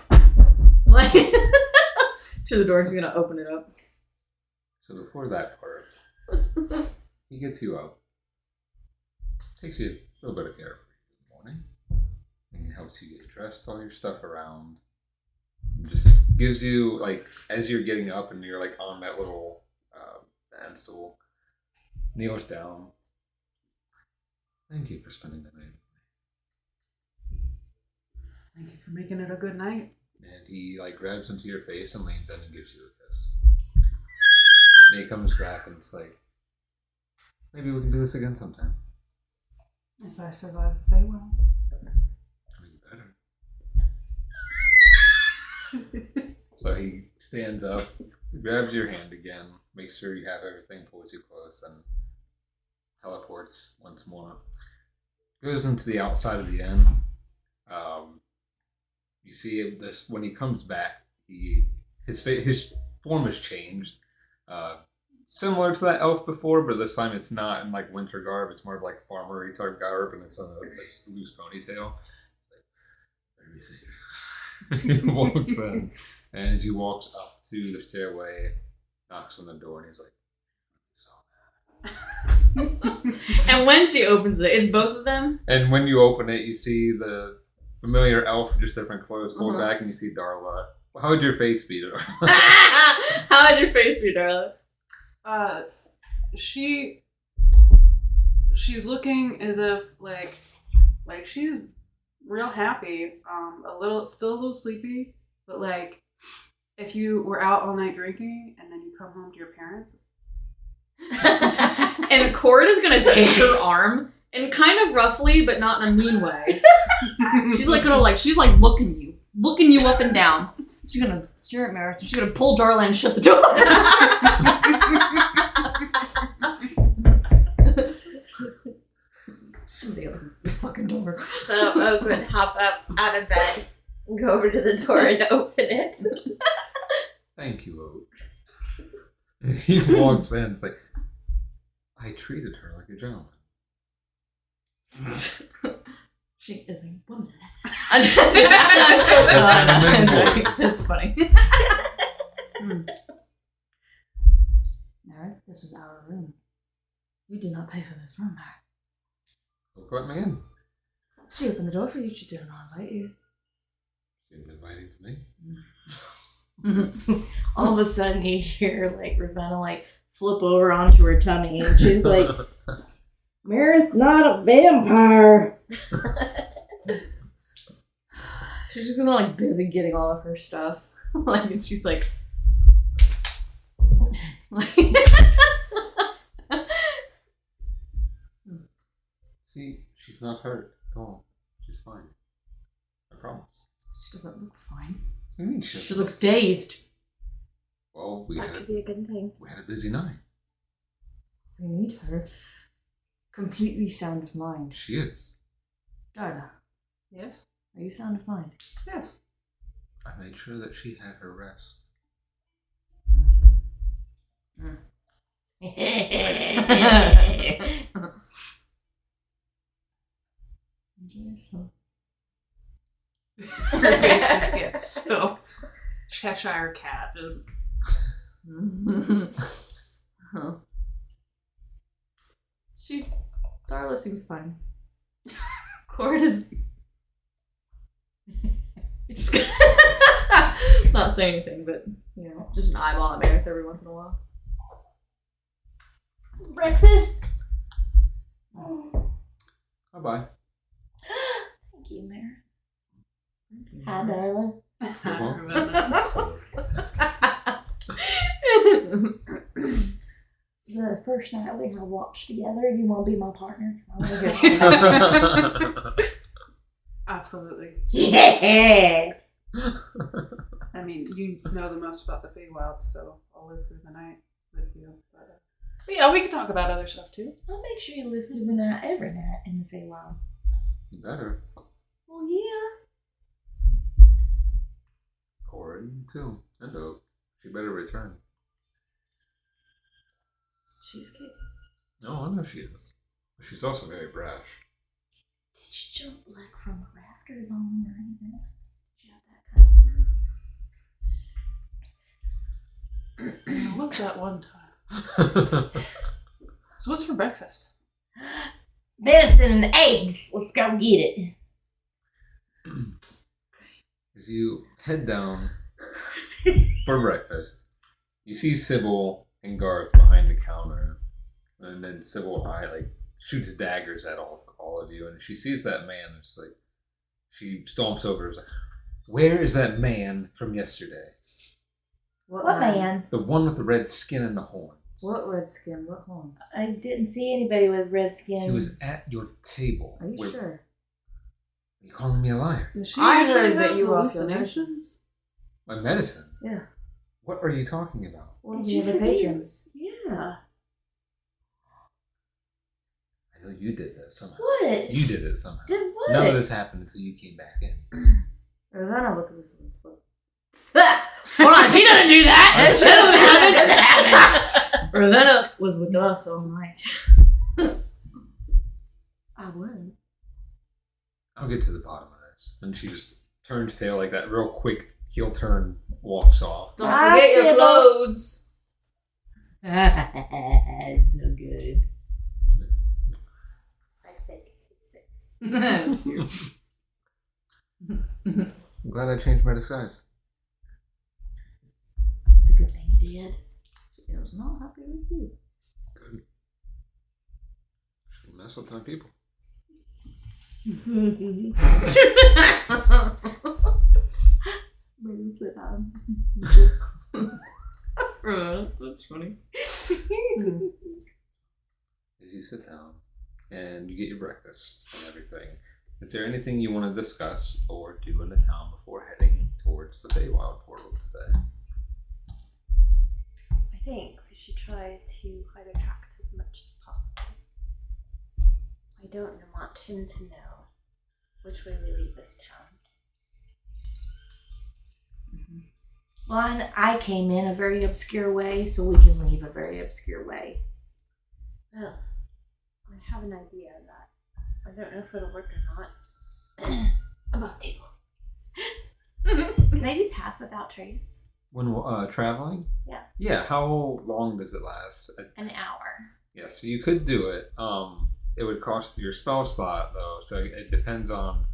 to the door. She's gonna open it up. So before that part, he gets you up, takes you a little bit of care in the morning, and helps you get dressed, all your stuff around, and just gives you, like, as you're getting up and you're like on that little and stool, kneels down. Thank you for spending the night with Thank you for making it a good night. me. And he like grabs into your face and leans in and gives you a kiss. And he comes back and it's like, maybe we can do this again sometime. If I survive the Feywild. I mean, better. So he stands up, grabs your hand again, makes sure you have everything, pulls you close, and teleports once more. Goes into the outside of the inn. You see this when he comes back. His form has changed, similar to that elf before, but this time it's not in like winter garb. It's more of like farmery type garb, and it's on this loose ponytail. It's like, let me see. He walks in, and as he walks up to the stairway, knocks on the door, and he's like, And when she opens it, it's both of them? and when you open it, you see the familiar elf, just different clothes pulled back, and you see Darla. How would your face be, Darla? How would your face be, Darla? She's looking as if like she's real happy. Still a little sleepy, but like if you were out all night drinking and then you come home to your parents. And Cord is gonna take her arm and kind of roughly, but not in a mean way. She's like looking you up and down. She's gonna stare at Merrith and she's gonna pull Darla and shut the door. Somebody else is the fucking door. So Oak would hop up out of bed and go over to the door and open it. Thank you, Oak. And he walks in, it's like, I treated her like a gentleman. She is a woman. That's funny. Merrith, this is our room. You did not pay for this room, Merrith. Oak let me in. She opened the door for you. She did not invite you. She didn't invite to me. All of a sudden you hear like Ravenna like flip over onto her tummy and she's like, Merrith's not a vampire. She's just gonna like busy getting all of her stuff. Like, and she's like, See, she's not hurt at all. She's fine. I promise. She doesn't look fine. What do you mean She looks dazed. Well, That could be a good thing. we had a busy night. We need her completely sound of mind. She is. Darla, Yes. are you sound of mind? Yes. I made sure that she had her rest. Enjoy yourself. Her face just gets so Cheshire cat. Just... Darla seems fine. Cord is just gonna not say anything, but you know, just an eyeball at Merrith every once in a while. Breakfast? Bye-bye. Thank you, Merrith. Hi, Darla. The first night we have watched together, you want to be my partner? 'Cause I wanna go. Absolutely. Yeah. I mean, you know the most about the Feywild, so I'll live through the night with you. But yeah, we can talk about other stuff too. I'll make sure you live through the night every night in the Feywild. You better. Well, yeah. Cord, too. And Oak. She better return. Cheesecake. No, I know she is. But she's also very brash. Did she jump like from the rafters on me or anything? Did you have that kind of What's that one time? So what's for breakfast? venison and eggs? Let's go get it. As you head down for breakfast, you see Sybil and Garth behind the counter, and then Sybil like shoots daggers at all of you, and she sees that man, and she's like, she stomps over, and is like, "Where is that man from yesterday? What man? The one with the red skin and the horns." What red skin? What horns? I didn't see anybody with red skin. He was at your table. Are you sure? Are you calling me a liar? Does she I actually heard that have you were off your hallucinations? My medicine? Yeah. What are you talking about? One of Did the you other forget? patrons. Yeah. I know you did that somehow. What? You did it somehow. Did what? None of this happened until you came back in. Ravenna, what was Hold on, she doesn't do that. That doesn't happen. Ravenna was with us all night. I was. I'll get to the bottom of this. And she just turns tail like that, real quick heel turn, walks off. Don't Bye, forget your Sybil. clothes. So good. My face sits. That was cute. I'm glad I changed my disguise. It's a good thing you did. She was not happy with you. Good. Shouldn't mess with my people. That's funny. As you sit down and you get your breakfast and everything, is there anything you want to discuss or do in the town before heading towards the Feywild portal today? I think we should try to hide our tracks as much as possible. I don't want him to know which way we leave this town. Well, I came in a very obscure way, so we can leave a very obscure way. Well, I have an idea of that. I don't know if it'll work or not. Above table. Can I do pass without trace? When traveling? Yeah. Yeah, how long does it last? An hour. Yeah, so you could do it. It would cost your spell slot, though, so it depends on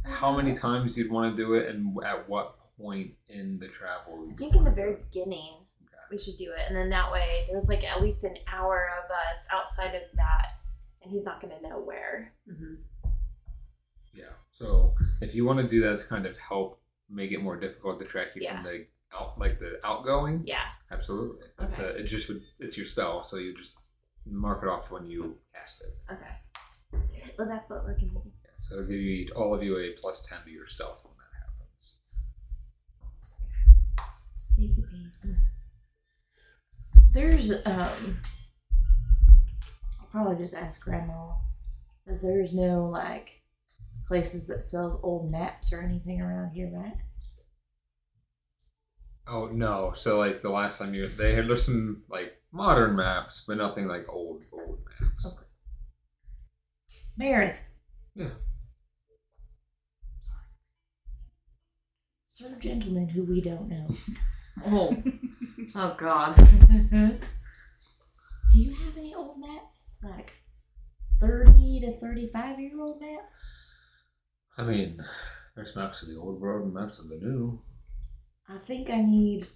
how many times you'd want to do it and at what point in the travel. I think in the very beginning we should do it, and then that way there's like at least an hour of us outside of that, and he's not going to know where. Mm-hmm. Yeah, so if you want to do that to kind of help make it more difficult to track you from the outgoing, Yeah. absolutely. Okay. It's your spell, so you just mark it off when you cast it. Okay. Well, that's what we're going to do. Yeah, so it'll give all of you a +10 to your stealth when that happens. Easy peasy. There's I'll probably just ask Grandma, but there's no like places that sells old maps or anything around here, right? Oh no! So like the last time there's some like modern maps, but nothing like old maps. Okay. Merrith. Yeah. Sir gentleman who we don't know. Oh God. Do you have any old maps? Like 30 to 35-year-old maps? I mean, there's maps of the old world and maps of the new. I think I need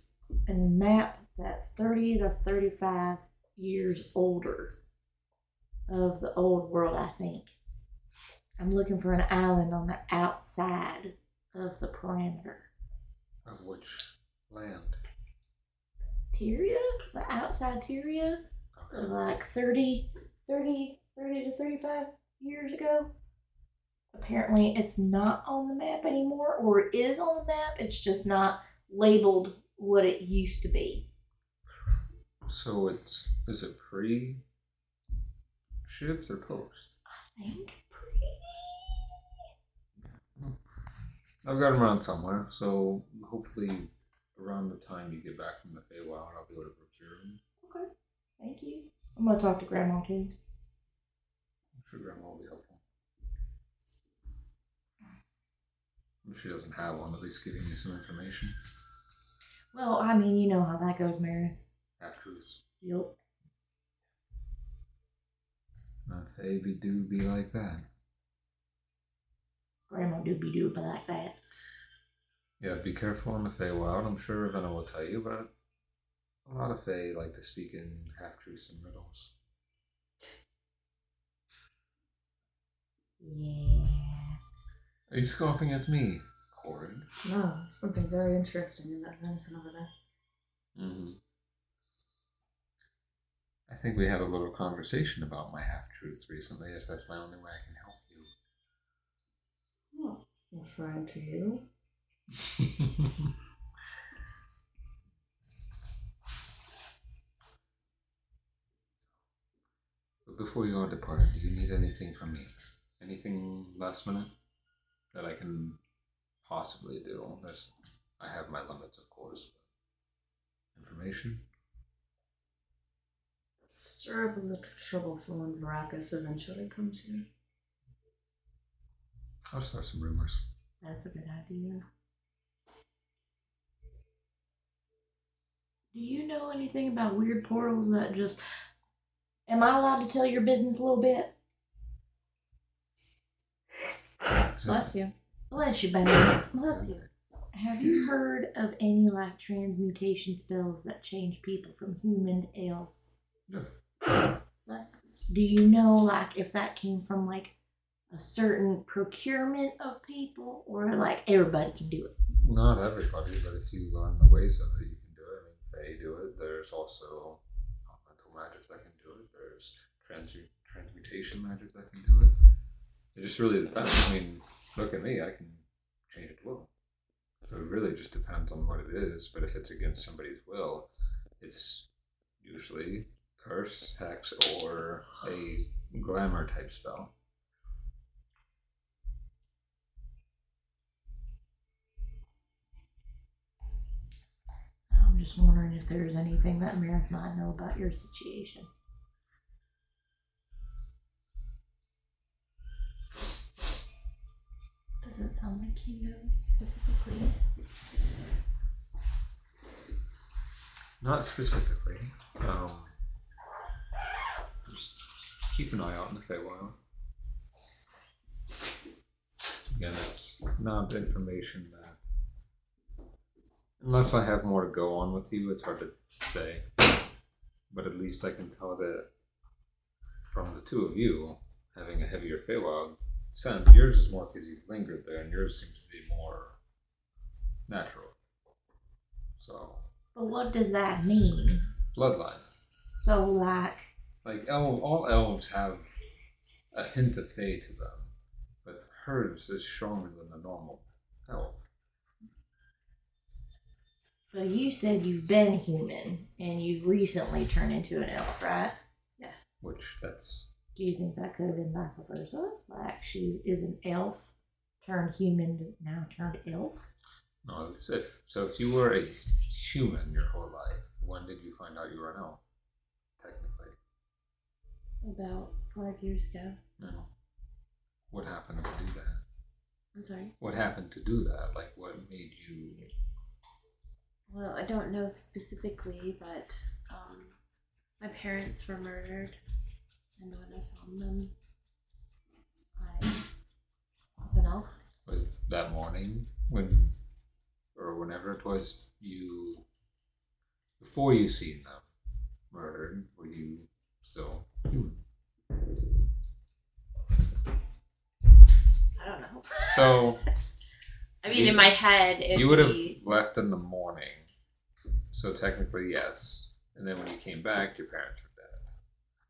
a map that's 30 to 35 years older of the old world, I think. I'm looking for an island on the outside of the perimeter. Of which land? Tyria? The outside Tyria? It was like 30 to 35 years ago. Apparently it's not on the map anymore, or it is on the map, it's just not labeled what it used to be. So is it pre ships or post? I think I've got them around somewhere, so hopefully around the time you get back from the Feywild, I'll be able to procure them. Okay, thank you. I'm gonna talk to Grandma too. I'm sure Grandma will be helpful. If she doesn't have one, at least giving you some information. Well, I mean, you know how that goes, Merrith. Half-truths. Yep. They do be like that. Grandma doobie doo like that. Yeah, be careful in the Feywild. I'm sure Ravenna will tell you, but A lot of Fae like to speak in half-truths and riddles. Yeah. Are you scoffing at me, Corin? No, something very interesting in that venison over there. Mm-hmm. I think we had a little conversation about my half-truths recently, as that's my only way I can help you. Oh, referring to you? But before you all depart, do you need anything from me? Anything last minute that I can possibly do? I have my limits, of course. Information? Stir up a little trouble for when Varacus eventually comes here. I'll start some rumors. That's a good idea. Do you know anything about weird portals that just... Am I allowed to tell your business a little bit? Bless you. Bless you, baby. Bless you. Have you heard of any like transmutation spells that change people from human to elves? No. Bless you. Do you know like if that came from like a certain procurement of people or like everybody can do it? Not everybody, but if you learn the ways of it, you can do it. I mean, Fae do it. There's also elemental magic that can do it. There's transmutation magic that can do it. It just really depends. I mean, look at me. I can change it to will. So it really just depends on what it is. But if it's against somebody's will, it's usually curse, hex, or a glamour type spell. I'm just wondering if there's anything that Merrith might know about your situation. Doesn't sound like he knows specifically. Not specifically. Just keep an eye out in the Feywild. Again, it's not information that, unless I have more to go on with you, it's hard to say. But at least I can tell that from the two of you, having a heavier Feywild scent, yours is more because you've lingered there, and yours seems to be more natural. So. But what does that mean? Bloodline. So like all elves have a hint of Fae to them, but hers is stronger than a normal elf. So you said you've been human and you've recently turned into an elf, right? Yeah. Which that's. Do you think that could have been vice versa? Like she is an elf, turned human, now turned elf? No, if you were a human your whole life, when did you find out you were an elf? Technically. About 5 years ago. No. What happened to do that? I'm sorry. What happened to do that? Like, what made you? Well, I don't know specifically, but my parents were murdered, and when I found them, I was an elf. Was that morning or whenever it was before you seen them murdered, were you still human? I don't know. So. I mean, in my head, You would have left in the morning, so technically yes. And then when you came back, your parents were dead.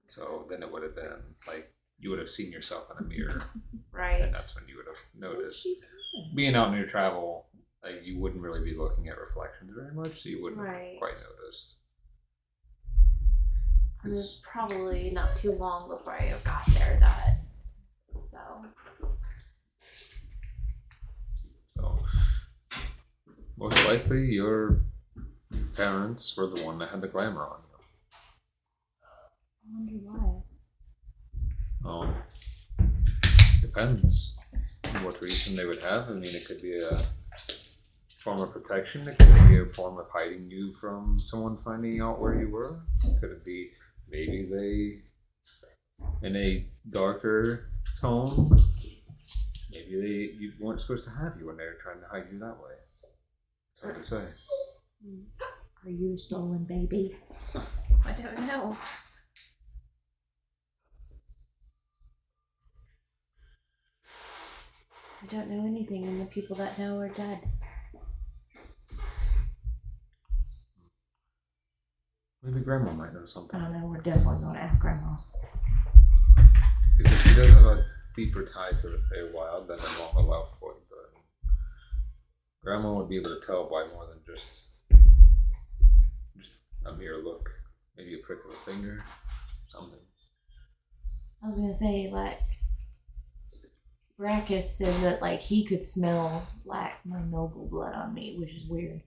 So then it would have been like you would have seen yourself in a mirror, right? and that's when you would have noticed. Being out in your travel, like you wouldn't really be looking at reflections very much, so you wouldn't have quite noticed. It was probably not too long before I got there so. So, most likely your parents were the one that had the glamour on I wonder why. you. Depends on what reason they would have. I mean, it could be a form of protection. It could be a form of hiding you from someone finding out where you were. Could it be maybe they, in a darker tone, maybe you weren't supposed to have you when they were trying to hide you that way. It's hard to say. Are you a stolen baby? I don't know. I don't know anything, and the people that know are dead. Maybe Grandma might know I something. don't know. We're definitely going to ask Grandma. Because if she does have a deeper tie to the Feywild, then I won't allow for it. But Grandma would be able to tell by more than just a mere look. Maybe a prick of a finger, something. I was going to say, like, Brackus said that, like, he could smell, like, my noble blood on me, which is weird.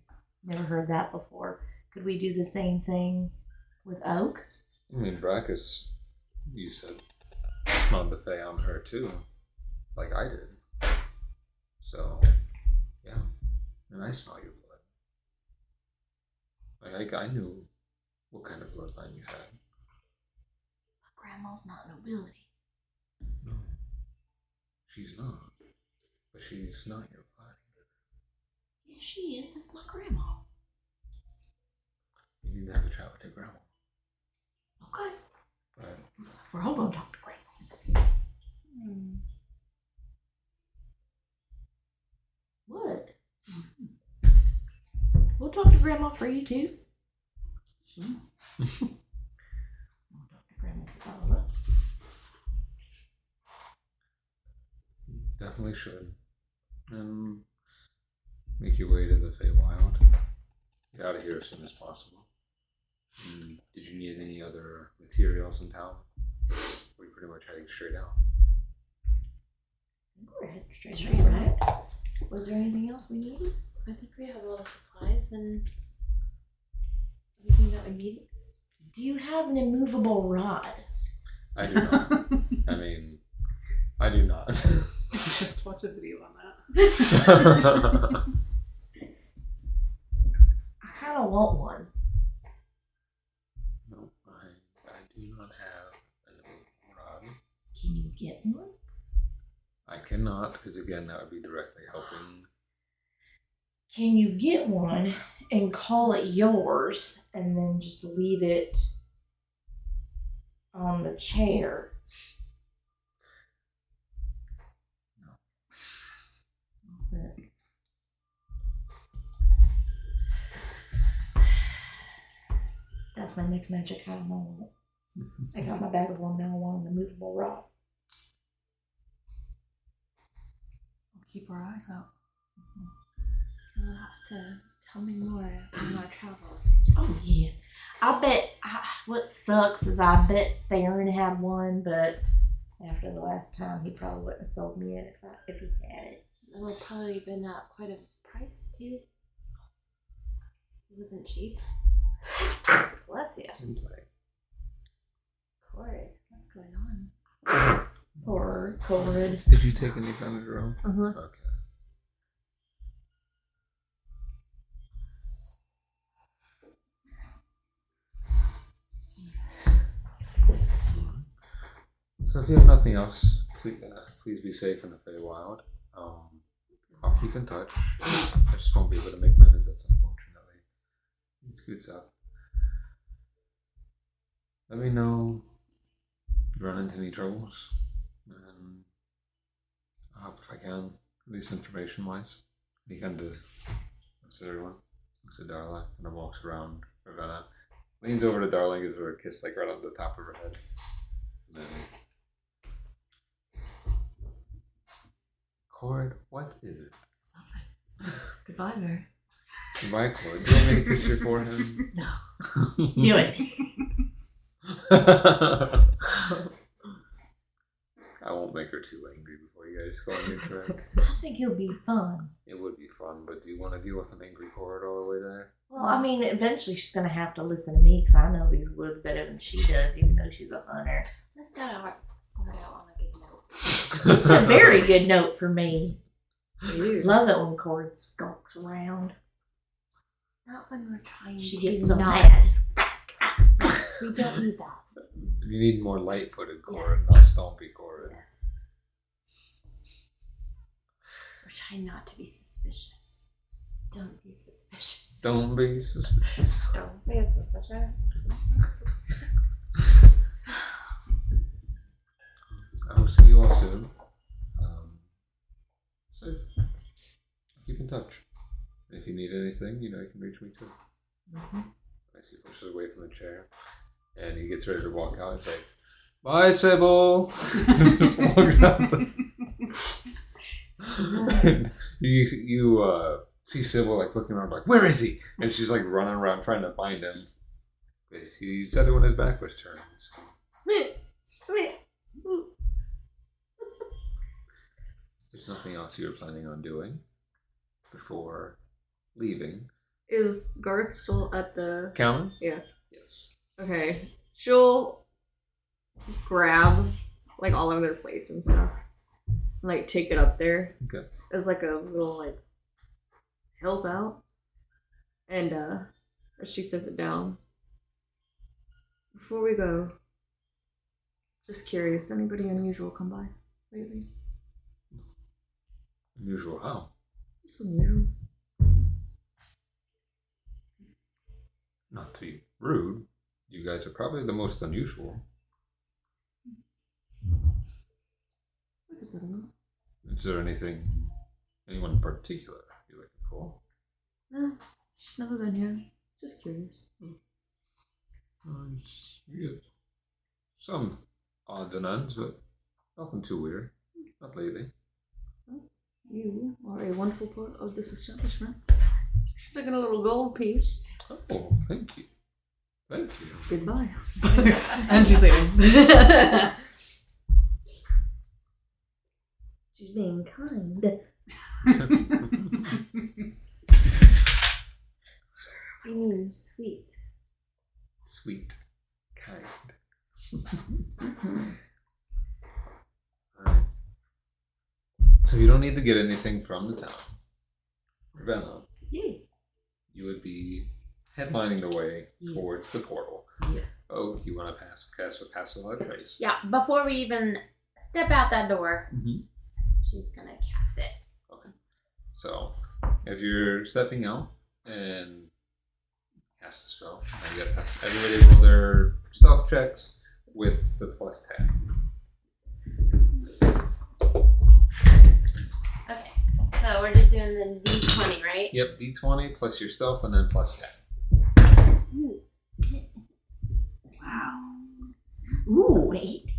Never heard that before. Could we do the same thing with Oak? I mean, Brackus, you said, smelled the Fey on her too, like I did. So, yeah, and I smell your blood. Like I knew what kind of bloodline you had. Grandma's not nobility. No, she's not. But she's not your blood. Yeah, she is. That's my grandma. You need to have a chat with your grandma. Okay. But We're all going to talk to Grandma. What? We'll talk to Grandma for you too. Sure. We'll talk to Grandma for all of us. definitely should. Make your way to the Feywild. Get out of here as soon as possible. Did you need any other materials in town? We're pretty much heading straight out. We're heading straight right? Was there anything else we needed? I think we have all the supplies and everything that we need. Do you have an immovable rod? I do not. I mean, I do not. Just watch a video on that. I kind of want one. No, I do not have an immovable rod. Can you get one? I cannot, because again, that would be directly helping. Can you get one and call it yours and then just leave it on the chair? No. But that's my next magic item moment. I got my bag of 1 now on the movable rod. We'll keep our eyes out. You'll have to tell me more on our travels. Oh yeah. I bet what sucks is I bet Theron had one, but after the last time he probably wouldn't have sold me it if he had it. It'll probably been at quite a price too. It wasn't cheap. Bless you. Seems like. Cord, what's going on? Or Corid. Did you take any damage roll? Okay. So if you have nothing else, please be safe in the Feywild. I'll keep in touch. I just won't be able to make my visits, unfortunately. It scoots up. Let me know if you run into any troubles, and I'll help if I can, at least information-wise. You can do. That's everyone. Looks at Darla, and then walks around Ravenna. Leans over to Darla and gives her a kiss, like right on the top of her head. And then, Cord, what is it? Goodbye, Mary. Goodbye, Cord. Do you want me to kiss your forehead? No. Do it. I won't make her too angry before you guys go on your trek. I think it'll be fun. It would be fun, but do you want to deal with an angry Cord all the way there? Well, I mean, eventually she's going to have to listen to me because I know these woods better than she does, even though she's a hunter. Let's start out on a good note. It's a very good note for me. Love it when Cord skulks around. Not when we're trying She to gets so not. mad. We don't need that. You need more light-footed Cord, Yes. not stompy Cord. Yes. We're trying not to be suspicious. Don't be suspicious. Don't be suspicious. Don't be suspicious. I will see you all soon. So keep in touch. If you need anything, you can reach me too. I see he pushes away from the chair, and he gets ready to walk out. He's like, "Bye, Sybil." Just walks out. You see Sybil like looking around, like, "Where is he?" And she's like running around trying to find him. He said it when his back was turned. So. There's nothing else you're planning on doing before leaving. Is Garth still at the Counter? Yeah. Yes. Okay. She'll grab like all of their plates and stuff. Like take it up there. Okay. As like a little like help out. And as she sets it down. Before we go, just curious, anybody unusual come by lately? Unusual how? Just unusual. Not to be rude, you guys are probably the most unusual. Look at that. Is there anyone in particular you're looking for? No, she's never been here. Just curious. You get some odds and ends, but nothing too weird. Not lately. You are a wonderful part of this establishment. She's taking a little gold piece. Oh, thank you. Thank you. Goodbye. And she's leaving. She's being kind. You mean sweet. Sweet. Kind. Alright. So you don't need to get anything from the town. Ravenna. Yeah. You would be headlining the way towards the portal. Yeah. Oh, you want to cast a lot of trace. Yeah, before we even step out that door, she's gonna cast it. Okay. So, as you're stepping out and cast the spell, now you gotta everybody roll their stealth checks with the +10. Okay, so we're just doing the D20, right? Yep, D20 plus your stealth and then +10. Wow. Ooh, 8.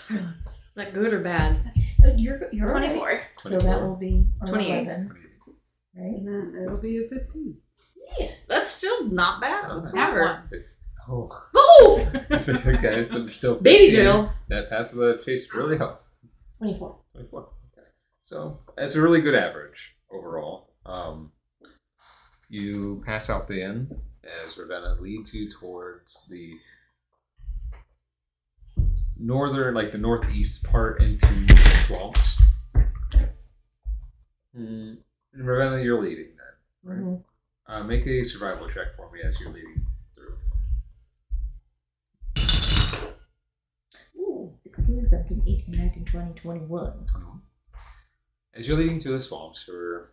Is that good or bad? You're 24. Right. So that will be 28. 11, right? And then it'll be a 15. Yeah. That's still not bad. Oh, That's that smart. Oh. Oh! Okay, so there's still 15. Baby drill. That pass of the chase really helped. 24. 24. Okay. So it's a really good average overall. You pass out the inn as Ravenna leads you towards the northern, like the northeast part into the swamps. And Ravenna, you're leading then, right? Mm-hmm. Make a survival check for me as you're leading through. Ooh, 16, 17, 18, 19, 20, 21. 21. As you're leading through the swamps for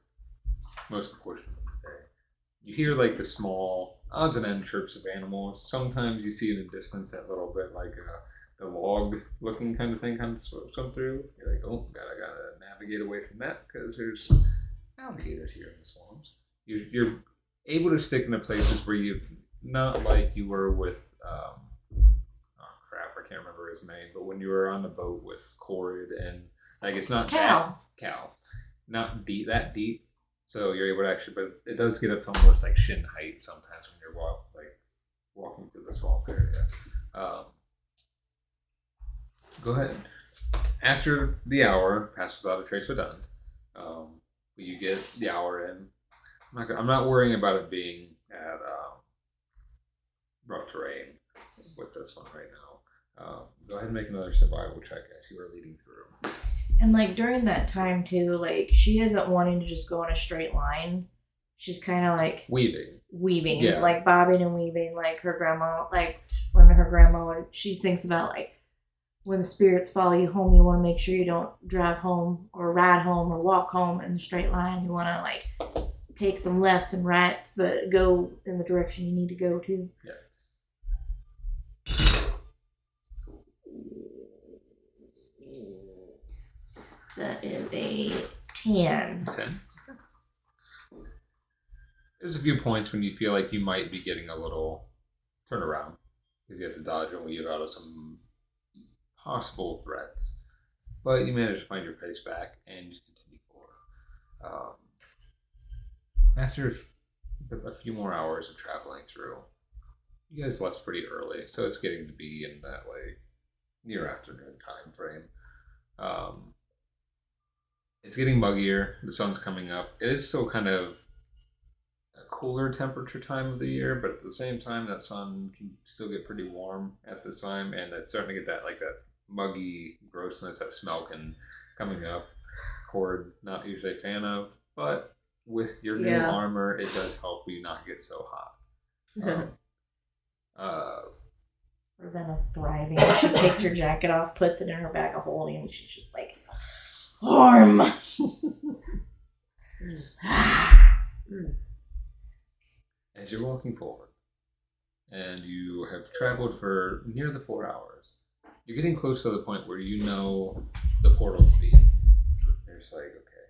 most of the portion of the day, you hear like the small odds and ends chirps of animals. Sometimes you see in the distance that little bit like the log looking kind of thing kind of swim through. You're like, oh god, I gotta navigate away from that because there's alligators here in the swamps. You're able to stick into places where you not like you were with oh crap, I can't remember his name, but when you were on the boat with Corrid and like it's not Cal, not deep that deep. So you're able to actually, but it does get up to almost like shin height sometimes when you're walking through the swamp area. Go ahead. After the hour passes without a trace are done, you get the hour in. I'm not worrying about it being at rough terrain with this one right now. Go ahead and make another survival check as you are leading through. And like during that time too, like she isn't wanting to just go in a straight line. She's kind of like weaving, Yeah. like bobbing and weaving, like her grandma, like when her grandma, she thinks about like when the spirits follow you home, you want to make sure you don't drive home or ride home or walk home in a straight line. You want to like take some lefts and rights, but go in the direction you need to go to. Yeah. That is a 10. 10. There's a few points when you feel like you might be getting a little turnaround because you have to dodge and weave out of some possible threats, but you manage to find your pace back and you continue forward. After a few more hours of traveling through, you guys left pretty early, so it's getting to be in that like near afternoon time frame. It's getting muggier. The sun's coming up. It is still kind of a cooler temperature time of the year, but at the same time, that sun can still get pretty warm at this time, and it's starting to get that muggy grossness, that smell coming up. Cord, not usually a fan of, but with your new armor, it does help you not get so hot. Ravenna's thriving. She takes her jacket off, puts it in her bag of holding, and she's just like, warm. As you're walking forward, and you have traveled for near the 4 hours, you're getting close to the point where you know the portal to be. You're just like, okay,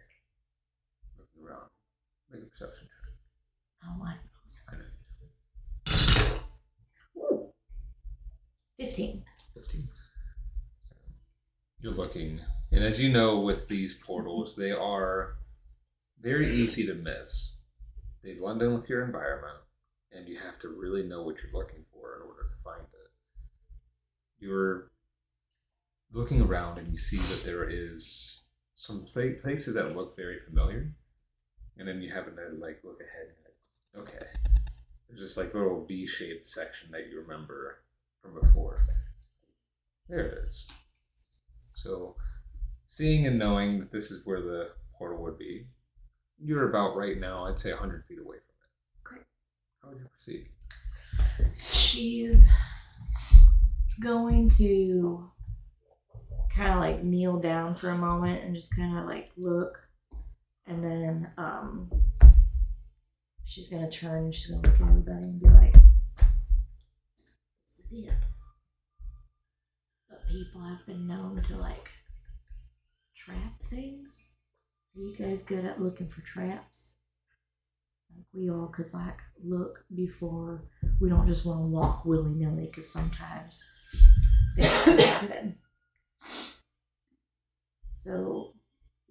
looking around, make a perception check. Oh my goodness. 15. 15. You're looking, and as you know with these portals, they are very easy to miss. They blend in with your environment, and you have to really know what you're looking for in order to find it. You're looking around and you see that there is some places that look very familiar, and then you happen to look ahead and okay, there's just little V-shaped section that you remember from before. There it is. So, seeing and knowing that this is where the portal would be, you're about right now, I'd say 100 feet away from it. Great. How would you proceed? She's going to kind of kneel down for a moment and just kind of look, and then she's going to turn and she's going to look at everybody and be like, this is it. But people have been known to trap things. Are you guys good at looking for traps? We all could look before. We don't just want to walk willy-nilly because sometimes things can happen. So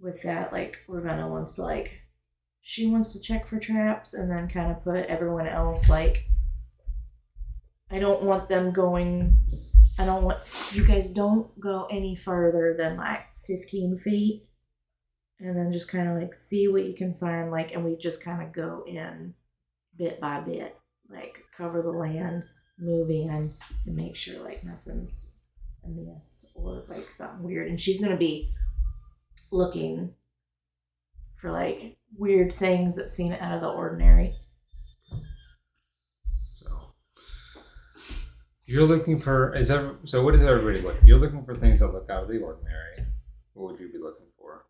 with that, Ravenna wants to she wants to check for traps and then kind of put everyone else I don't want them going. I don't want you guys don't go any further than 15 feet. And then just kind of see what you can find, and we just kind of go in bit by bit, cover the land, move in, and make sure nothing's amiss or something weird. And she's gonna be looking for weird things that seem out of the ordinary. So you're looking for so what is everybody looking? You're looking for things that look out of the ordinary. What would you be looking for?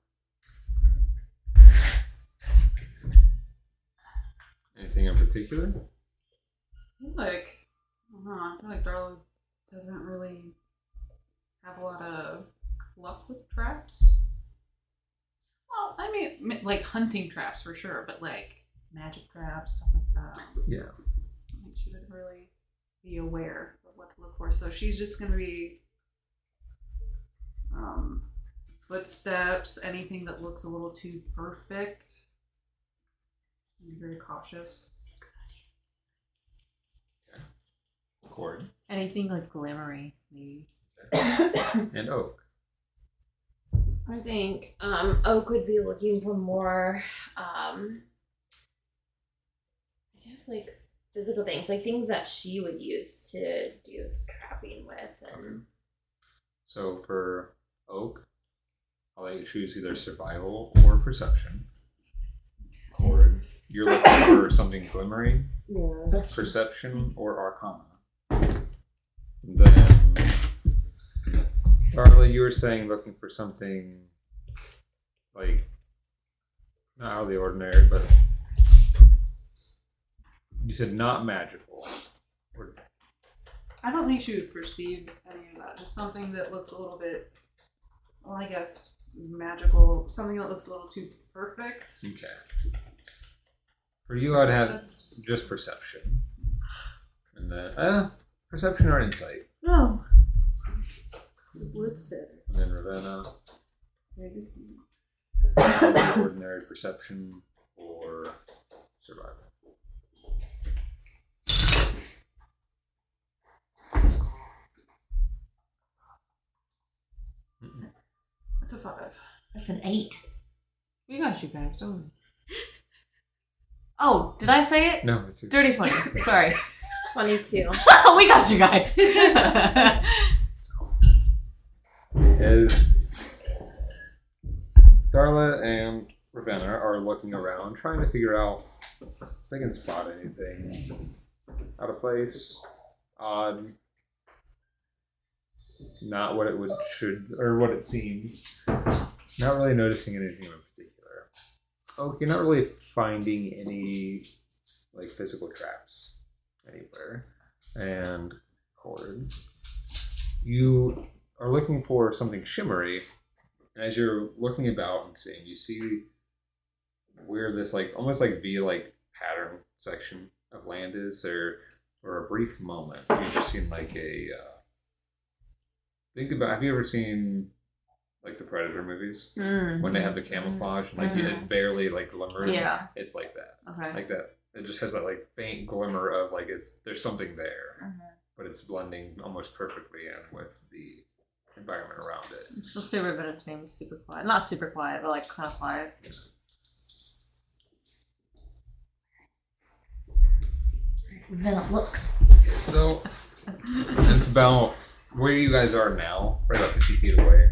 Anything in particular? I don't know. I feel like Darla doesn't really have a lot of luck with traps. Well, I mean, hunting traps for sure, but magic traps, stuff like that. Yeah. She would really be aware of what to look for. So she's just going to be footsteps, anything that looks a little too perfect. Be very cautious. Okay. Cord. Anything glimmery, maybe. And Oak. I think Oak would be looking for more, physical things, things that she would use to do trapping with. And Okay. So for Oak, I'll let you choose either survival or perception. Cord. You're looking for something glimmering, perception, or arcana. Then Darla, you were saying looking for something like not out of the ordinary, but you said not magical. Or, I don't think she would perceive any of that. Just something that looks a little bit, well, I guess, magical. Something that looks a little too perfect. okay. For you, I'd have just perception. And then, perception or insight. No. What's better? And then Ravenna, ordinary perception or survival. That's a 5. That's an 8. We got you guys, don't we? Oh, did I say it? No, it's Dirty 20. Sorry. 22. We got you guys. As Darla and Ravenna are looking around, trying to figure out if they can spot anything out of place, odd, not what it should or what it seems. Not really noticing anything in particular. Okay, not really finding any like physical traps anywhere. And Cord, you are looking for something shimmery, and as you're looking about and seeing, you see where this like almost like V-like pattern section of land is there. For a brief moment, you've just seen like a think about, have you ever seen like the Predator movies when they have the camouflage and like it barely like glimmers? Yeah, it's like that. Okay. Like that. It just has that like faint glimmer of like there's something there, but it's blending almost perfectly in with the environment around it. Let's just say Ravenna's name is super quiet. Not super quiet, but like kind of quiet. Ravenna looks. So it's about where you guys are now, probably about 50 feet away,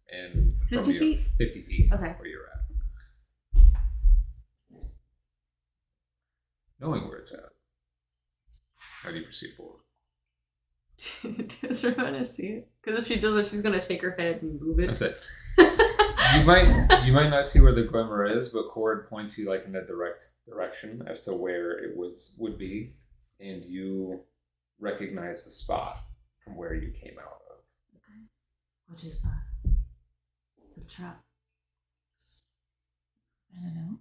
and 50 feet? 50 feet. Okay. Where you're at. Knowing where it's at, how do you proceed forward? Does Ravenna see it? Because if she does it, she's gonna take her head and move it. That's it. You might not see where the glimmer is, but Cord points you like in a direct direction as to where it would be, and you recognize the spot from where you came out of. Okay. What is that? It's a trap. I don't know.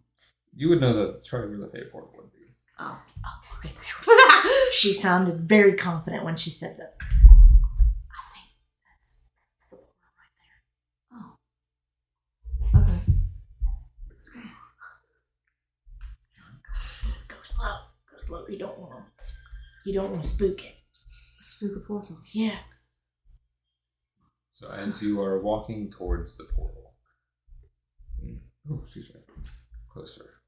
You would know that that's probably where the Feywild would be. Oh. Okay. She sounded very confident when she said this. I think that's the portal right there. Oh. Okay. Let's go. Go slow. Go slow. You don't want to spook it. Spook a portal. Yeah. So as you are walking towards the portal, excuse me, closer.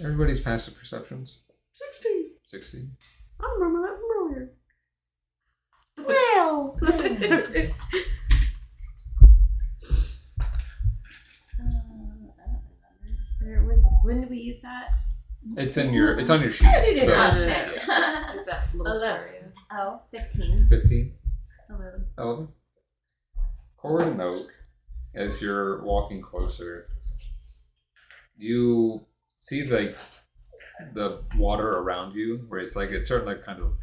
Everybody's passive perceptions. 16. I remember that from earlier. Well. When did we use that? It's on your sheet. Oh, shit. Yeah. Like that little 11. area. Oh, 15. 15. 11. Cord and Oak, as you're walking closer, you see like the water around you, where it's starting to kind of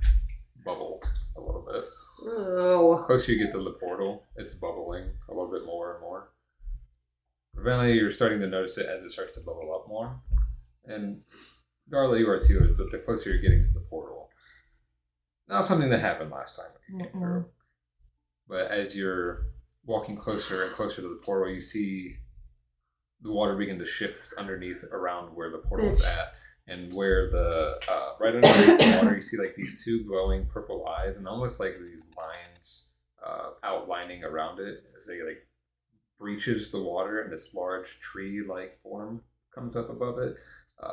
bubble a little bit. Oh. The closer you get to the portal, it's bubbling a little bit more and more. Ravenna, you're starting to notice it as it starts to bubble up more. And Darla, you are too, the closer you're getting to the portal. Not something that happened last time when you came through. But as you're walking closer and closer to the portal, you see the water begin to shift underneath around where the portal is at. And where the, right underneath the water, you see like these two glowing purple eyes and almost like these lines outlining around it as they like breaches the water and this large tree-like form comes up above it.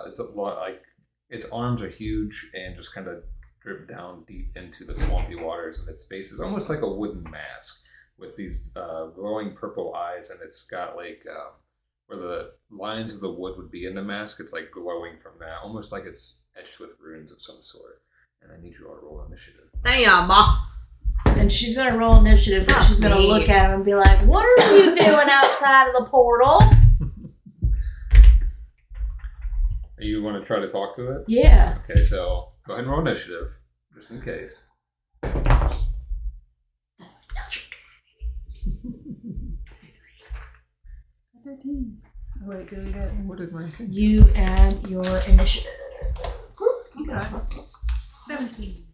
It's a lot like its arms are huge and just kind of drip down deep into the swampy waters, and its face is almost like a wooden mask with these glowing purple eyes, and it's got like where the lines of the wood would be in the mask, it's like glowing from that, almost like it's etched with runes of some sort. And I need you all to roll initiative. Damn, Ma. And she's gonna roll initiative, but she's gonna look at him and be like, "What are you doing outside of the portal?" You want to try to talk to it? Yeah. Okay, so go ahead and roll initiative, just in case. 13. Oh, wait, did we get? What did my thing? You add your initiative. Okay. 17.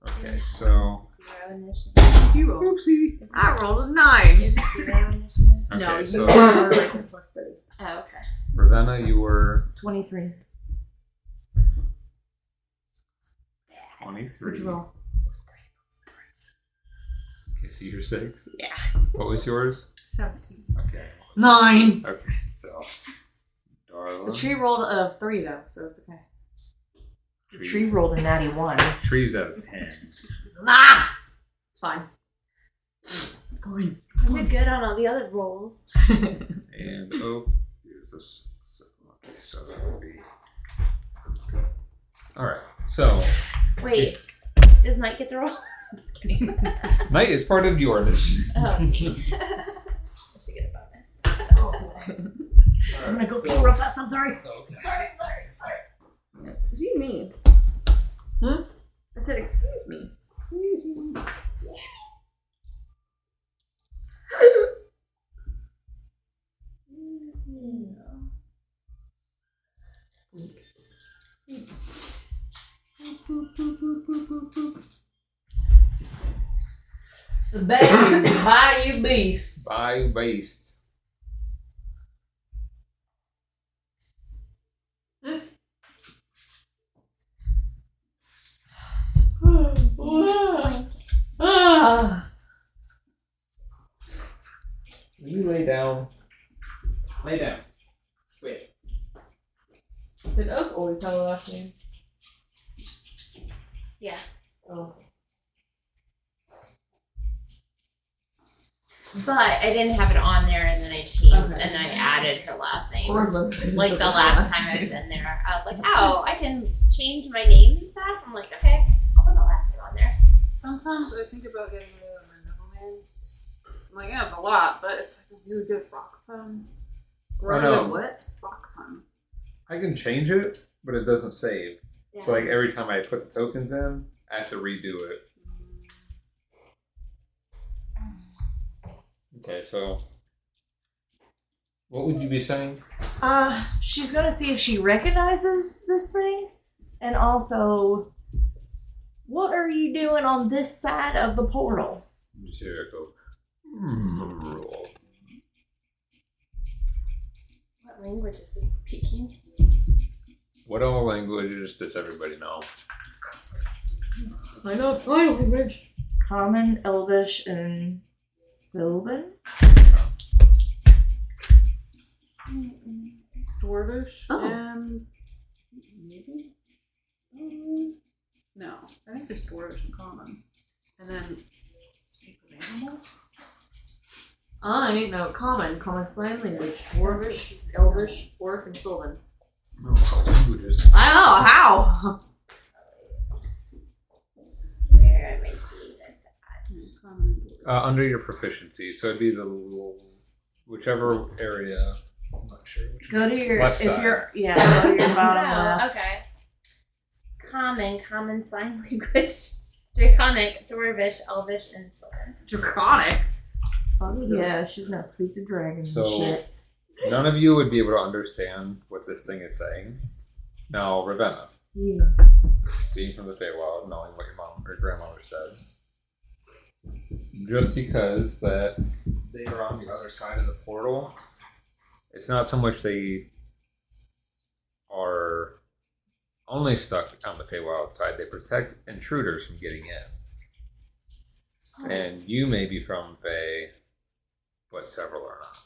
Okay, so Zero initiative. You roll. oopsie. Is I this, rolled a 9. is this zero initiative? Okay, No, you so are right at +3. Oh, okay. Ravenna, you were 23. 23. What'd you roll? Okay, so you're 6. Yeah. What was yours? 17. Okay. 9. Okay, so Darla. The tree rolled a 3 though, so it's okay. The tree rolled a natty 1. Trees out of 10. Ah! It's fine. It's fine. I did good on all the other rolls. And here's this. Okay, so that would be. Alright, so Wait, does Mike get the roll? I'm just kidding. Night is part of your initiative. Oh, okay. I should get a bonus. I'm gonna go pee real fast, I'm sorry. Okay. Sorry. Excuse me. Huh? I said, excuse me. Excuse me. The Bayou Beast. By based. Ah. You lay down. Lay down. Wait. Did Oak always have a last name? Yeah. Oh. But I didn't have it on there, and then I changed, Okay. and I added her last name. Like Like the last time I was in there, I was like, "Oh, I can change my name and stuff." I'm like, "Okay, I'll put my last name on there." Sometimes I think about getting rid of my middle name. I'm like, yeah, it's a lot, but it's like a really good rock pun. no. What? Rock pun. I can change it, but it doesn't save. Yeah. So like every time I put the tokens in, I have to redo it. Okay, so what would you be saying? She's gonna see if she recognizes this thing, and also, what are you doing on this side of the portal? Just hear it go. What language is it speaking? What all languages does everybody know? I know my language. Common, Elvish, and Sylvan? Dwarvish Oh. and maybe? No, I think there's Dwarvish and Common. And then speak with animals? I know common sign language, Dwarvish, Elvish, Orc, and Sylvan. No, languages. I know how. Where am I seeing this at? Common and Dwarvish. Under your proficiency, so it'd be the little, whichever area. I'm not sure which. Go to your, Left if side. you're, yeah, go to your bottom Oh, left. okay. Common sign language, Draconic, Dwarvish, Elvish, and Sylvan. Draconic. Yeah, she's gonna speak to dragons So- and shit. None of you would be able to understand what this thing is saying. Now, Ravenna, Yeah. being from the Feywild, knowing what your mom or grandmother said, just because that they are on the other side of the portal, it's not so much they are only stuck on the Feywild side, they protect intruders from getting in. And you may be from Fey, but several are not.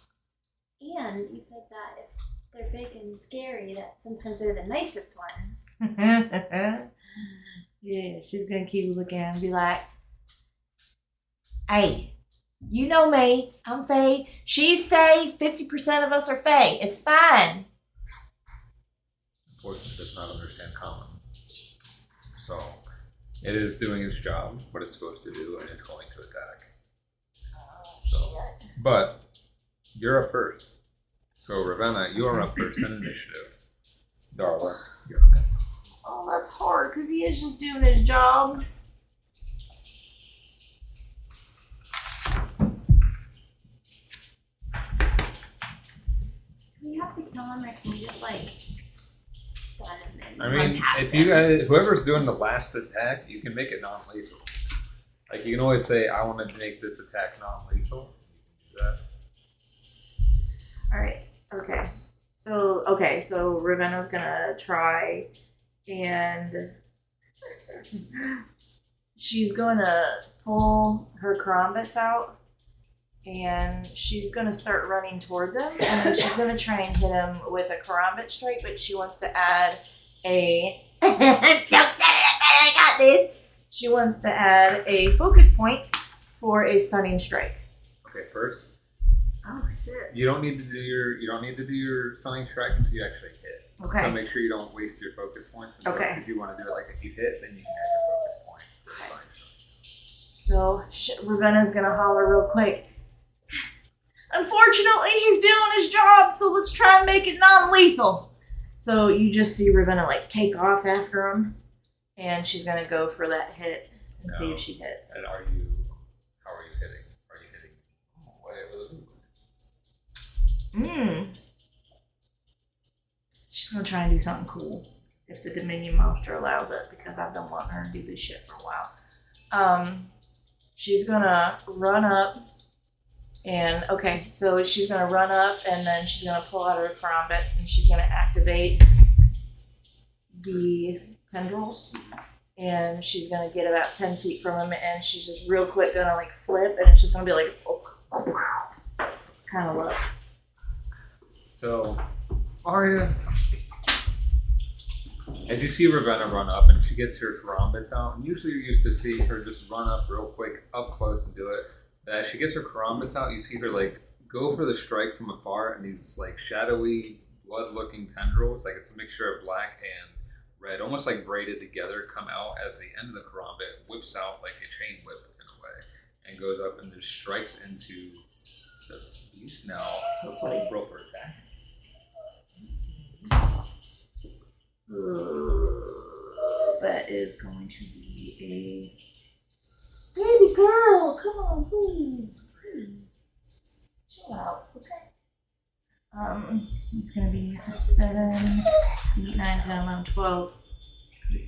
And you said that if they're big and scary, that sometimes they're the nicest ones. Yeah, she's gonna keep looking and be like, "Hey, you know me. I'm Faye. She's Faye. 50% of us are Faye. It's fine." Unfortunately, does not understand common. So, It is doing its job, what it's supposed to do, and it's going to attack. So, but you're up first. So Ravenna, you are up first in initiative. Darla, you're up. Oh, that's hard because he is just doing his job. Do we have to kill him, or can we just like stun him and I run mean, past if him? you guys, whoever's doing the last attack, you can make it non-lethal. Like you can always say, "I want to make this attack non-lethal." You can do that. All right. Okay. So Ravenna's gonna try, and she's gonna pull her karambits out, and she's gonna start running towards him, and then she's gonna try and hit him with a karambit strike, but she wants to add a. I'm so excited! I got this. She wants to add a focus point for a stunning strike. Okay, first, Oh shit. you don't need to do your stunning strike until you actually hit. Okay. So make sure you don't waste your focus points. And Okay. If you want to do it like if you hit, then you can add your focus point for the stunning strike. So Ravenna's gonna holler real quick. Unfortunately, he's doing his job, so let's try and make it non-lethal. So you just see Ravenna like take off after him, and she's gonna go for that hit and see if she hits. And how are you hitting? Are you hitting? She's gonna try and do something cool if the Dominion monster allows it, because I've been wanting her to do this shit for a while. She's gonna run up, and so she's gonna run up, and then she's gonna pull out her karambits, and she's gonna activate the tendrils, and she's gonna get about 10 feet from him, and she's just real quick gonna like flip, and it's just gonna be like kind of low. So, Arya, as you see Ravenna run up and she gets her karambits out, and usually you're used to see her just run up real quick, up close and do it. But as she gets her karambits out, you see her like go for the strike from afar, and these like shadowy, blood-looking tendrils, like it's a mixture of black and red, almost like braided together, come out as the end of the karambit whips out like a chain whip in a way, and goes up and just strikes into the beast. Now, hopefully, roll for attack. That is going to be a baby girl. Come on, please. Chill out, okay? It's gonna be 7, 8, 9, 10, 11, 12.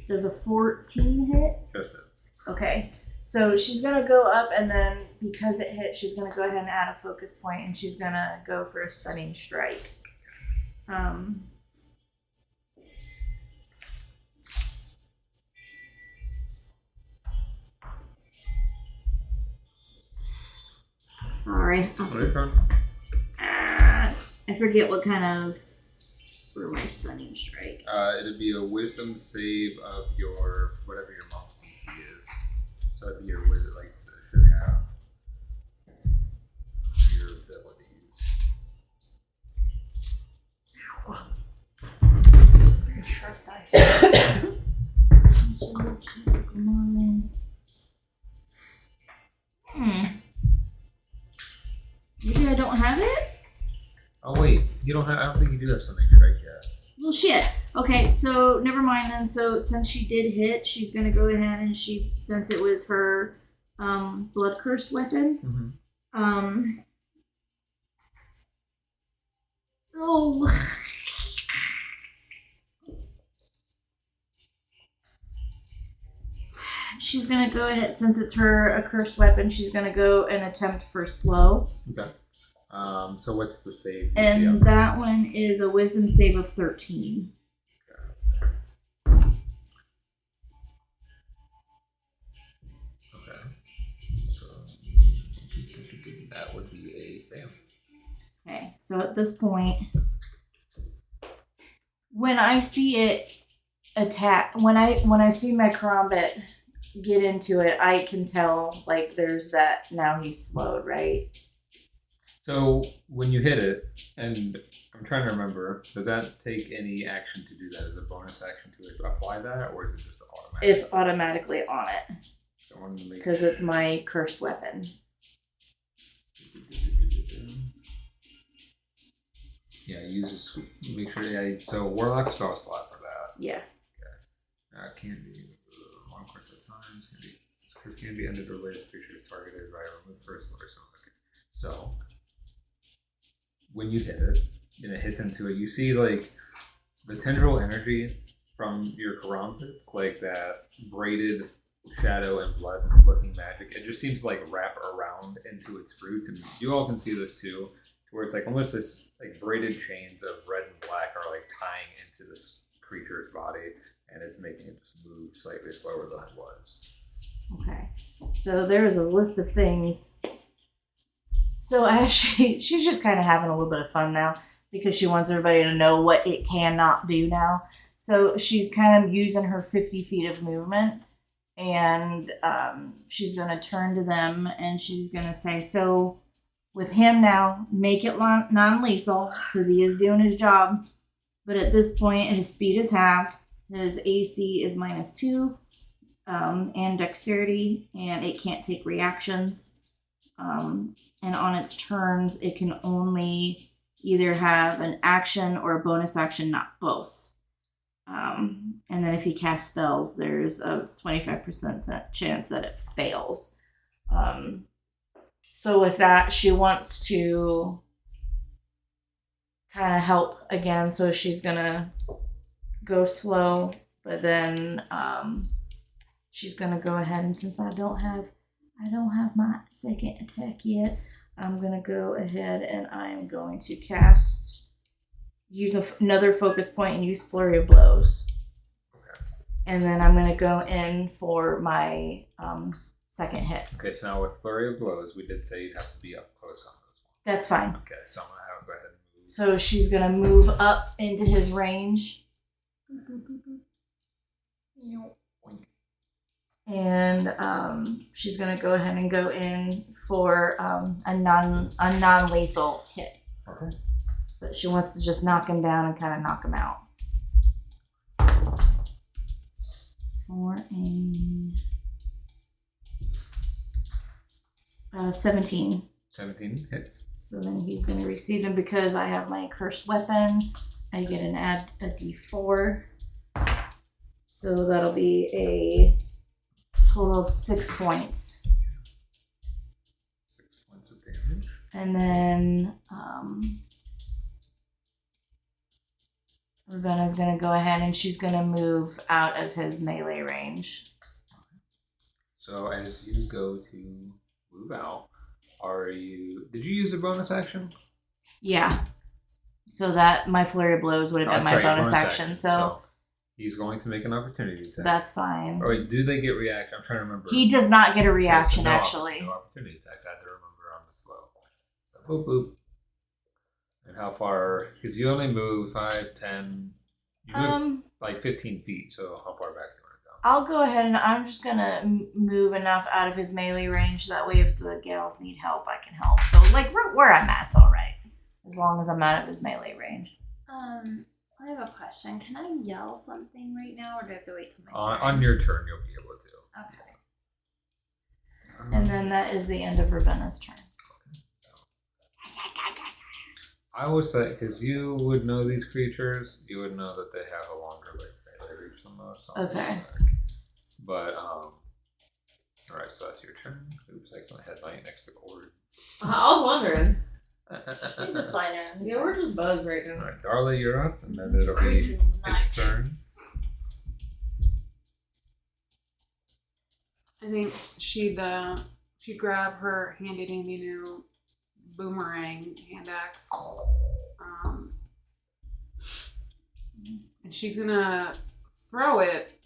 Does a 14 hit? Just it. Okay. So she's gonna go up, and then because it hit, she's gonna go ahead and add a focus point, and she's gonna go for a stunning strike. Sorry. I forget what kind of for my stunning strike. It'd be a wisdom save of your whatever your monk DC is. So it'd be your wizard, like it should have your abilities. Very sharp dice. Come on. Maybe I don't have it? Oh wait, you don't have. I don't think you do have stunning strike yet. Well, shit. Okay, so never mind then. So since she did hit, she's gonna go ahead and since it was her blood cursed weapon. Mm-hmm. She's gonna go ahead, since it's her accursed weapon, she's gonna go and attempt for slow. Okay. So what's the save? And that one is a wisdom save of 13. Okay. So that would be a fail. Okay, so at this point, when I see it attack, when I see my karambit get into it, I can tell like there's that now he's slowed, right? So when you hit it, and I'm trying to remember, does that take any action to do that? Is it a bonus action to apply that, or is it just automatic? It's automatically on it So I wanted to make because it's my cursed weapon. Yeah, use make sure. Yeah, so warlock spell slot for that. Yeah. Can be one course at times. This curse can be ended or related creatures targeted by a remove first or something. So when you hit it and it hits into it, you see like the tendril energy from your Karampits, like that braided shadow and blood looking magic. It just seems to like wrap around into its fruit. And you all can see this too, where it's like almost this like braided chains of red and black are like tying into this creature's body, and it's making it just move slightly slower than it was. Okay. So there's a list of things. So as she's just kind of having a little bit of fun now because she wants everybody to know what it cannot do now. So she's kind of using her 50 feet of movement, and she's going to turn to them and she's going to say, so with him now, make it non-lethal because he is doing his job. But at this point, his speed is halved. His AC is -2 and dexterity, and it can't take reactions. And on its turns, it can only either have an action or a bonus action, not both. And then if he casts spells, there's a 25% chance that it fails. So with that, she wants to kind of help again. So she's going to go slow, but then she's going to go ahead, and since I don't have my second attack yet, I'm going to go ahead and I'm going to use another focus point and use Flurry of Blows. Okay. And then I'm going to go in for my second hit. Okay, so now with Flurry of Blows, we did say you'd have to be up close on this one. That's fine. Okay, so I'm going to have to go ahead and move. So she's going to move up into his range. And she's going to go ahead and go in for a non-lethal hit. Okay. But she wants to just knock him down and kind of knock him out. For a 17. 17 hits. So then he's going to receive him because I have my cursed weapon. I get an add a d4. So that'll be a total of 6 points. 6 points of damage. And then Ravenna's going to go ahead and she's going to move out of his melee range. So as you go to move out, did you use a bonus action? Yeah. So that my Flurry of Blows would have been my bonus action. So he's going to make an opportunity attack. that's fine. Or wait, do they get reaction? I'm trying to remember. He does not get a Okay, reaction, so actually. No opportunity attacks. I had to remember on the slow. So boop boop. And how far? Because you only move 5, 10. You move like 15 feet. So how far back do you want to go? I'll go ahead and I'm just going to move enough out of his melee range. That way if the gals need help, I can help. So like where I'm at's all right. As long as I'm out of his melee range. I have a question. Can I yell something right now, or do I have to wait till my turn? On your turn, you'll be able to. Okay. And then that is the end of Ravenna's turn. I would say, because you would know these creatures, you would know that they have a longer melee reach than most. Okay. But, alright, so that's your turn. Oops, I accidentally had my next to cord. I was wondering. He's just flying around. Yeah, we're just bugs right now. Alright, Darla, you're up, and then it'll be its turn. I think she'd grab her handy dandy new boomerang hand axe. And she's gonna throw it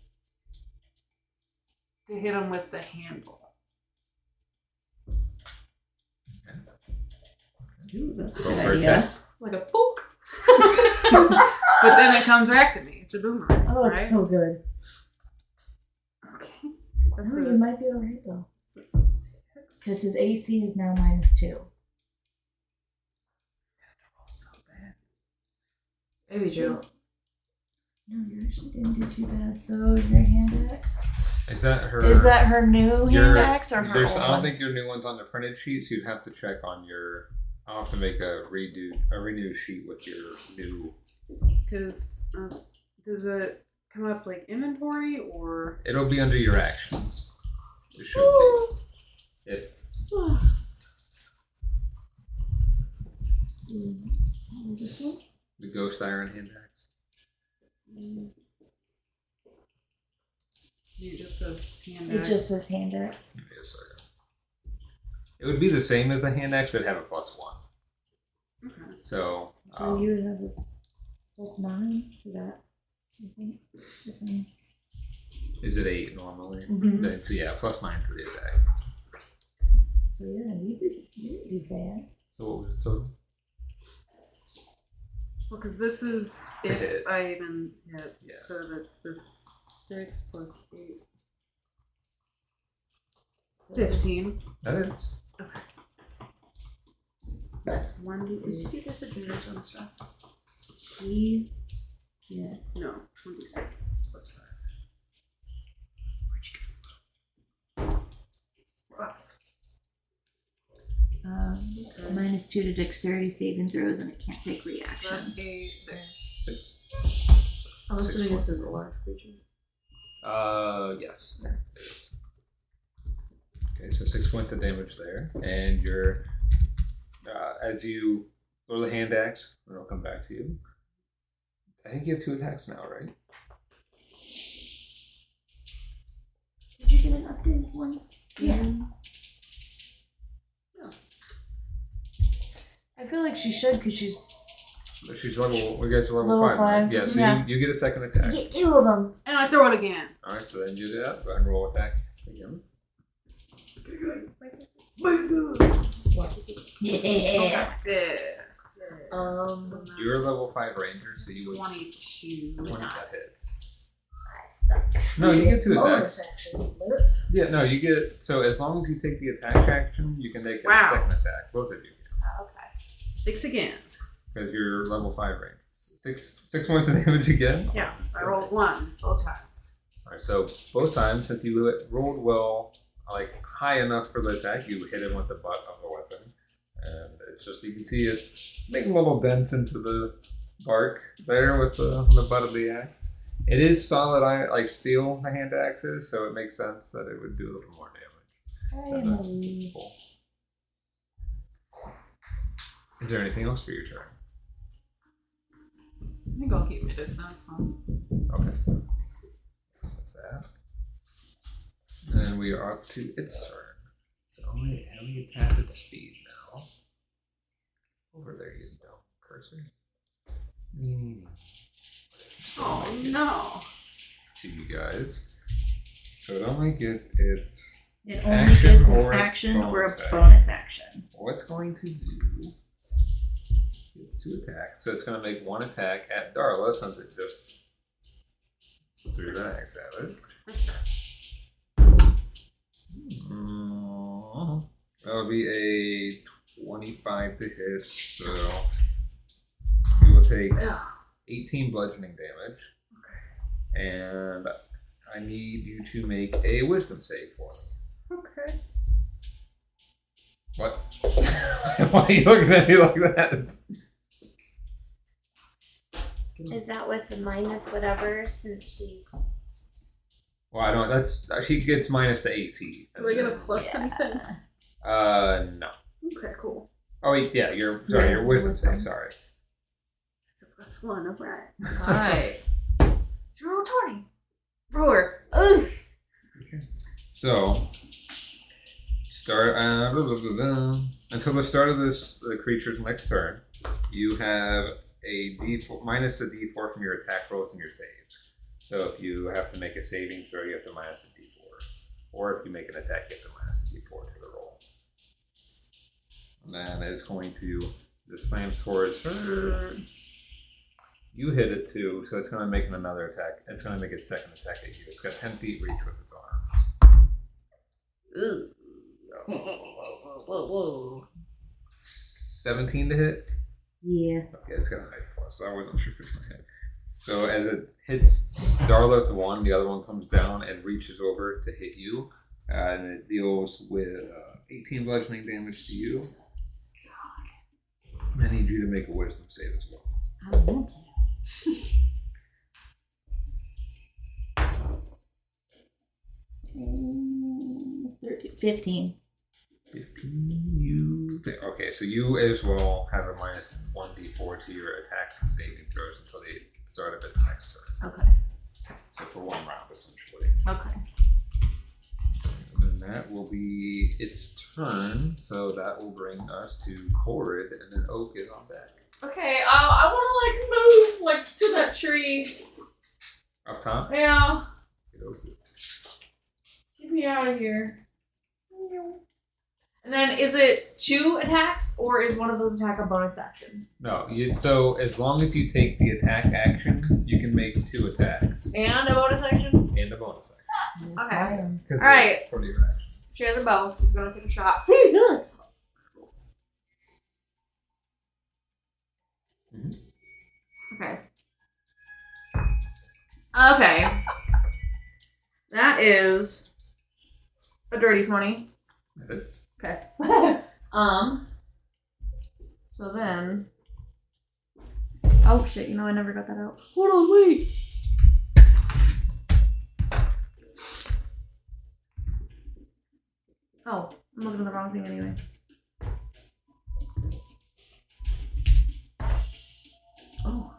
to hit him with the handle. Ooh, that's a Go good for idea. attack. Like a poke. But then it comes back to me. It's a boomerang. Oh, right? it's so good. Okay. Oh, That's you might be alright though. a 6. Because his AC is now -2. Maybe Joe. No, you actually didn't do too bad. So your hand axe. Is that her? Is that her new hand axe or her There's, old I don't one? think your new one's on the printed sheet, so you'd have to check on your. I'll have to make a renew sheet with your new. Because does it come up like inventory or? It'll be under your actions. It should be. This one? The ghost iron hand axe. It just says hand It axe. just says hand axe. Give me a second. It would be the same as a hand axe, but have a +1. Okay. So. So you would have a +9 for that, I think. Is it 8 normally? Mhm. Then, so yeah, +9 for the attack. So yeah, you didn't do bad. So what was the total? Well, because this is To if hit. I even hit. Yeah. So that's the 6 plus 8. 15. That is. That's 1d8. Does he get disadvantage on stuff? He gets No, 26 plus 5. Where'd you get this? Rough. -2 to dexterity saving throws, and it can't take So that's reactions. a 6. I'm assuming 6 this is a large creature. Yes. It is. Okay, so 6 points of damage there, and you're as you throw the hand axe, and it'll come back to you. I think you have 2 attacks now, right? Did you get an updated one? Yeah. I feel like she should because she's. She's level. We got to level Level 5. Right? 5, Yeah. So yeah. You get a second attack. Get 2 of them. And I throw it again. All right. So then you do that. Go ahead and roll attack again. Yeah. There. You're a level 5 ranger, so you would 22. 20 that hits. I suck. No, you get 2 attacks. Bonus actions, but Yeah. No, you get. So as long as you take the attack action, you can take a Wow. second attack. Both of you. Oh, okay. 6 again. Because you're level 5 range. 6 points of damage again? Yeah, I rolled 1 both times. Alright, so both times, since you rolled well, like high enough for the attack, you hit him with the butt of the weapon. And it's just, you can see it making little dents into the bark there with the butt of the axe. It is solid like steel, the hand axe is, so it makes sense that it would do a little more damage. Cool. Is there anything else for your turn? I think I'll keep my distance. So. Okay. That's that. And we are up to its turn. So only it's half its speed now. Over there you go. Cursor. Oh no. To you guys. So it only gets its It only action gets or an its action or a bonus action. bonus action. What's going to do? It's 2 attacks. So it's going to make 1 attack at Darla since it just threw the axe at it. That'll be a 25 to hit, so you will take 18 bludgeoning damage. And I need you to make a wisdom save for me. Okay. What? Why are you looking at me like that? Is that with the minus whatever since she. Well, I don't. That's she gets minus the AC. Do I get a plus anything? No. Okay, cool. Oh wait, yeah. Your wisdom save. Sorry. That's a +1, alright. alright. Drew 20. Roar. Oof. Okay. So start until the start of the creature's next turn. You have a D4 minus a D4 from your attack rolls and your saves. So if you have to make a saving throw, you have to minus a D4, or if you make an attack, you have to minus a D4 to the roll. And then it's going to this slams towards her. You hit it too, so it's going to make another attack. It's going to make its second attack at you. It's got 10 feet reach with its arms. Whoa. 17 to hit. Yeah. Okay, it's got a nice plus. so I wasn't sure if it's my head. So as it hits Darla with the one, the other one comes down and reaches over to hit you. And it deals with 18 bludgeoning damage to you. I need you to make a wisdom save as well. I want to. 15. 15. Okay, so you as well have a minus 1d4 to your attacks and saving throws until the start of its next turn. Okay. So for one round, essentially. Okay. And then that will be its turn. So that will bring us to Corrid, and then Oak is on deck. Okay, I want to move to that tree. Up top? Yeah. Get Oak. Get me out of here. And then is it 2 attacks, or is one of those attack a bonus action? No, so as long as you take the attack action, you can make 2 attacks. And a bonus action? And a bonus action. Okay. All right. Pretty right. She has a bow. She's going to take a shot. Mhm. Okay. Okay. That is a dirty 20. That's Okay. So then. Oh shit! I never got that out. Hold on, wait. Oh, I'm looking at the wrong thing anyway. Oh.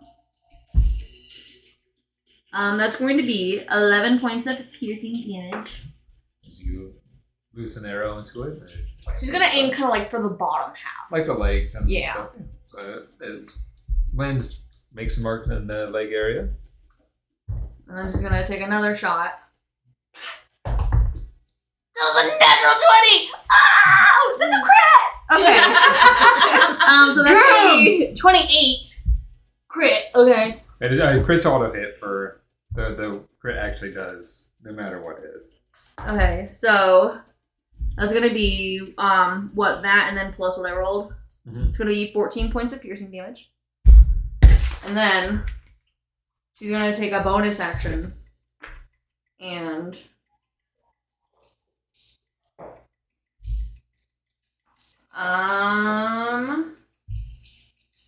That's going to be 11 points of piercing damage. you loose an arrow into it. And She's gonna aim kind of like for the bottom half. like the legs and Yeah. stuff. So it lands, makes a mark in the leg area. And then she's gonna take another shot. That was a natural 20! Oh! That's a crit! Okay. So that's gonna be 28 crit. Okay. And crit's auto hit for, so the crit actually does no matter what hit. Okay, so that's gonna be that and then plus what I rolled. Mm-hmm. It's gonna be 14 points of piercing damage. And then she's gonna take a bonus action and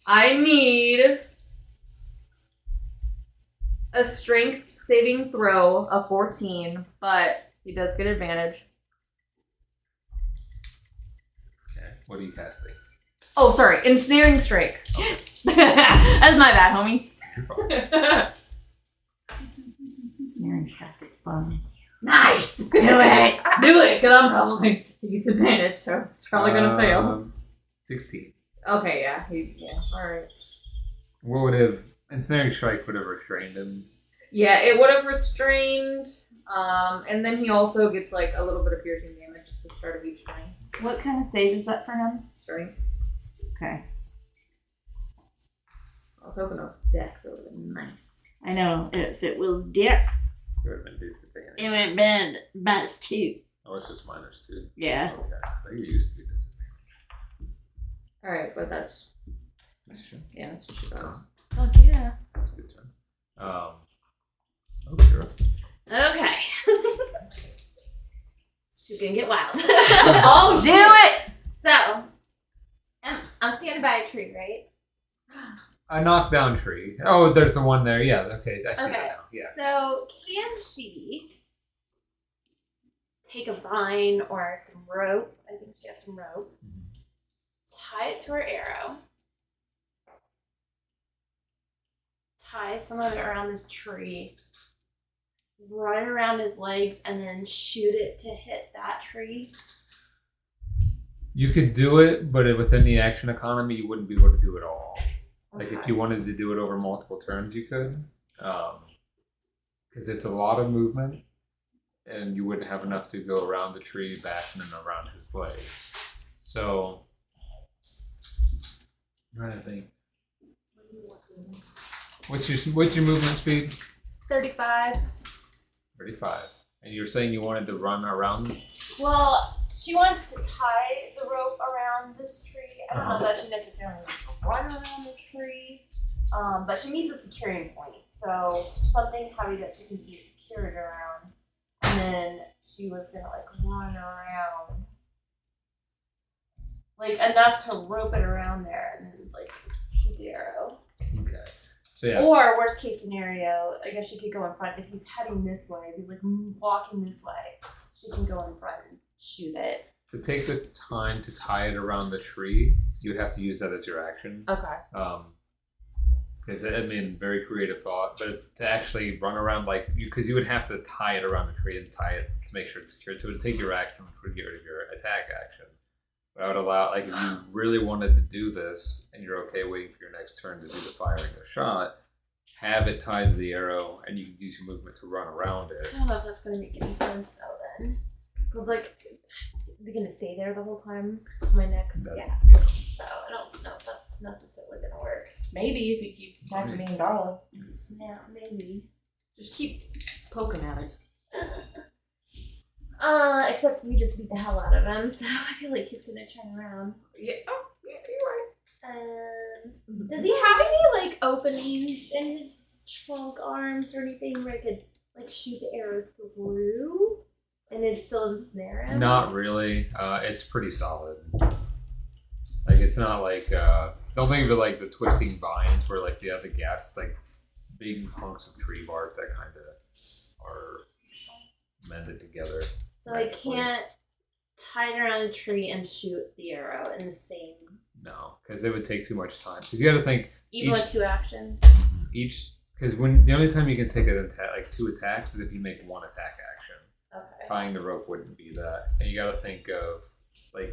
I need a strength saving throw of 14, but he does get advantage. Okay, what are you casting? Oh, sorry, ensnaring strike. Okay. That's my bad, homie. Snaring casket's fun. Nice! Do it! Do it, because I'm probably, he gets advantage, so it's probably gonna fail. 16. Okay, yeah, alright. What would have, ensnaring strike would have restrained him. Yeah, it would have restrained, and then he also gets like a little bit of piercing damage at the start of each turn. What kind of save is that for him? Sorry. Okay. I was hoping it was Dex, it would have been nice. I know, if it was Dex, It would have been disadvantage. it would have been -2. Oh, it's just -2. Yeah. Okay. They used to be disadvantage. Alright, but that's That's what she does. Fuck yeah. a good turn. Okay, Rusty. Okay. She's gonna get wild. Oh, Do it! So, I'm standing by a tree, right? A knockdown tree. Oh, there's the one there. Yeah, okay. I see Okay. that now. Yeah. So, can she take a vine or some rope? I think she has some rope. Tie it to her arrow. Tie some of it around this tree. Run around his legs and then shoot it to hit that tree. You could do it, but within the action economy, you wouldn't be able to do it all. Like, if Okay. you wanted to do it over multiple turns, you could. Because it's a lot of movement, and you wouldn't have enough to go around the tree, back, and then around his legs. So, I'm trying to think. What's your movement speed? 35. 35. And you're saying you wanted to run around? Well, she wants to tie the rope around this tree. I don't know if that she necessarily wants to run around the tree. But she needs a securing point. So something heavy that she can secure it around. And then she was gonna like run around. Like enough to rope it around there and then like shoot the arrow. Okay. So yes. Or worst case scenario, I guess she could go in front. If he's heading this way, if he's like walking this way, she can go in front and shoot it. To take the time to tie it around the tree, you would have to use that as your action. Okay. Because I mean, very creative thought, but to actually run around because you would have to tie it around the tree and tie it to make sure it's secured. So it would take your action, which would get rid of your attack action. But I would allow, if you really wanted to do this and you're okay waiting for your next turn to do the firing the shot, have it tied to the arrow and you can use your movement to run around it. I don't know if that's going to make any sense though then. Because is it going to stay there the whole time? My next, Yeah. So I don't know if that's necessarily going to work. Maybe if he keeps attacking me and Darla. Yeah, maybe. Just keep poking at it. Except we just beat the hell out of him, so I feel like he's gonna turn around. Yeah. Oh, yeah, you're right. Does he have any openings in his trunk arms or anything where I could shoot the arrow through and it'd still ensnare him? Not really. It's pretty solid. It's not don't think of it like the twisting vines where you have the gaps. It's big hunks of tree bark that kind of are mended together. So I can't tie it around a tree and shoot the arrow in the same. No, because it would take too much time. Because you got to think even with 2 actions. Because when the only time you can take an attack, 2 attacks, is if you make 1 attack action. Okay. Tying the rope wouldn't be that, and you got to think of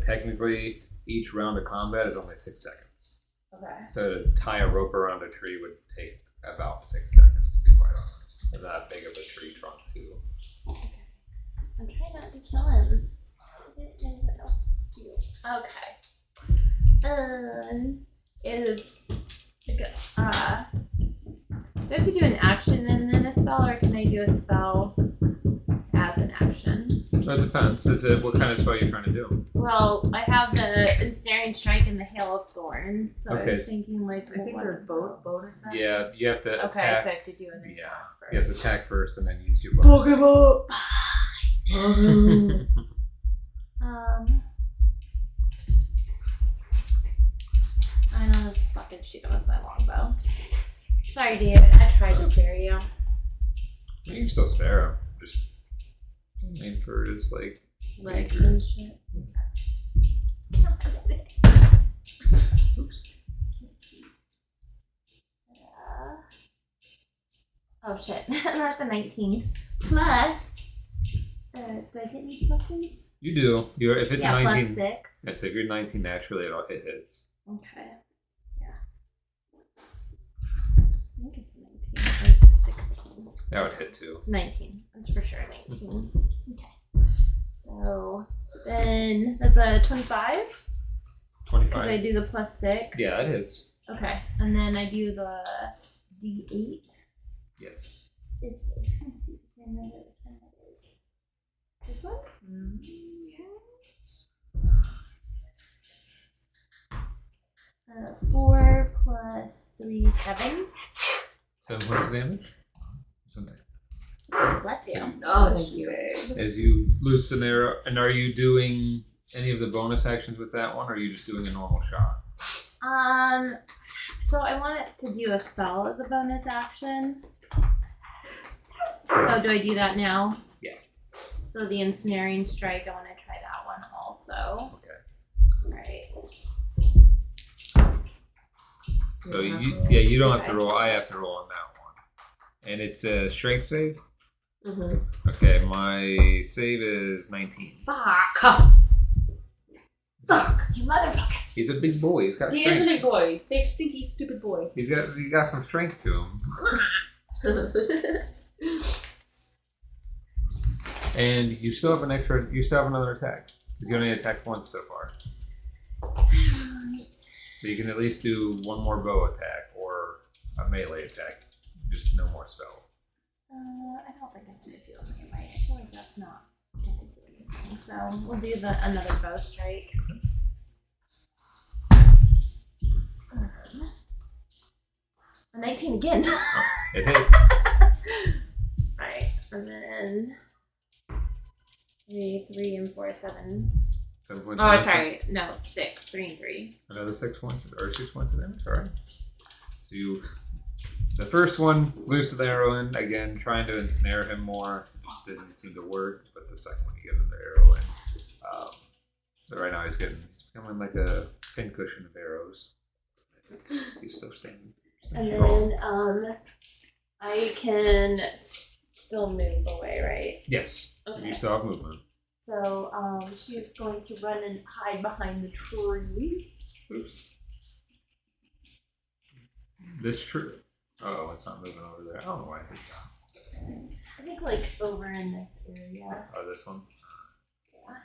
technically each round of combat is only 6 seconds. Okay. So to tie a rope around a tree would take about 6 seconds, to be quite honest. And that big of a tree trunk too. Okay. I'm trying not to kill him. I didn't know what else to do. Okay. Do I have to do an action and then a spell, or can I do a spell as an action? So it depends. What kind of spell you're trying to do? Well, I have the ensnaring strike and the hail of thorns, so I was thinking I think they're both bonus actions. Yeah, you have to Okay, attack. so I have to do an attack first. You have to attack first and then use your bonus. Pokemon! I know this fucking shoot him with my longbow. Sorry, David. I tried to spare you. You can still spare him. Just aim for his Legs and shit. Oops. Oh shit. That's a 19. Plus, do I get any pluses? You do. If it's 19, plus 6. Yes, if you're 19 naturally, it'll hit hits. Okay. Yeah. I think it's a 19. Or is it 16? That would hit too. 19. That's for sure 19. Okay. So then that's a 25. 25. Because I do the plus 6. Yeah, that hits. Okay. And then I do the D8. Yes. Let's see if I remember which one that is. This one? Yes. 4 plus 3, 7. 7 points of damage. Something. Bless you. Oh, thank you. As you loose an arrow, and are you doing any of the bonus actions with that one, or are you just doing a normal shot? So I want it to do a spell as a bonus action. So do I do that now? Yeah. So the ensnaring strike, I want to try that one also. Okay. Alright. So you don't have to roll. I have to roll on that one, and it's a strength save. Mm-hmm. Okay, my save is 19. Fuck. Fuck, you motherfucker. He's a big boy. He's got He strength. is a big boy. Big, stinky, stupid boy. He got some strength to him. And you still have another attack. You only attacked once so far. So you can at least do one more bow attack or a melee attack. Just no more spell. I don't think I'm gonna do a melee. I feel like that's not going to do anything. So we'll do another bow strike. A 19 again. It hits. Right. And then 3 and 4, 7. 7 points. Oh, sorry. No, 6. 3 and 3. Another 6 points or 6 points of damage. All right. So the first one loosed the arrow in again, trying to ensnare him more. Just didn't seem to work. But the second one, you get him the arrow in. So right now he's becoming like a pincushion of arrows. He's still standing. And Strong. then I can still move away, right? Yes. Okay. You still have movement. So she's going to run and hide behind the tree. Oops. This tree. Oh, it's not moving over there. I don't know why I did that. I think like over in this area. Oh, this one.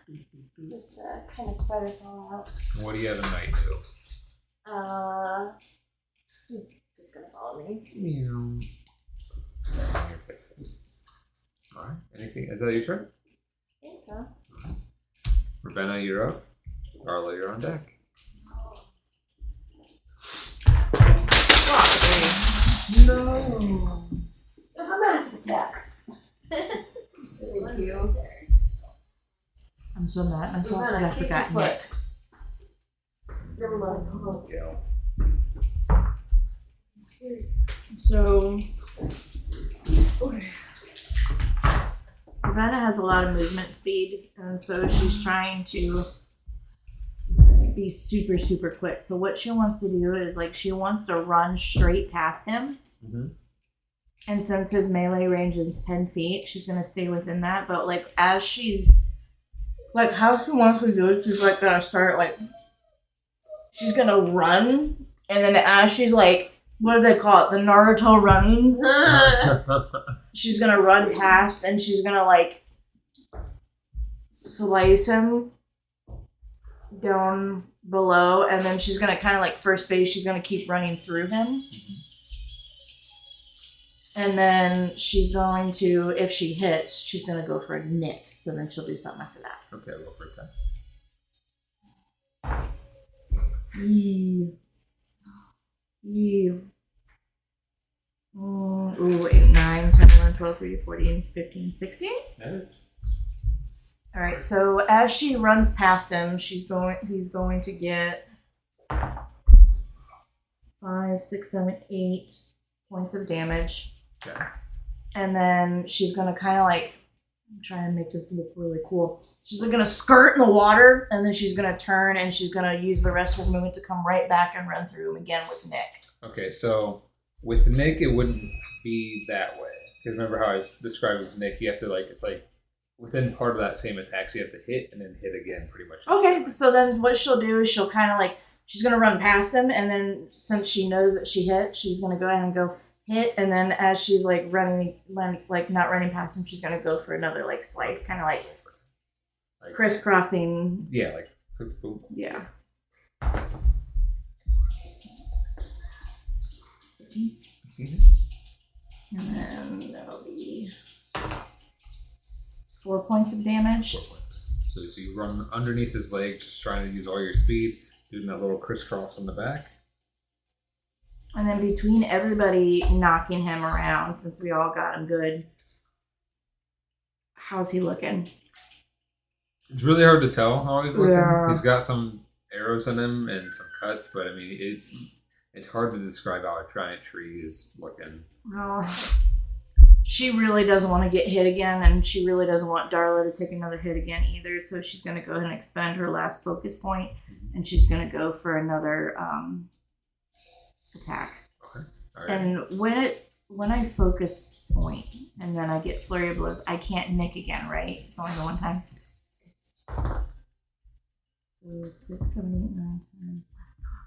Yeah. Just kind of spread us all out. What do you have a knight do? He's just gonna follow me. Meow. Alright. Anything? Is that your turn? I think so. Ravenna, you're up. Darla, you're on deck. No. It's a massive attack. Thank you. I'm so mad at myself because I forgot Nick. Never mind. So, Ravenna has a lot of movement speed, and so she's trying to be super, super quick. So what she wants to do is, like, she wants to run straight past him. Mm-hmm. And since his melee range is 10 feet, she's going to stay within that. But, like, as she's, like, how she wants to do it, she's, like, going to start, like, she's going to run. And then as she's, like, what do they call it? The Naruto running. She's going to run past and she's going to, like, slice him down below. And then she's going to kind of, like, first base, she's going to keep running through him. And then she's going to, if she hits, she's going to go for a nick. So then she'll do something after that. Okay, roll for attack. Ooh, 8, 9, 10, 11, 12, 13, 14, 15, 16. Alright, so as she runs past him, he's going to get 5, 6, 7, 8 points of damage. Okay. And then she's going to kind of like, I'm trying to make this look really cool. She's like going to skirt in the water, and then she's going to turn, and she's going to use the rest of her movement to come right back and run through him again with Nick. Okay, so with Nick, it wouldn't be that way. Because remember how I described with Nick, you have to, like, it's like within part of that same attack, so you have to hit and then hit again pretty much. Okay, so then what she'll do is she'll kind of like, she's going to run past him, and then since she knows that she hit, she's going to go ahead and go hit, and then as she's like running, like not running past him, she's going to go for another like slice, kind of like crisscrossing. Yeah, like boom. Yeah. And then that'll be 4 points of damage. So you run underneath his legs, just trying to use all your speed, doing that little crisscross on the back. And then between everybody knocking him around, since we all got him good, how's he looking? It's really hard to tell how he's looking. Yeah. He's got some arrows in him and some cuts, but I mean, it's hard to describe how a giant tree is looking. Well, she really doesn't want to get hit again, and she really doesn't want Darla to take another hit again either, so she's going to go ahead and expend her last focus point, and she's going to go for another attack. Okay. All right. And when I focus point and then I get flurry of blows, I can't nick again, right? It's only the one time. So 6, 7, 8, 9,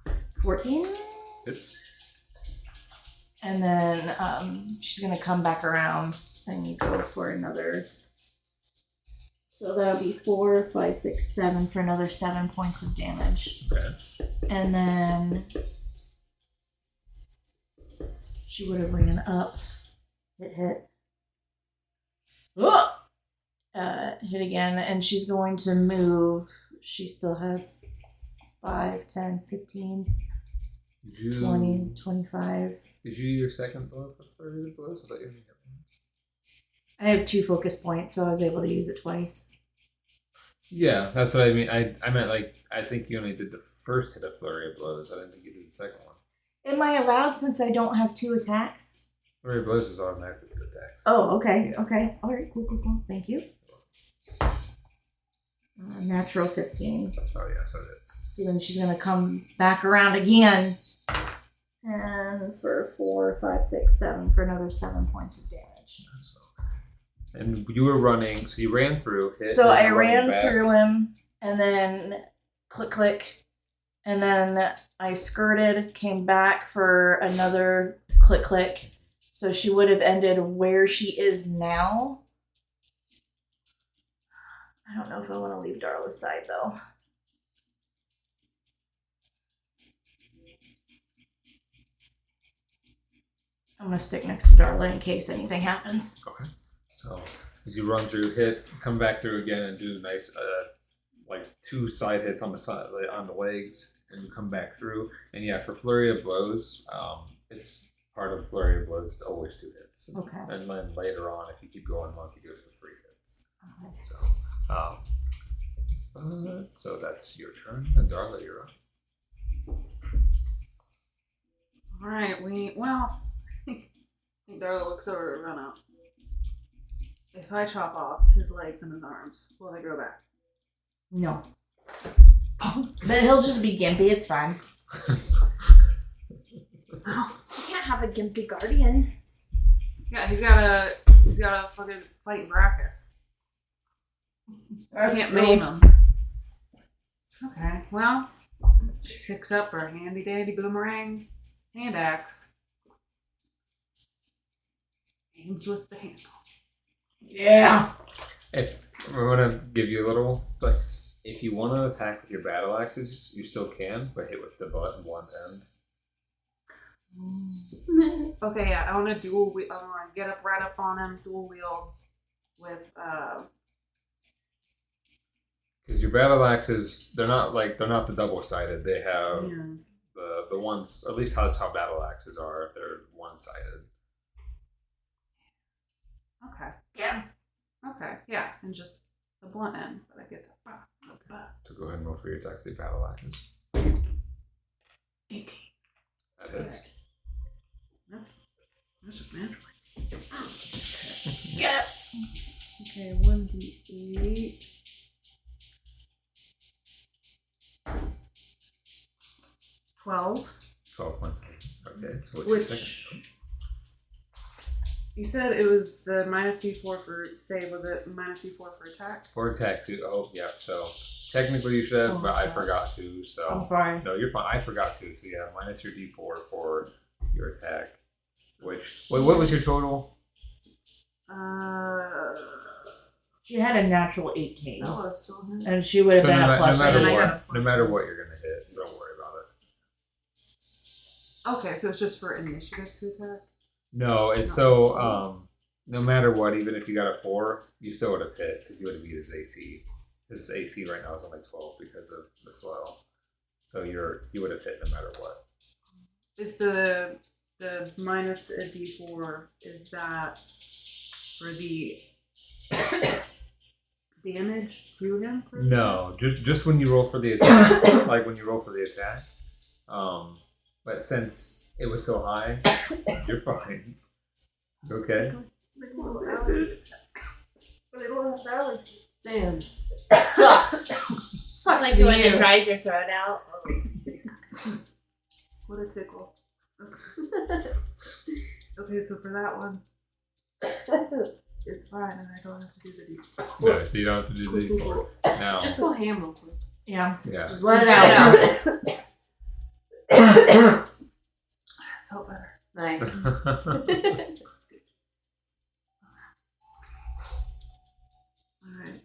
10, 14. Hits. And then she's gonna come back around and go for another. So that'll be 4, 5, 6, 7 for another 7 points of damage. Okay. And then she would have ran up, hit, hit again, and she's going to move. She still has 5, 10, 15. Did you 20, 25. Did you do your second blow for flurry of blows? I thought you only had one. I have 2 focus points, so I was able to use it twice. Yeah, that's what I mean. I meant like I think you only did the first hit of flurry of blows. I didn't think you did the second one. Am I allowed since I don't have 2 attacks? Flurry of blows is automatically 2 attacks. Oh, okay, Yeah. okay. All right, cool. Thank you. Natural 15. Oh yeah, so it is. So then she's gonna come back around again, and for 4, 5, 6, 7 for another 7 points of damage. So, and you were running, so you ran through. Hit, So and I you're running ran back. through him, and then click, and then I skirted, came back for another click. So she would have ended where she is now. I don't know if I want to leave Darla's side though. I'm gonna stick next to Darla in case anything happens. Okay. So as you run through, hit, come back through again, and do nice, like 2 side hits on the side, on the legs, and you come back through. And yeah, for flurry of blows, it's part of flurry of blows. It's always 2 hits. Okay. And then later on, if you keep going, monkey goes to 3 hits. Okay. So that's your turn, and Darla, you're up. Alright, I think Darla looks over at Ravenna. If I chop off his legs and his arms, will they grow back? No. But he'll just be gimpy, it's fine. You can't have a gimpy guardian. Yeah, he's gotta fucking fight Brackus. I can't maim him. Okay, well, she picks up her handy dandy boomerang hand axe. Aims with the handle. Yeah. If I'm gonna give you a little, but if you want to attack with your battle axes, you still can, but hit with the butt and one end. Okay, yeah, I want to dual wheel. I want to get up right up on him, dual wield with Because your battle axes, they're not the double sided. They have yeah. the ones, at least that's how battle axes are. They're one sided. Okay. Yeah. Okay, yeah, and just the blunt end, but I get the. So go ahead and roll for your attack with your battle axes. 18. That hits. That's just naturally. Yeah. Okay, 1d8. 12. 12 points. Okay, so what's your Which second? you said it was the minus d4 for save. Was it minus d4 for attack? For attack, yeah. So technically you should, Oh, but I God. forgot to. So I'm fine. no, you're fine. I forgot to. So yeah, minus your d4 for your attack. Which what was your total? She had a natural 18. That was still him. And she would have So been no, a plus I got 8. a no plus matter eight. what you're gonna hit, so don't worry about it. Okay, so it's just for initiative to attack? No, it's Not so no matter what, even if you got a 4, you still would have hit because you would have beat his AC. His AC right now is only 12 because of the slow. So you would have hit no matter what. Is the minus a d4, is that for the damage to him? No, just when you roll for the attack, like when you roll for the attack. But since it was so high, you're fine. Okay. Sam. Sucks. Sucks Like to the be one that you. dries your throat out. What a tickle. Okay, so for that one, it's fine, and I don't have to do the d4. No, so you don't have to do the d4. Now, Just go ham real quick. Yeah. yeah. Just let it Let out. Felt better. Nice. Alright.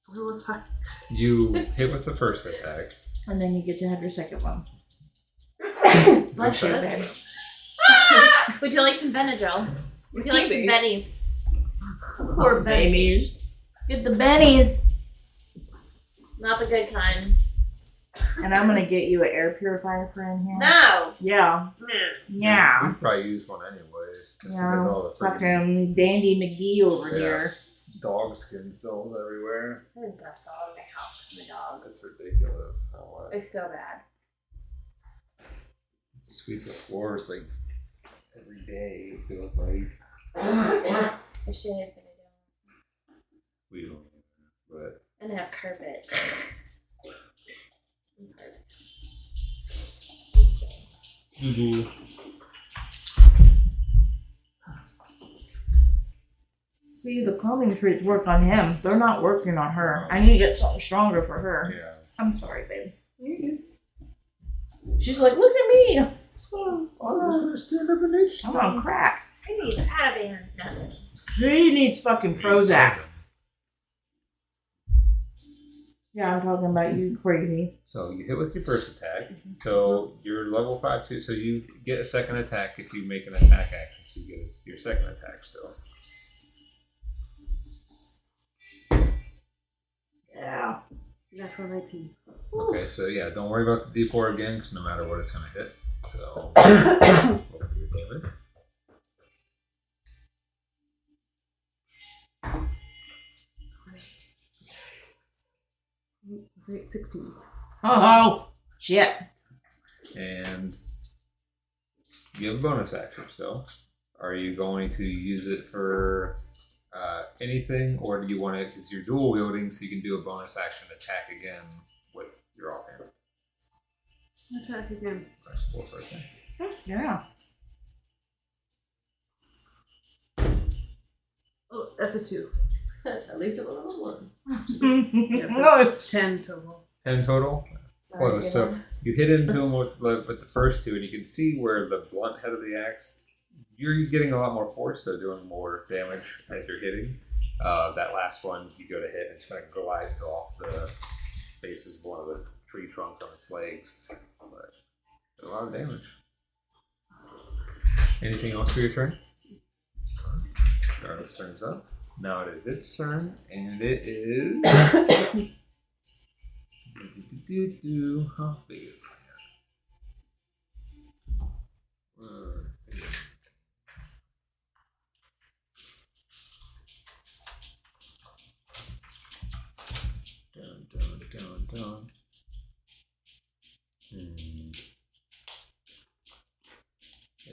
Where was I? You hit with the first attack. And then you get to have your second one. Bless you, Okay. babe. Would you like some Benadryl? Would you like some Bennies? Poor babies. Get the bennies. Not the good kind. And I'm gonna get you an air purifier for in here. No. Yeah. Yeah. We probably use one anyways. Just Yeah. because all the freaking Fucking Dandy McGee over Yeah. here. dog skin sold everywhere. I have dust all over my house because of the dogs. That's ridiculous. It's so bad. Sweep the floors like every day. It feels like I should, but I don't. we don't. But And I have carpet. See, the calming treats work on him. They're not working on her. I need to get something stronger for her. yeah. I'm sorry, babe. She's like, look at me. I'm just gonna stand up and itch. I'm on crack. I need Ativan. No, I'm just kidding. She needs fucking Prozac. Yeah, I'm talking about you, crazy. So you hit with your first attack. So you're level 5 too. So you get a second attack if you make an attack action. So you get your second attack still. Yeah. Natural 19. Okay, so yeah, don't worry about the D4 again, because no matter what, it's gonna hit. So roll for your damage. Wait, 16. Oh, shit. And you have a bonus action still. Are you going to use it for anything, or do you want it because you're dual wielding, so you can do a bonus action attack again with your offhand? Attack again. Roll for attack. Yeah. Oh, that's a 2. At least it was a 1. Yes, No. 10 total. 10 total. Sorry, Close. So Dylan. you hit into him with the first two, and you can see where the blunt head of the axe. You're getting a lot more force, so doing more damage as you're hitting. That last one, you go to hit, and it kind of glides off the bases of one of the tree trunk on its legs. But a lot of damage. Anything else for your turn? Darla's turn's up. Now it is its turn, and it is. How big is that? Down. It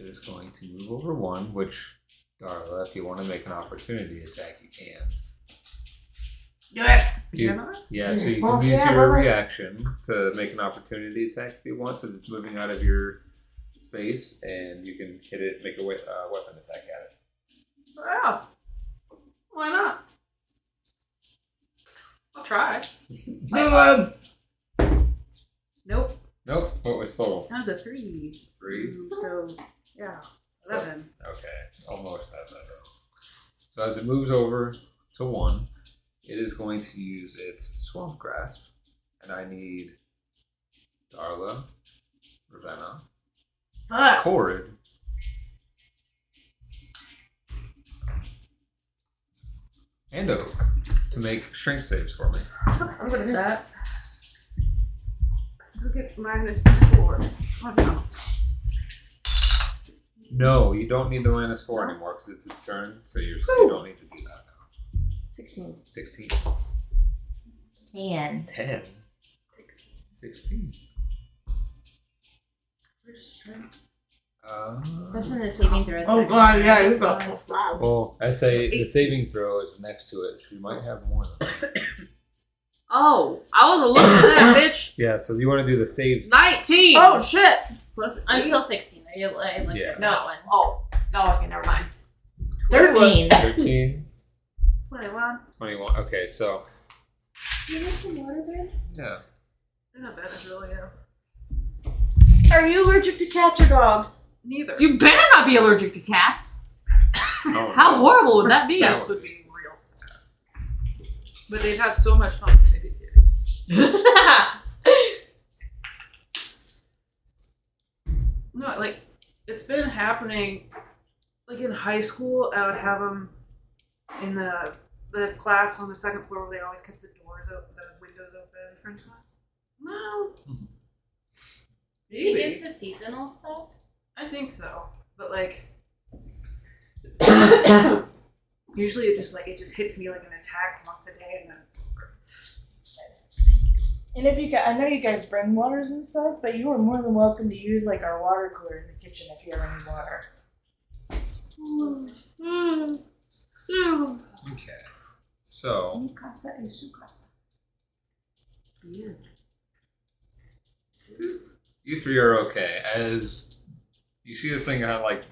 is going to move over 1, which, Darla, if you want to make an opportunity attack, you can. Do it. Yeah, so you Fuck can use yeah, your brother. reaction to make an opportunity attack if you want, since it's moving out of your space, and you can hit it, make a weapon attack at it. Oh. Why not? I'll try. Nope. Nope. What was total? That was a 3. 3. So, yeah. 11. Okay, almost that level. So as it moves over to 1, it is going to use its swamp grasp, and I need Darla, Ravenna, Fuck. Corrid, and Oak to make strength saves for me. I'm good at that. Still get -4. Oh, no. No, you don't need the -4 anymore because it's its turn, so you don't need to do that now. 16. 16. 10. 10. 16. That's in the saving throw Oh section. god, yeah, you got Well, I say the saving throw is next to it. She might have more than that. Oh, I wasn't looking at that, bitch. Yeah, so you want to do the saves. 19. Oh shit! Plus I'm 8. still 16. I looked Yeah. at that one. Oh, okay, never mind. 13. 13, 21. 21. Okay, so You want some water, babe? yeah. They're not bad, really. Are you allergic to cats or dogs? Neither. You better not be allergic to cats. Oh, How no. horrible would that be? That Cats would be real sad. But they'd have so much fun with baby kitties. No, like, it's been happening, like, in high school, I would have them in the class on the second floor where they always kept the doors open, the windows open. French class? No. Mhm. He gets the seasonal stuff. I think so. But like usually it just hits me like an attack once a day and then it's over. And if you I know you guys bring waters and stuff, but you are more than welcome to use like our water cooler in the kitchen if you have any water. Okay. So Mi casa es su casa. Yeah. you three are okay. As you see this thing kind of like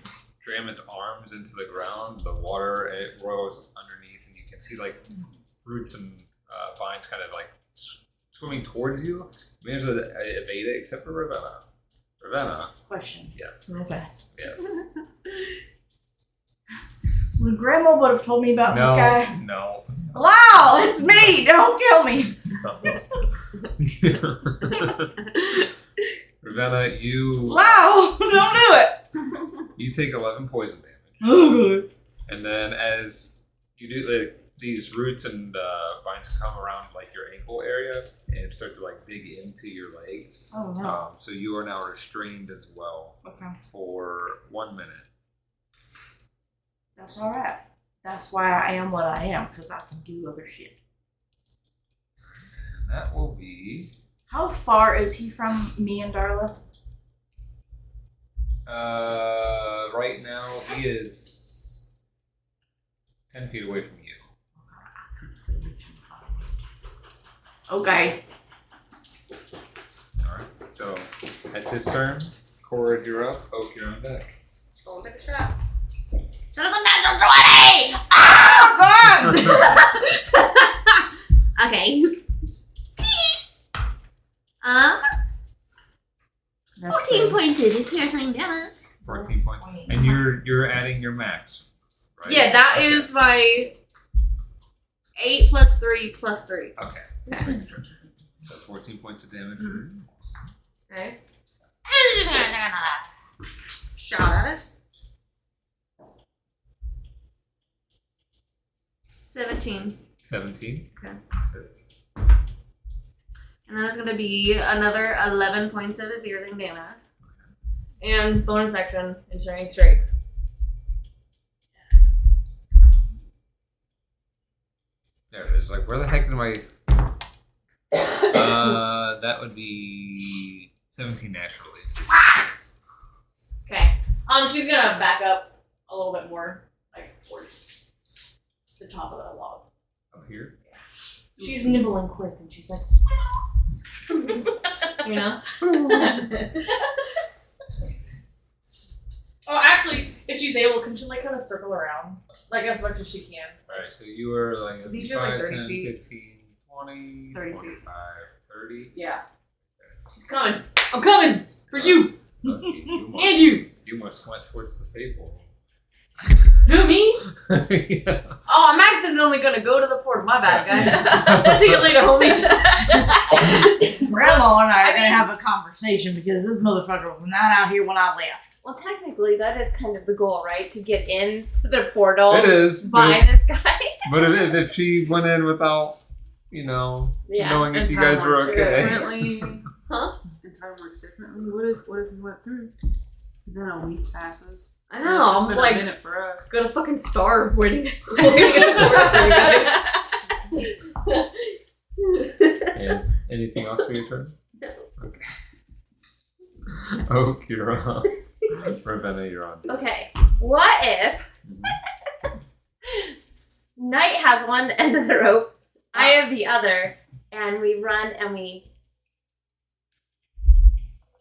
jam its arms into the ground, the water it rolls underneath, and you can see like roots and vines kind of like swimming towards you. You manage to evade it, except for Ravenna. Ravenna, Question. yes, Real fast. yes. When Grandma would have told me about this guy. No. Wow, it's me! Don't kill me! Ravenna, you Wow! Don't do it! you take 11 poison damage, Oh, and then as you do, like, these roots and vines come around like your ankle area and start to like dig into your legs. Oh no. So you are now restrained as well Okay. for 1 minute. That's alright. That's why I am what I am, because I can do other shit. And that will be How far is he from me and Darla? right now he is 10 feet away from you. Okay. Alright, so that's his turn. Cord, you're up. Oak, you're on deck. Go take a shot. That was a natural 20! Oh, Okay. 14 points in his piercing damage. 14 points. And you're adding your max, right? Yeah, that is my 8 plus 3 plus 3. Okay. So 14 points of damage. Okay. Shot at it. 17. 17. Okay. Hits. And then it's going to be another 11 points of piercing damage. And bonus action, ensuring straight. There it is. Like, where the heck am I? That would be 17 naturally. Okay. She's going to back up a little bit more, like towards the top of the log. Up here? She's nibbling quick and she's like, you know? Oh, actually, if she's able, can she like kind of circle around? Like as much as she can. Alright, so you are like So these are like 30 10, feet. 15, 20, 30 feet. 25, 30. Yeah. She's coming. I'm coming for you Okay, you must, and you. You must went towards the fable. Who, me? Yeah. Oh, I'm accidentally gonna go to the port. My bad, guys. See you later, homies. Grandma and I are I gonna mean- have a conversation because this motherfucker was not out here when I left. Well, technically, that is kind of the goal, right? To get into the portal It is. by this guy. But if she went in without, Yeah. knowing if And you time guys were works okay. differently. Huh? And time works differently. What if we went through? Then a week passes. I And know. it's just I'm been like a minute for us. gonna fucking starve waiting at the port for you guys. Is anything else for your turn? No. Okay. Oak, you're on. Ravenna, you're on. Okay. What if Knight has one end of the rope, I have the other, and we run and we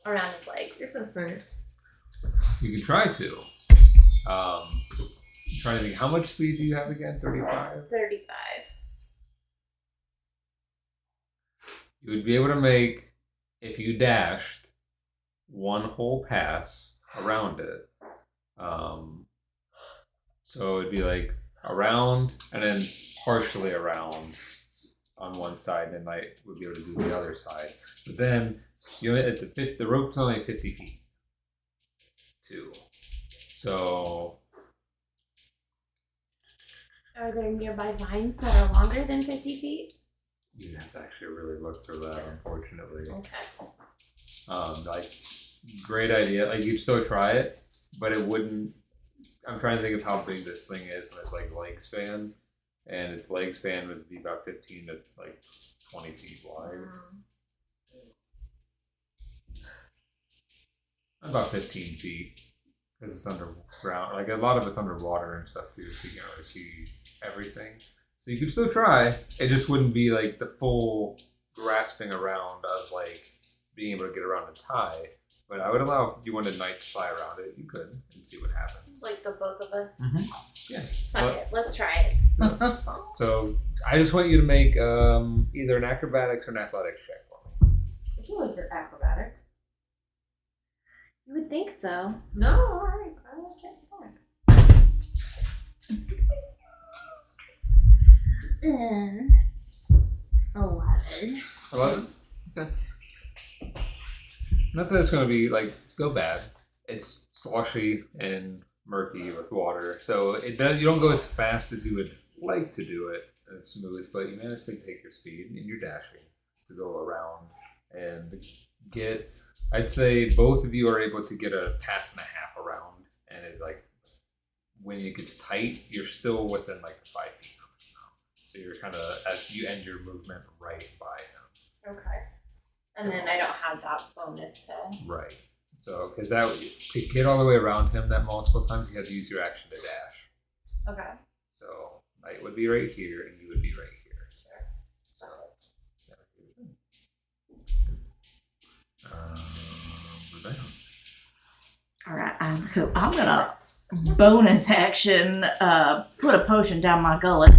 around his legs? You're so smart. You can try to. Trying to think, how much speed do you have again? 35? 35. You would be able to make, if you dashed, one whole pass around it. So it'd be like around and then partially around on one side, and Knight would be able to do the other side. But then at the rope's only 50 feet too. So Are there nearby vines that are longer than 50 feet? you have to actually really look for that, unfortunately. Okay. Like great idea. Like you'd still try it, but it wouldn't. I'm trying to think of how big this thing is, and it's like leg span, and its leg span would be about 15 to like 20 feet wide. About 15 feet, because it's underground. Like a lot of it's underwater and stuff too, so you can't really see everything. So you could still try. It just wouldn't be like the full grasping around of like being able to get around a tie. But I would allow if you wanted Knight to fly around it, you could and see what happens. Like the both of us. Yeah. Fuck it. Let's try it. So I just want you to make either an acrobatics or an athletics check for me. I feel like you're acrobatic. You would think so. No, alright. I will check back. Jesus Christ. 11. 11? Okay. Not that it's going to be like go bad. It's sloshy and murky with water, so it does. You don't go as fast as you would like to do it as smooth, but you manage to take your speed and you're dashing to go around and get. I'd say both of you are able to get a pass and a half around, and it like when it gets tight, you're still within like the 5 feet of him now. So you're kind of as you end your movement right by him. Okay. And then I don't have that bonus to. Right. So, because that to get all the way around him that multiple times, you have to use your action to dash. Okay. So, Knight would be right here, and you would be right here. So, Ravenna. All right, so I'm gonna bonus action put a potion down my gullet.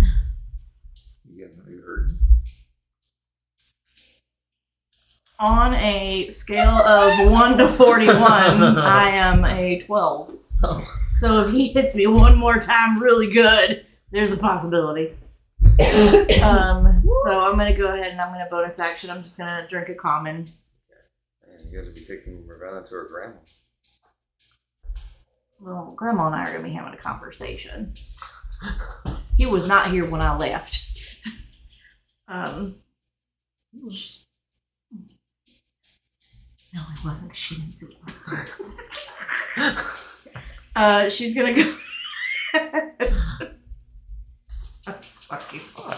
You hurting? On a scale of 1 to 41, I am a 12. Oh. So if he hits me one more time really good, there's a possibility. So I'm going to go ahead and I'm going to bonus action. I'm just going to drink a common. And you guys will be taking Ravenna to her grandma. Well, Grandma and I are going to be having a conversation. He was not here when I left. No, it wasn't. She didn't see it. She's gonna go. Fucking fun.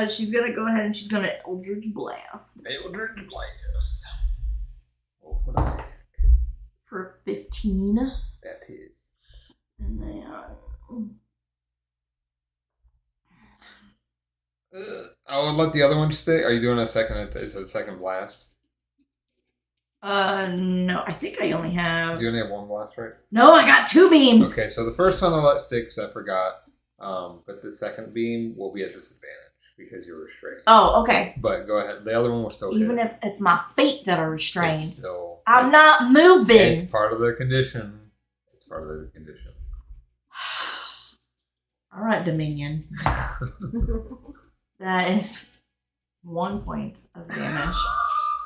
She's gonna go ahead and she's gonna Eldritch Blast. Eldritch Blast. Roll for the attack. For 15. That hit. And then. I'll let the other one stay. Are you doing a second? It's a second blast. No, I think I only have. Do you only have one blast, right? No, I got 2 beams. Okay, so the first one I'll let stick because I forgot. But the second beam will be at disadvantage because you're restrained. Oh, okay. But go ahead. The other one will still Even hit. if it's my feet that are restrained, It's still, I'm not moving. It's part of the condition. It's part of the condition. All right, Dominion. That is 1 point of damage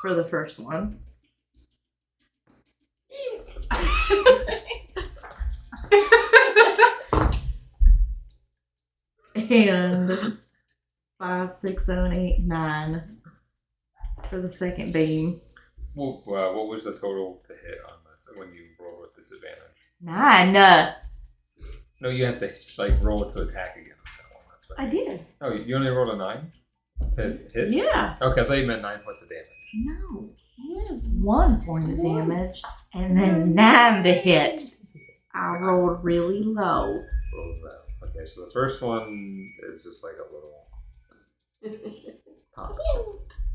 for the first one. And 5, 6, 7, 8, 9 for the second beam. Well, what was the total to hit on this when you roll with disadvantage? 9. No, you have to like roll to attack again. That's right. I did. Oh, you only rolled a 9 to hit? Yeah. Okay, I thought you meant 9 points of damage. No. I had 1 point of damage and then 9 to hit. I rolled really low. Roll that. Okay, so the first one is just like a little pop.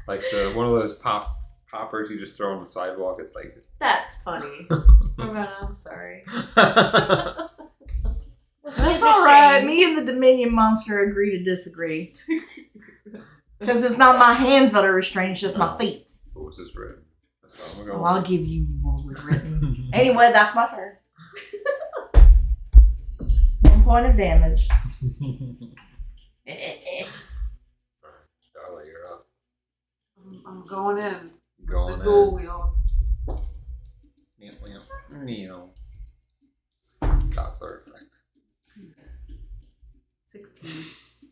Like one of those poppers you just throw on the sidewalk. It's like That's funny. Ravenna, I'm sorry. That's alright. Me and the Dominion monster agree to disagree. Because it's not my hands that are restrained, it's just my feet. What was this written? That's what I'm going Well, I'll give you what was written. Anyway, that's my turn. 1 point of damage. Darla, you're up. I'm going in. Going the in. dual wheel. Doppler effect. 16.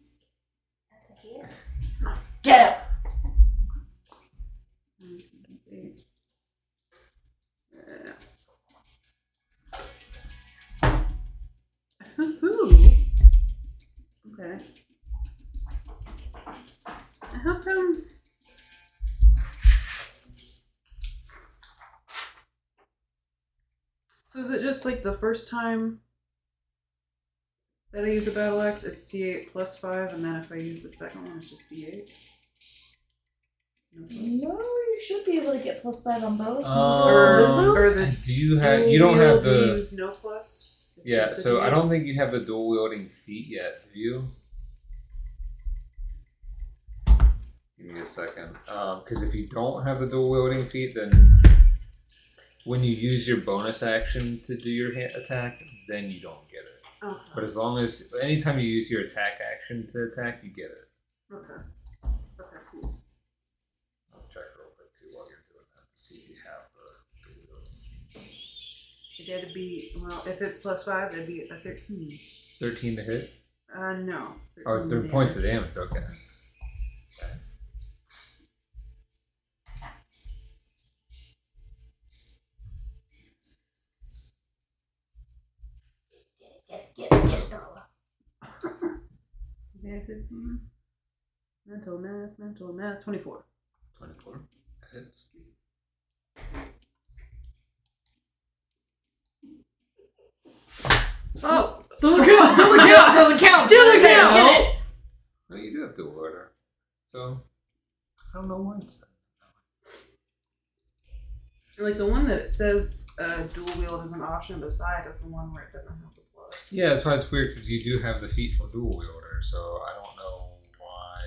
That's a hit. Get So is it just like the first time that I use a battle axe, it's D8 plus 5, and then if I use the second one, it's just D8? No, No, you should be able to get +5 on both. or the do you have? You don't have the. use no plus. It's Yeah, just a so I D8. don't think you have the dual wielding feat yet, do you? Give me a second. Because if you don't have the dual wielding feat, then when you use your bonus action to do your attack, then you don't get it. Okay. But as long as anytime you use your attack action to attack, you get it. Okay. Okay, cool. I'll check real quick too while you're doing that to see if you have the dual wielding. That'd be, well, if it's plus 5, that'd be a 13. 13 to hit? No. Or 13 3 points of damage, okay. Get it, Darla. Yeah, 15. Mental math, 24. 24. That hits. Oh! Doesn't count. Doesn't count. Doesn't count. Doesn't count. Get it. Well, you do have dual order. So, I don't know why it's Like the one that it says dual wield is an option beside is the one where it doesn't have the plus. Yeah, that's why it's weird, because you do have the feat for dual wielder, so I don't know why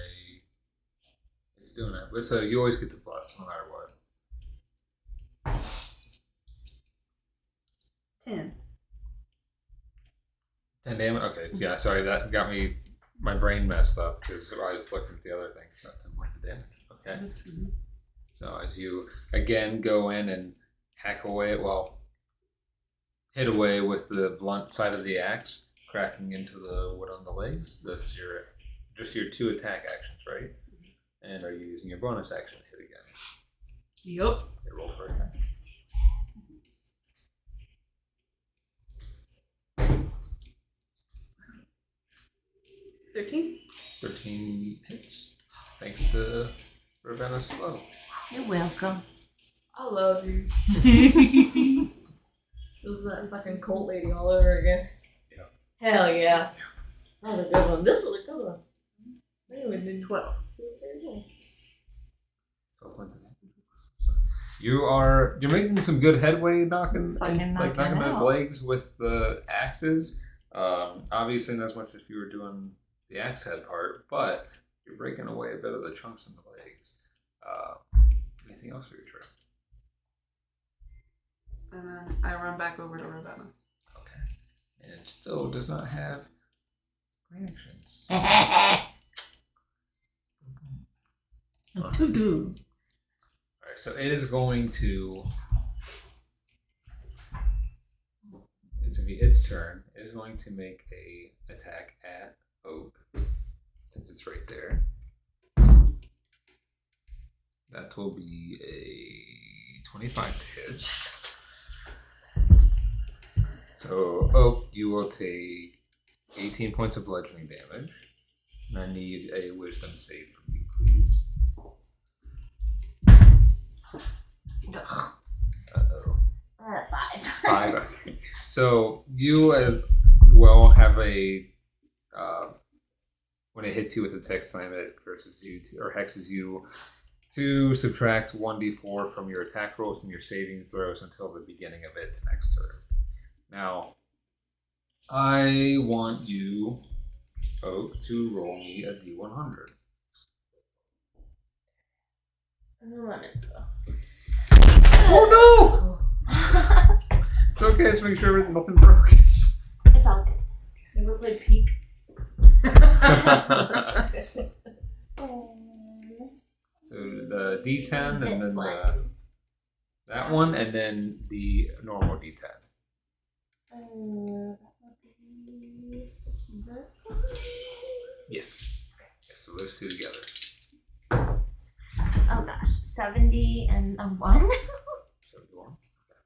it's doing that. But so you always get the plus, no matter what. 10. 10 damage? Okay, so yeah, sorry, that got me, my brain messed up, because I was looking at the other thing. That's 10 points of damage. Okay. Mm-hmm. So as you, again, go in and hack away, hit away with the blunt side of the axe, cracking into the wood on the legs. That's just your 2 attack actions, right? And are you using your bonus action to hit again? Yup. Okay, roll for attack. $13? 13 hits. Thanks to Ravenna's slow. You're welcome. I love you. This is that fucking cult lady all over again. Yeah. Hell yeah. That was a good one. This is a good one. Anyway, did 12. 12 points of damage. So you're making some good headway knocking those out. legs with the axes. Obviously not as much as you were doing the axe head part, but you're breaking away a bit of the chunks in the legs. Anything else for your trip? And then I run back over to Ravenna. Okay. And it still does not have reactions. Alright, so it is going to. It's going to be its turn. It is going to make a attack at Oak, since it's right there. That will be a 25 to hit. So, Oak, you will take 18 points of bludgeoning damage. And I need a wisdom save from you, please. Uh-oh. 5. 5, okay. So, you as well have a... when it hits you with its hex slam, it curses you or hexes you to subtract 1d4 from your attack rolls and your saving throws until the beginning of its next turn. Now, I want you, Oak, to roll me a d100. Oh no! It's okay, let's make sure nothing broke. It's all good. Never played Peak. So the D10 and This then one. that one, and then the normal D10. That would be this one. Yes. So those two together. Oh gosh, 70 and 1. 71. Okay.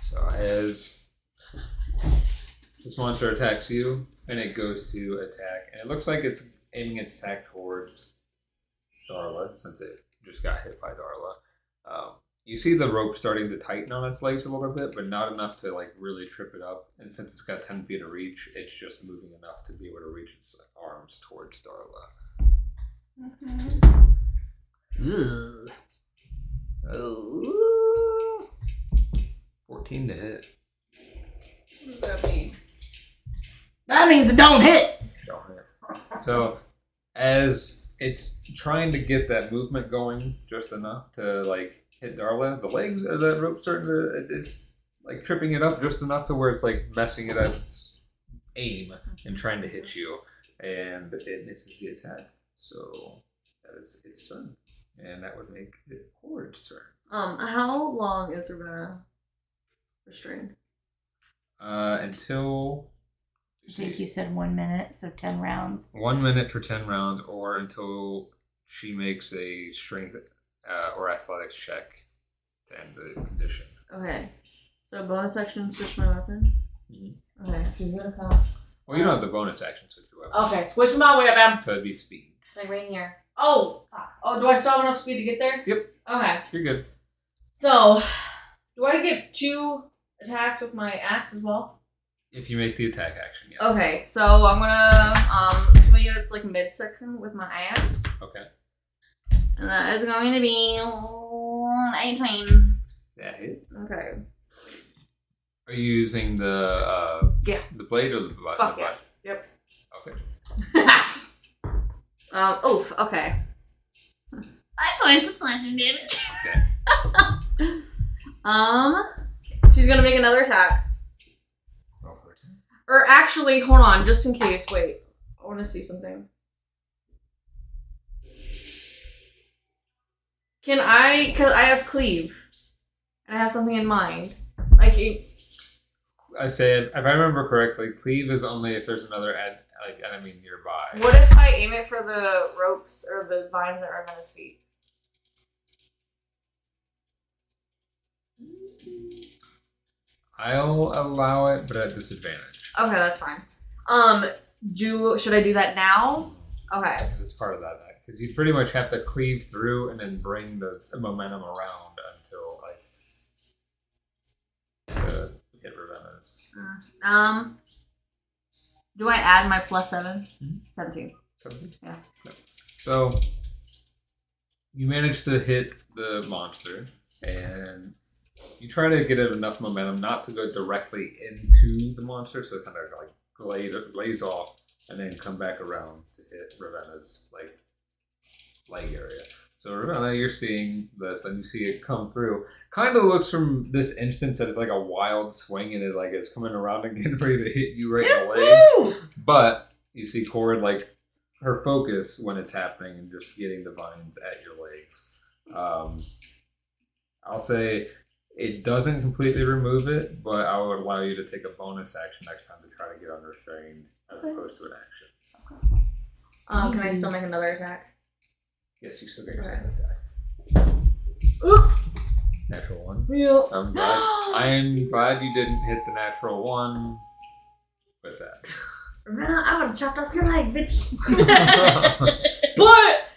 So as this monster attacks you, and it goes to attack, and it looks like it's aiming its attack towards Darla, since it just got hit by Darla. You see the rope starting to tighten on its legs a little bit, but not enough to like really trip it up. And since it's got 10 feet of reach, it's just moving enough to be able to reach its arms towards Darla. Ugh. Oh. 14 to hit. What does that mean? That means it don't hit. Don't hit. So, as it's trying to get that movement going just enough to like hit Darla, the legs of that rope starting to it's like tripping it up just enough to where it's like messing it up its aim and trying to hit you, and it misses the attack. So that is its turn, and that would make it Hord's turn. How long is Ravenna restrained? Until I think you said 1 minute, so 10 rounds. 1 minute for 10 rounds, or until she makes a strength or athletics check to end the condition. Okay. So bonus action, switch my weapon? Mm-hmm. Okay. So you're gonna come. Well, you don't have the bonus action switch your weapon. Okay, switch my weapon. So it'd be speed. Like right here. Oh! Fuck. Oh, do I still have enough speed to get there? Yep. Okay. You're good. So, do I get 2 attacks with my axe as well? If you make the attack action, yes. Okay, so I'm gonna swing it. It's like midsection with my axe. Okay. And that is going to be 18. That hits. Okay. Are you using the the blade or the butt? Fuck the yeah. butt? Yep. Okay. Oof, okay. 5 points of slashing damage. Okay. She's gonna make another attack. Roll for it. Or actually, hold on, just in case. Wait, I want to see something. Can I? Cause I have cleave, and I have something in mind. Like, I say, if I remember correctly, cleave is only if there's another enemy nearby. what if I aim it for the ropes or the vines that are on his feet? I'll allow it, but at disadvantage. Okay, that's fine. Should I do that now? Okay. Because it's part of that act. Because you pretty much have to cleave through and then bring the momentum around until to hit Ravenna's. Do I add my +7? Mm-hmm. 17. 17? Yeah. No. So you manage to hit the monster, and you try to get it enough momentum not to go directly into the monster, so it kind of like glaze off and then come back around to hit Ravenna's leg area. So Ravenna, you're seeing this, and you see it come through. Kind of looks from this instance that it's like a wild swing, and it like it's coming around and getting ready to hit you right in the legs. But you see Cord her focus when it's happening and just getting the vines at your legs. I'll say it doesn't completely remove it, but I would allow you to take a bonus action next time to try to get unrestrained as opposed to an action. Can I still make another attack? Yes, you still get your second attack. Ooh. Natural 1. Real. I'm glad you didn't hit the natural 1 with that. Ravenna, I would have chopped off your leg, bitch. but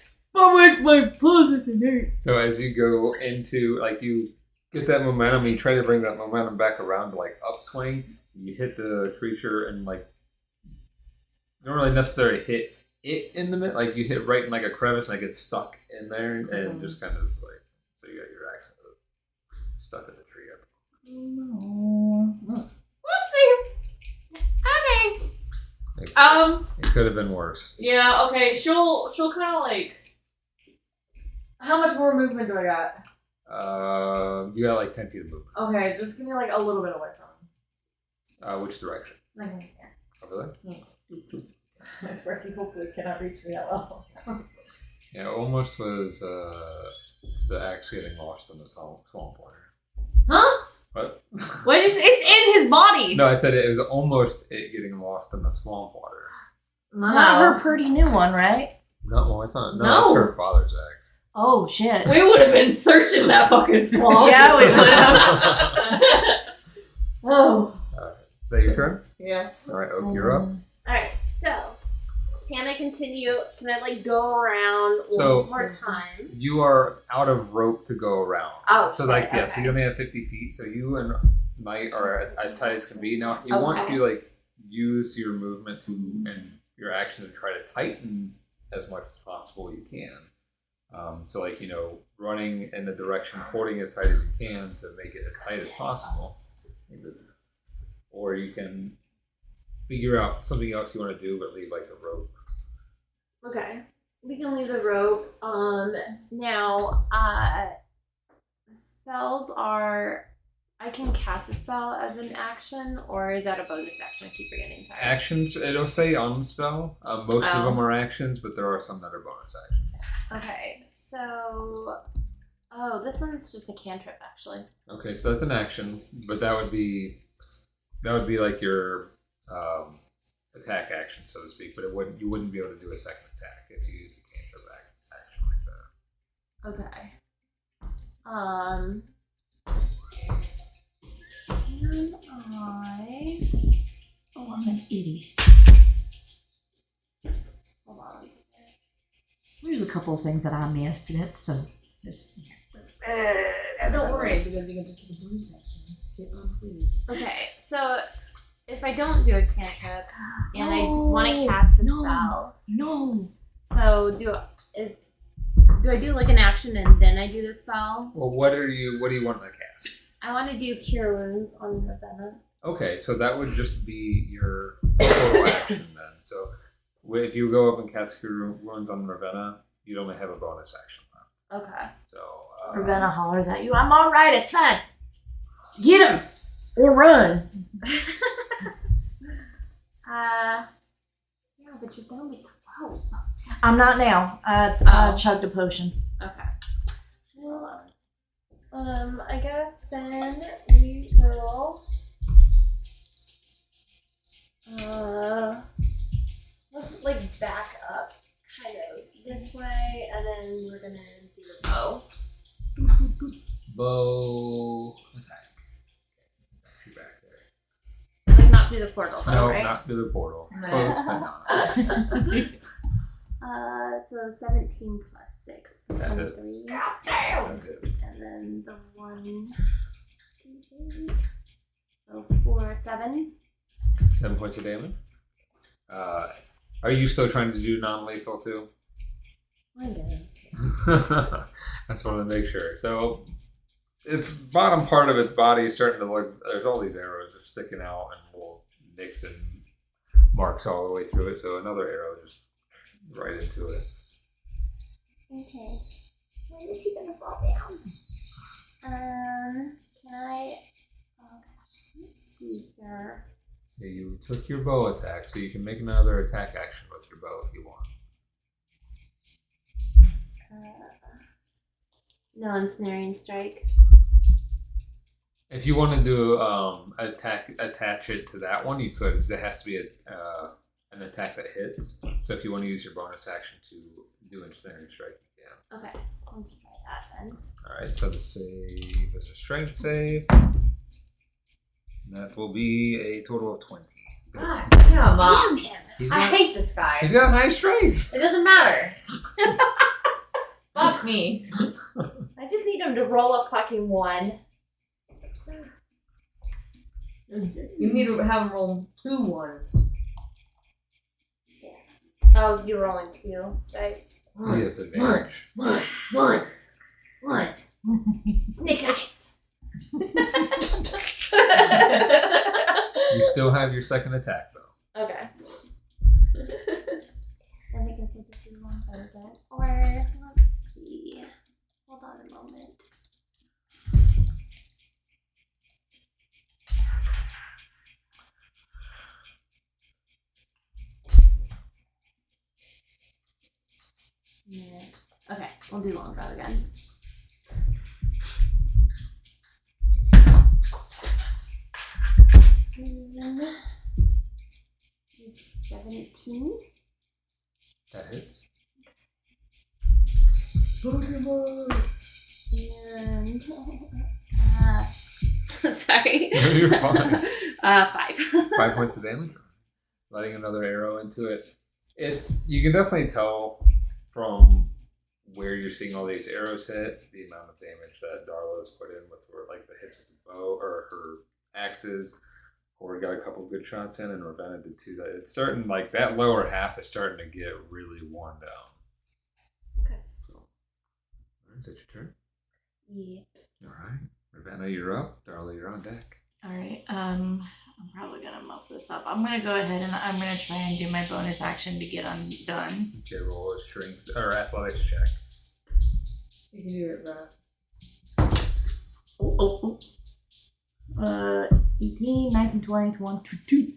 with my positive. So as you go into, you get that momentum, and you try to bring that momentum back around to upswing, you hit the creature and you don't really necessarily hit it in the middle, you hit right in a crevice and it gets stuck in there and just kind of so you got your axe stuck in the tree. No. Whoopsie. Okay. It could have been worse. Yeah, okay. She'll kind of how much more movement do I got? You got 10 feet of movement. Okay, just give me a little bit away from him. Which direction? Okay, Over there? yeah. That's where he hopefully cannot reach me that level. Yeah, almost was the axe getting lost in the swamp water. Huh? What? What did you say? It's in his body! No, I said it was almost it getting lost in the swamp water. Not her pretty new one, right? No, it's not. No, No. it's her father's axe. Oh, shit. We would have been searching that fucking swamp. Yeah, we would have. Oh. Is that your turn? Yeah. All right, Oak, you're up. Alright, so Can I continue? Can I like go around So- one more time? You are out of rope to go around. Oh, so sorry, like yeah, so okay. you only have 50 feet. So you and Knight are as tight as can be. Now, if you want Okay. to like use your movement to and your action to try to tighten as much as possible, you can. So like running in the direction, holding as tight as you can to make it as tight as possible. Or you can figure out something else you want to do, but leave like the rope. Okay. We can leave the rope. Now, spells are. I can cast a spell as an action, or is that a bonus action? I keep forgetting. Sorry. Actions, it'll say on the spell. Most of them are actions, but there are some that are bonus actions. Okay, so. Oh, this one's just a cantrip, actually. Okay, so that's an action, but that would be like your attack action, so to speak. But you wouldn't be able to do a second attack if you use a cantrip action like that. Okay. Can I? Oh, I'm an idiot. Hold on. There's a couple of things that I missed, and it's so. Don't worry, because you can just do the bonus action. Get on food. Okay, so if I don't do a cantrip and I No, want to cast a no. spell, No. so do I do like an action and then I do the spell? Well, what do you want to cast? I want to do Cure Wounds on Ravenna. Okay, so that would just be your total action then. So if you go up and cast Cure Wounds on Ravenna, you'd only have a bonus action left. Okay. So Ravenna hollers at you. I'm all right. It's fine. Get him or run. Yeah, but you're down to 12. I'm not now. I chugged a potion. Okay. Well, I guess then we will. Let's like back up kind of this way, and then we're gonna do the bow. bow attack. Too back there. Like not through the portal, though, No, right? not through the portal. No. Close, but not. So 17 plus 6. That 23. hits. That hits. And then the 1. So 4, 7. 7 points of damage. Are you still trying to do non-lethal too? I guess. I just wanted to make sure. So, its bottom part of its body is starting to look. There's all these arrows just sticking out and little nicks and marks all the way through it. So another arrow just right into it. Okay. When is he gonna fall down? Can I? Oh gosh, let's see here. So you took your bow attack, so you can make another attack action with your bow if you want. No ensnaring strike. If you want to do attach it to that one, you could. Because it has to be an attack that hits. So if you want to use your bonus action to do ensnaring strike, you can. Okay, let's try that then. All right. So the save is a strength save. And that will be a total of 20. God, come on. Damn it. He's I got, hate this guy. he's got high strength. It doesn't matter. Fuck me. I just need him to roll a fucking 1. You need to have him roll 2 ones. Oh, you're rolling 2 dice. He has advantage. One. Snake eyes. You still have your second attack though. Okay. I think I said to see one better again. Or let's see. Hold on a moment. Yeah. Okay, we'll do longbow again. And 17. That hits. And sorry. No, you're fine. 5. 5 points of damage. Letting another arrow into it. You can definitely tell from where you're seeing all these arrows hit, the amount of damage that Darla's put in with her, like the hits with the bow or her axes. Or got a couple good shots in, and Ravenna did too. That it's starting, like that lower half is starting to get really worn down. Okay. So, is that your turn? Yeah. All right, Ravenna, you're up. Darla, you're on deck. All right. I'm probably gonna muff this up. I'm gonna go ahead and I'm gonna try and do my bonus action to get undone. Okay, roll a strength or athletics check. You can do it, bro. Oh. 18, 19, 20, 21, 22.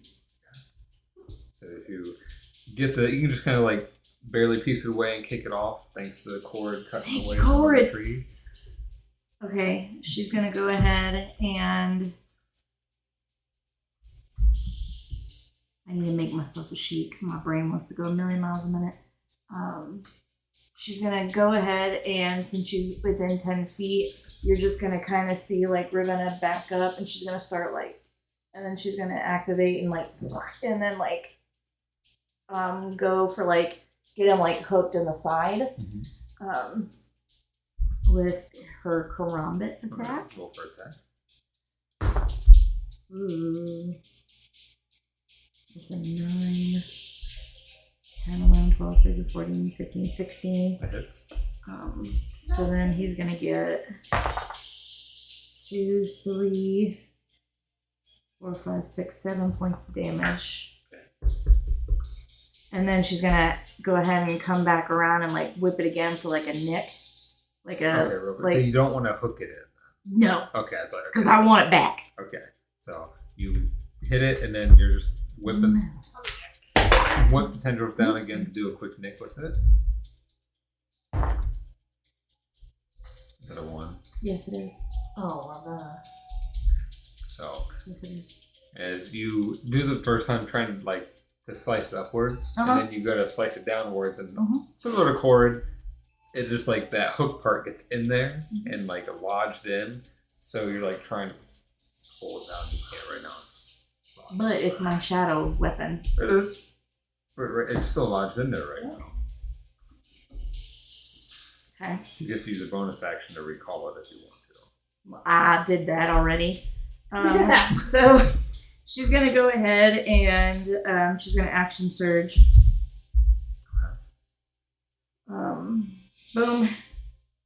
So if you get you can just kind of like barely piece it away and kick it off thanks to the cord cutting Thank away you, some of cord. the tree. Okay, she's gonna go ahead and I need to make myself a sheet. My brain wants to go a million miles a minute. She's gonna go ahead and since she's within 10 feet, you're just gonna kind of see like Ravenna back up and she's gonna start like, and then she's gonna activate and like, and then like, go for like, get him like hooked in the side, with her karambit attack. Roll for attack. Ooh. It's a 9, 10, 11, 12, 13, 14, 15, 16. That hits. So then he's gonna get 2, 3, 4, 5, 6, 7 points of damage. Okay. And then she's gonna go ahead and come back around and like whip it again for like a nick. Like a Okay, real quick. like So you don't want to hook it in. no, Okay, I thought. because I want it back. Okay, so you hit it and then you're just whipping. Whip the tendrils down again to do a quick nick with it. Is that a 1? Yes, it is. Oh, So Yes, it is. as you do the first time trying to like to slice it upwards, Uh-huh. and then you go to slice it downwards, and Mhm. some sort of cord, it just like that hook part gets in there and like lodged in. So you're like trying to pull it down. You can't right now. But it's my shadow weapon. It is. It's still lodged in there right now. Okay. You just use a bonus action to recall it if you want to. Well, I did that already. So she's gonna go ahead and she's gonna action surge. Boom.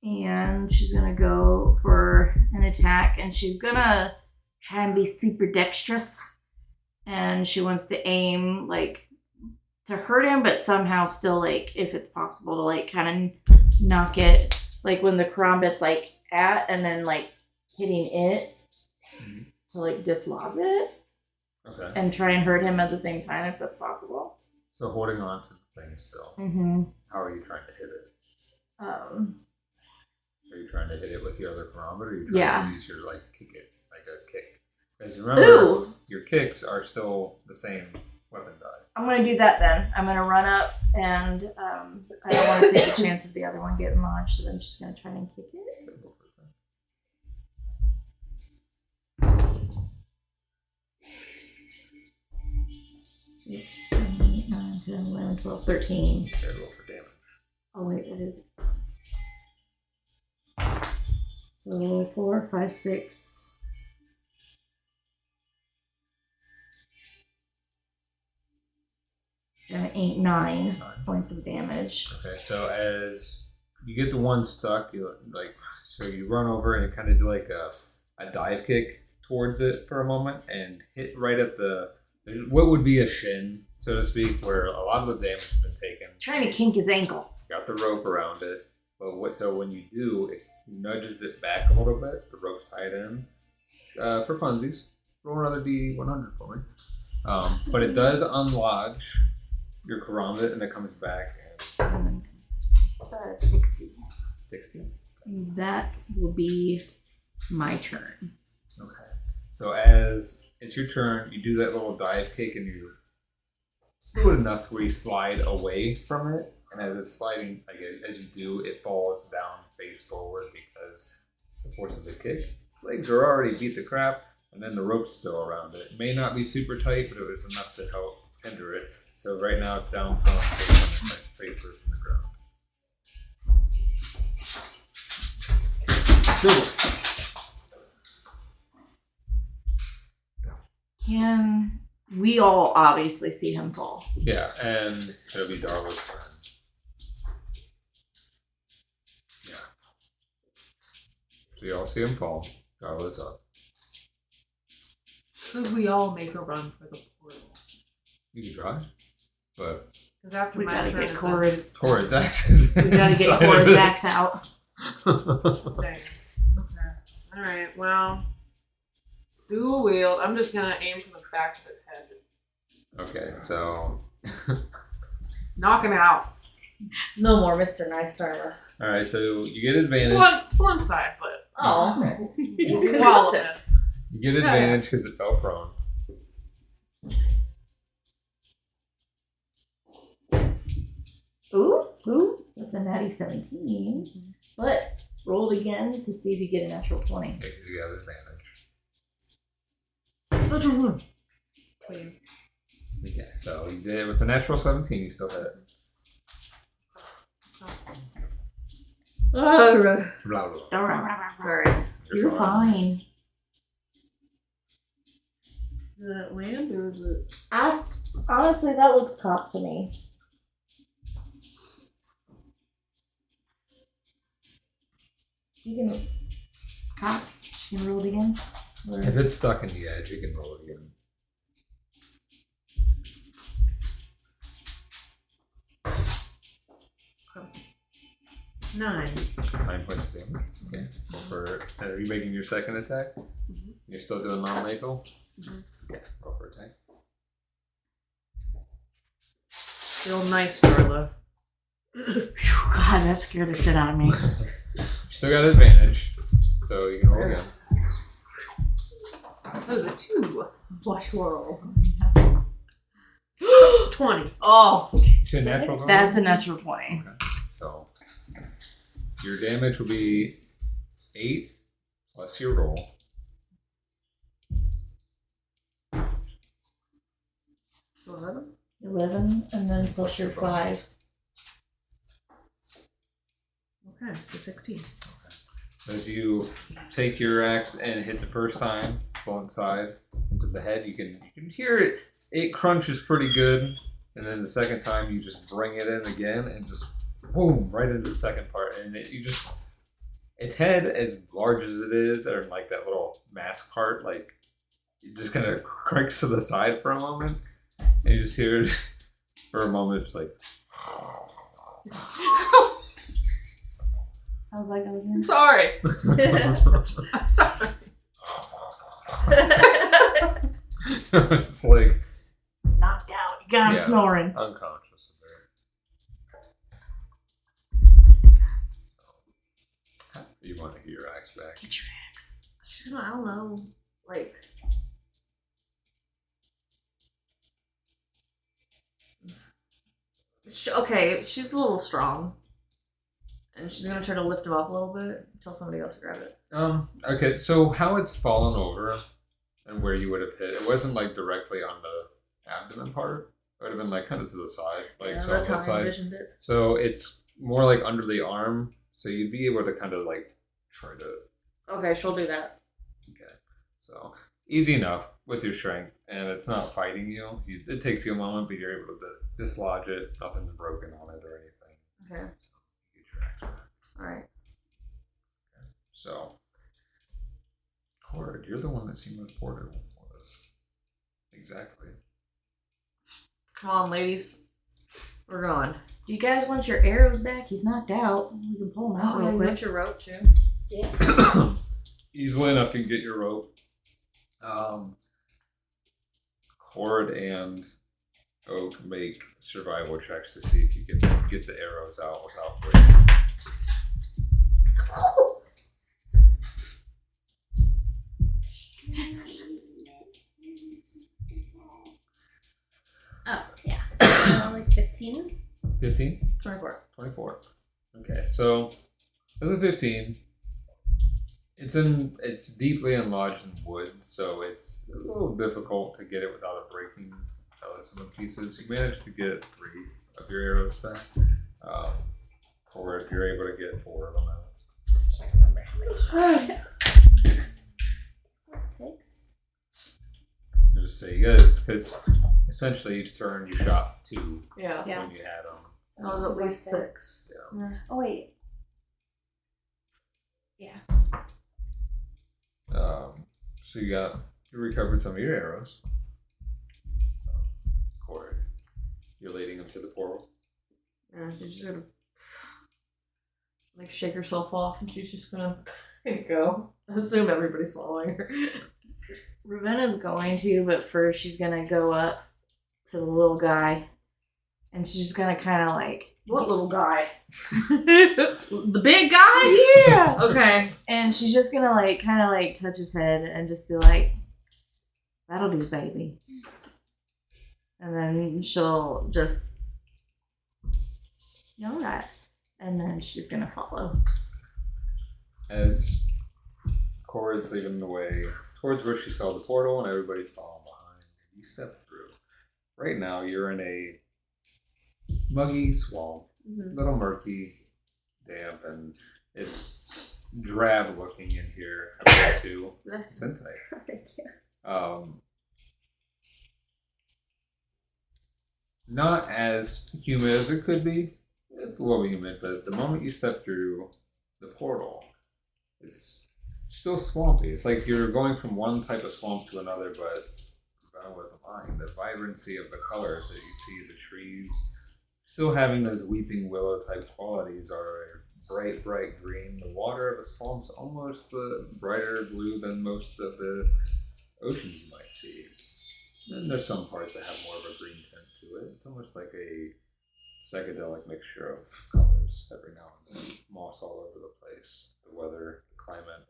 And she's gonna go for an attack and she's gonna try and be super dexterous. And she wants to aim like to hurt him, but somehow still like if it's possible to like kind of knock it like when the karambit's like at and then like hitting it to like dislodge it Okay. and try and hurt him at the same time if that's possible. So holding on to the thing still. Mm-hmm. How are you trying to hit it? Are Um, you trying to hit it with your other barometer? Or are you trying Yeah. to use your like kick it like a kick? Because remember, Ooh. your kicks are still the same weapon die. I'm gonna do that then. I'm gonna run up and I don't want to take a chance of the other one getting launched, so I'm just gonna try and kick it. Okay, go for it then. 6, 7, 8, 9, 10, 11, 12, 13. Okay, roll for damage. Oh wait, that is. So 4, 5, 6. 7, 8, 9 9. points of damage. Okay, so as you get the one stuck, you like so you run over and kind of do like a dive kick towards it for a moment and hit right at what would be a shin, so to speak, where a lot of the damage has been taken. Trying to kink his ankle. Got the rope around it, but so when you do, it nudges it back a little bit. The rope's tied in. For funsies, roll another D100 for me. But it does unlodge your karambit and it comes back and 60. 60. That will be my turn. Okay. So as it's your turn, you do that little dive kick and you do it enough to where you slide away from it. And as it's sliding, like as you do, it falls down face forward because the force of the kick. Its legs are already beat the crap, and then the rope's still around it. It may not be super tight, but it was enough to help hinder it. So right now it's down from face first in the ground. Sybil. Can we all obviously see him fall? Yeah, and it'll be Darla's turn. Yeah. So you all see him fall. Darla's up. Could we all make a run for the portal? You can try, but Because after We my gotta turn get is Corid's. Corid's axe is We gotta get inside of Corid's it. axe out. Dang. Okay. Alright, well. Dual wield. I'm just gonna aim for the back of his head. Okay, so Knock him out. No more Mr. Nice Darla. all right, so you get advantage. One side, but Oh. wall of it. You get advantage because it fell prone. Ooh, that's a natty 17. But rolled again to see if you get a natural 20. Okay, 'cause you have advantage. Natural one. Okay, so you did it with a natural 17. You still hit it. Blah, blah, blah. Sorry. You're fine. Is it land or is it? Honestly, that looks cocked to me. You can cock. You can roll it again. Or- If it's stuck in the edge, you can roll it again. Nine. 9 points of damage. Okay. Go for. Are you making your second attack? You're still doing non-lethal? Okay. Go for attack. Still nice, Darla. God, that scared the shit out of me. You still got advantage, so you can roll again. That was a 2. Blush roll. 20. Oh. You said natural 20? That's a natural 20. Okay. So your damage will be 8 plus your roll. 11, and then plus your 5. Okay, so 16. As you take your axe and hit the first time, go inside into the head, you can hear it. It crunches pretty good, and then the second time you just bring it in again and just boom right into the second part, and its head as large as it is, or like that little mask part, like it just kind of cranks to the side for a moment, and you just hear it for a moment, it's like. How's that going again? I'm sorry. I'm sorry. So it's like Knocked out. You got him Yeah. snoring. unconscious. You want to get your axe back. Get your axe. She's gonna, I don't know, like. Okay, she's a little strong. And she's gonna try to lift him up a little bit until somebody else grab it. Okay, so how it's fallen over and where you would have hit, it wasn't like directly on the abdomen part. It would have been like kind of to the side, like Yeah, so that's on how the I side. envisioned it. So it's more like under the arm, so you'd be able to kind of like try to. Okay, she'll do that. Okay, so easy enough with your strength, and it's not fighting you. It takes you a moment, but you're able to dislodge it. Nothing's broken on it or anything. Okay. Get your axe back. Alright. So, Cord, you're the one that seemed reported for this. Exactly. Come on, ladies. We're going. Do you guys want your arrows back? He's knocked out. We can pull him out real quick. your rope too. Easily enough, you can get your rope. Cord and Oak make survival checks to see if you can get the arrows out without breaking. Oh, yeah. Like 15? 15? 24. 24. Okay, so with a 15, it's deeply enlodged in wood, so it's a little difficult to get it without it breaking some of the pieces. You managed to get 3 of your arrows back. Or if you're able to get 4 of them out. Can't remember how many shots. What, 6? Just say you guys, because essentially each turn you shot 2 Yeah. when you had them. That was at least 6. Oh wait. Yeah. So you recovered some of your arrows. Corey, you're leading them to the portal. Yeah, she's just gonna like shake herself off, and she's just gonna go. I assume everybody's following her. Ravenna's going to, but first she's gonna go up to the little guy, and she's just gonna kind of like, What little guy? The big guy? yeah. Okay. And she's just gonna like kind of like touch his head and just be like, "That'll do, baby." And then she'll just, all right. And then she's gonna follow. As Corey's leading the way towards where she saw the portal and everybody's following behind, you step through. Right now you're in a muggy swamp, a little murky, damp, and it's drab looking in here a bit too. It's inside. Thank you. Not as humid as it could be. It's a little humid, but the moment you step through the portal, it's still swampy. It's like you're going from one type of swamp to another, but with the mind, the vibrancy of the colors that you see, the trees still having those weeping willow type qualities are a bright, bright green. The water of the swamp's almost the brighter blue than most of the oceans you might see. And there's some parts that have more of a green tint to it. It's almost like a psychedelic mixture of colors every now and then. Moss all over the place. The weather, the climate.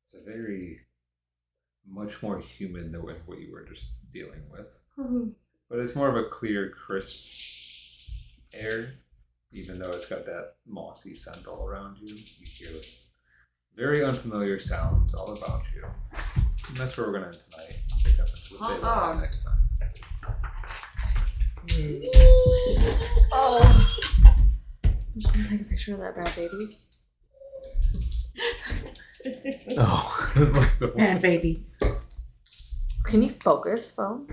It's a very much more human than what you were just dealing with. But it's more of a clear, crisp air, even though it's got that mossy scent all around you. You hear this very unfamiliar sounds all about you. And that's where we're going to end tonight. Pick up into the table next time. Oh. Just want to take a picture of that bad baby. Oh, it's like the And baby. Can you focus, phone?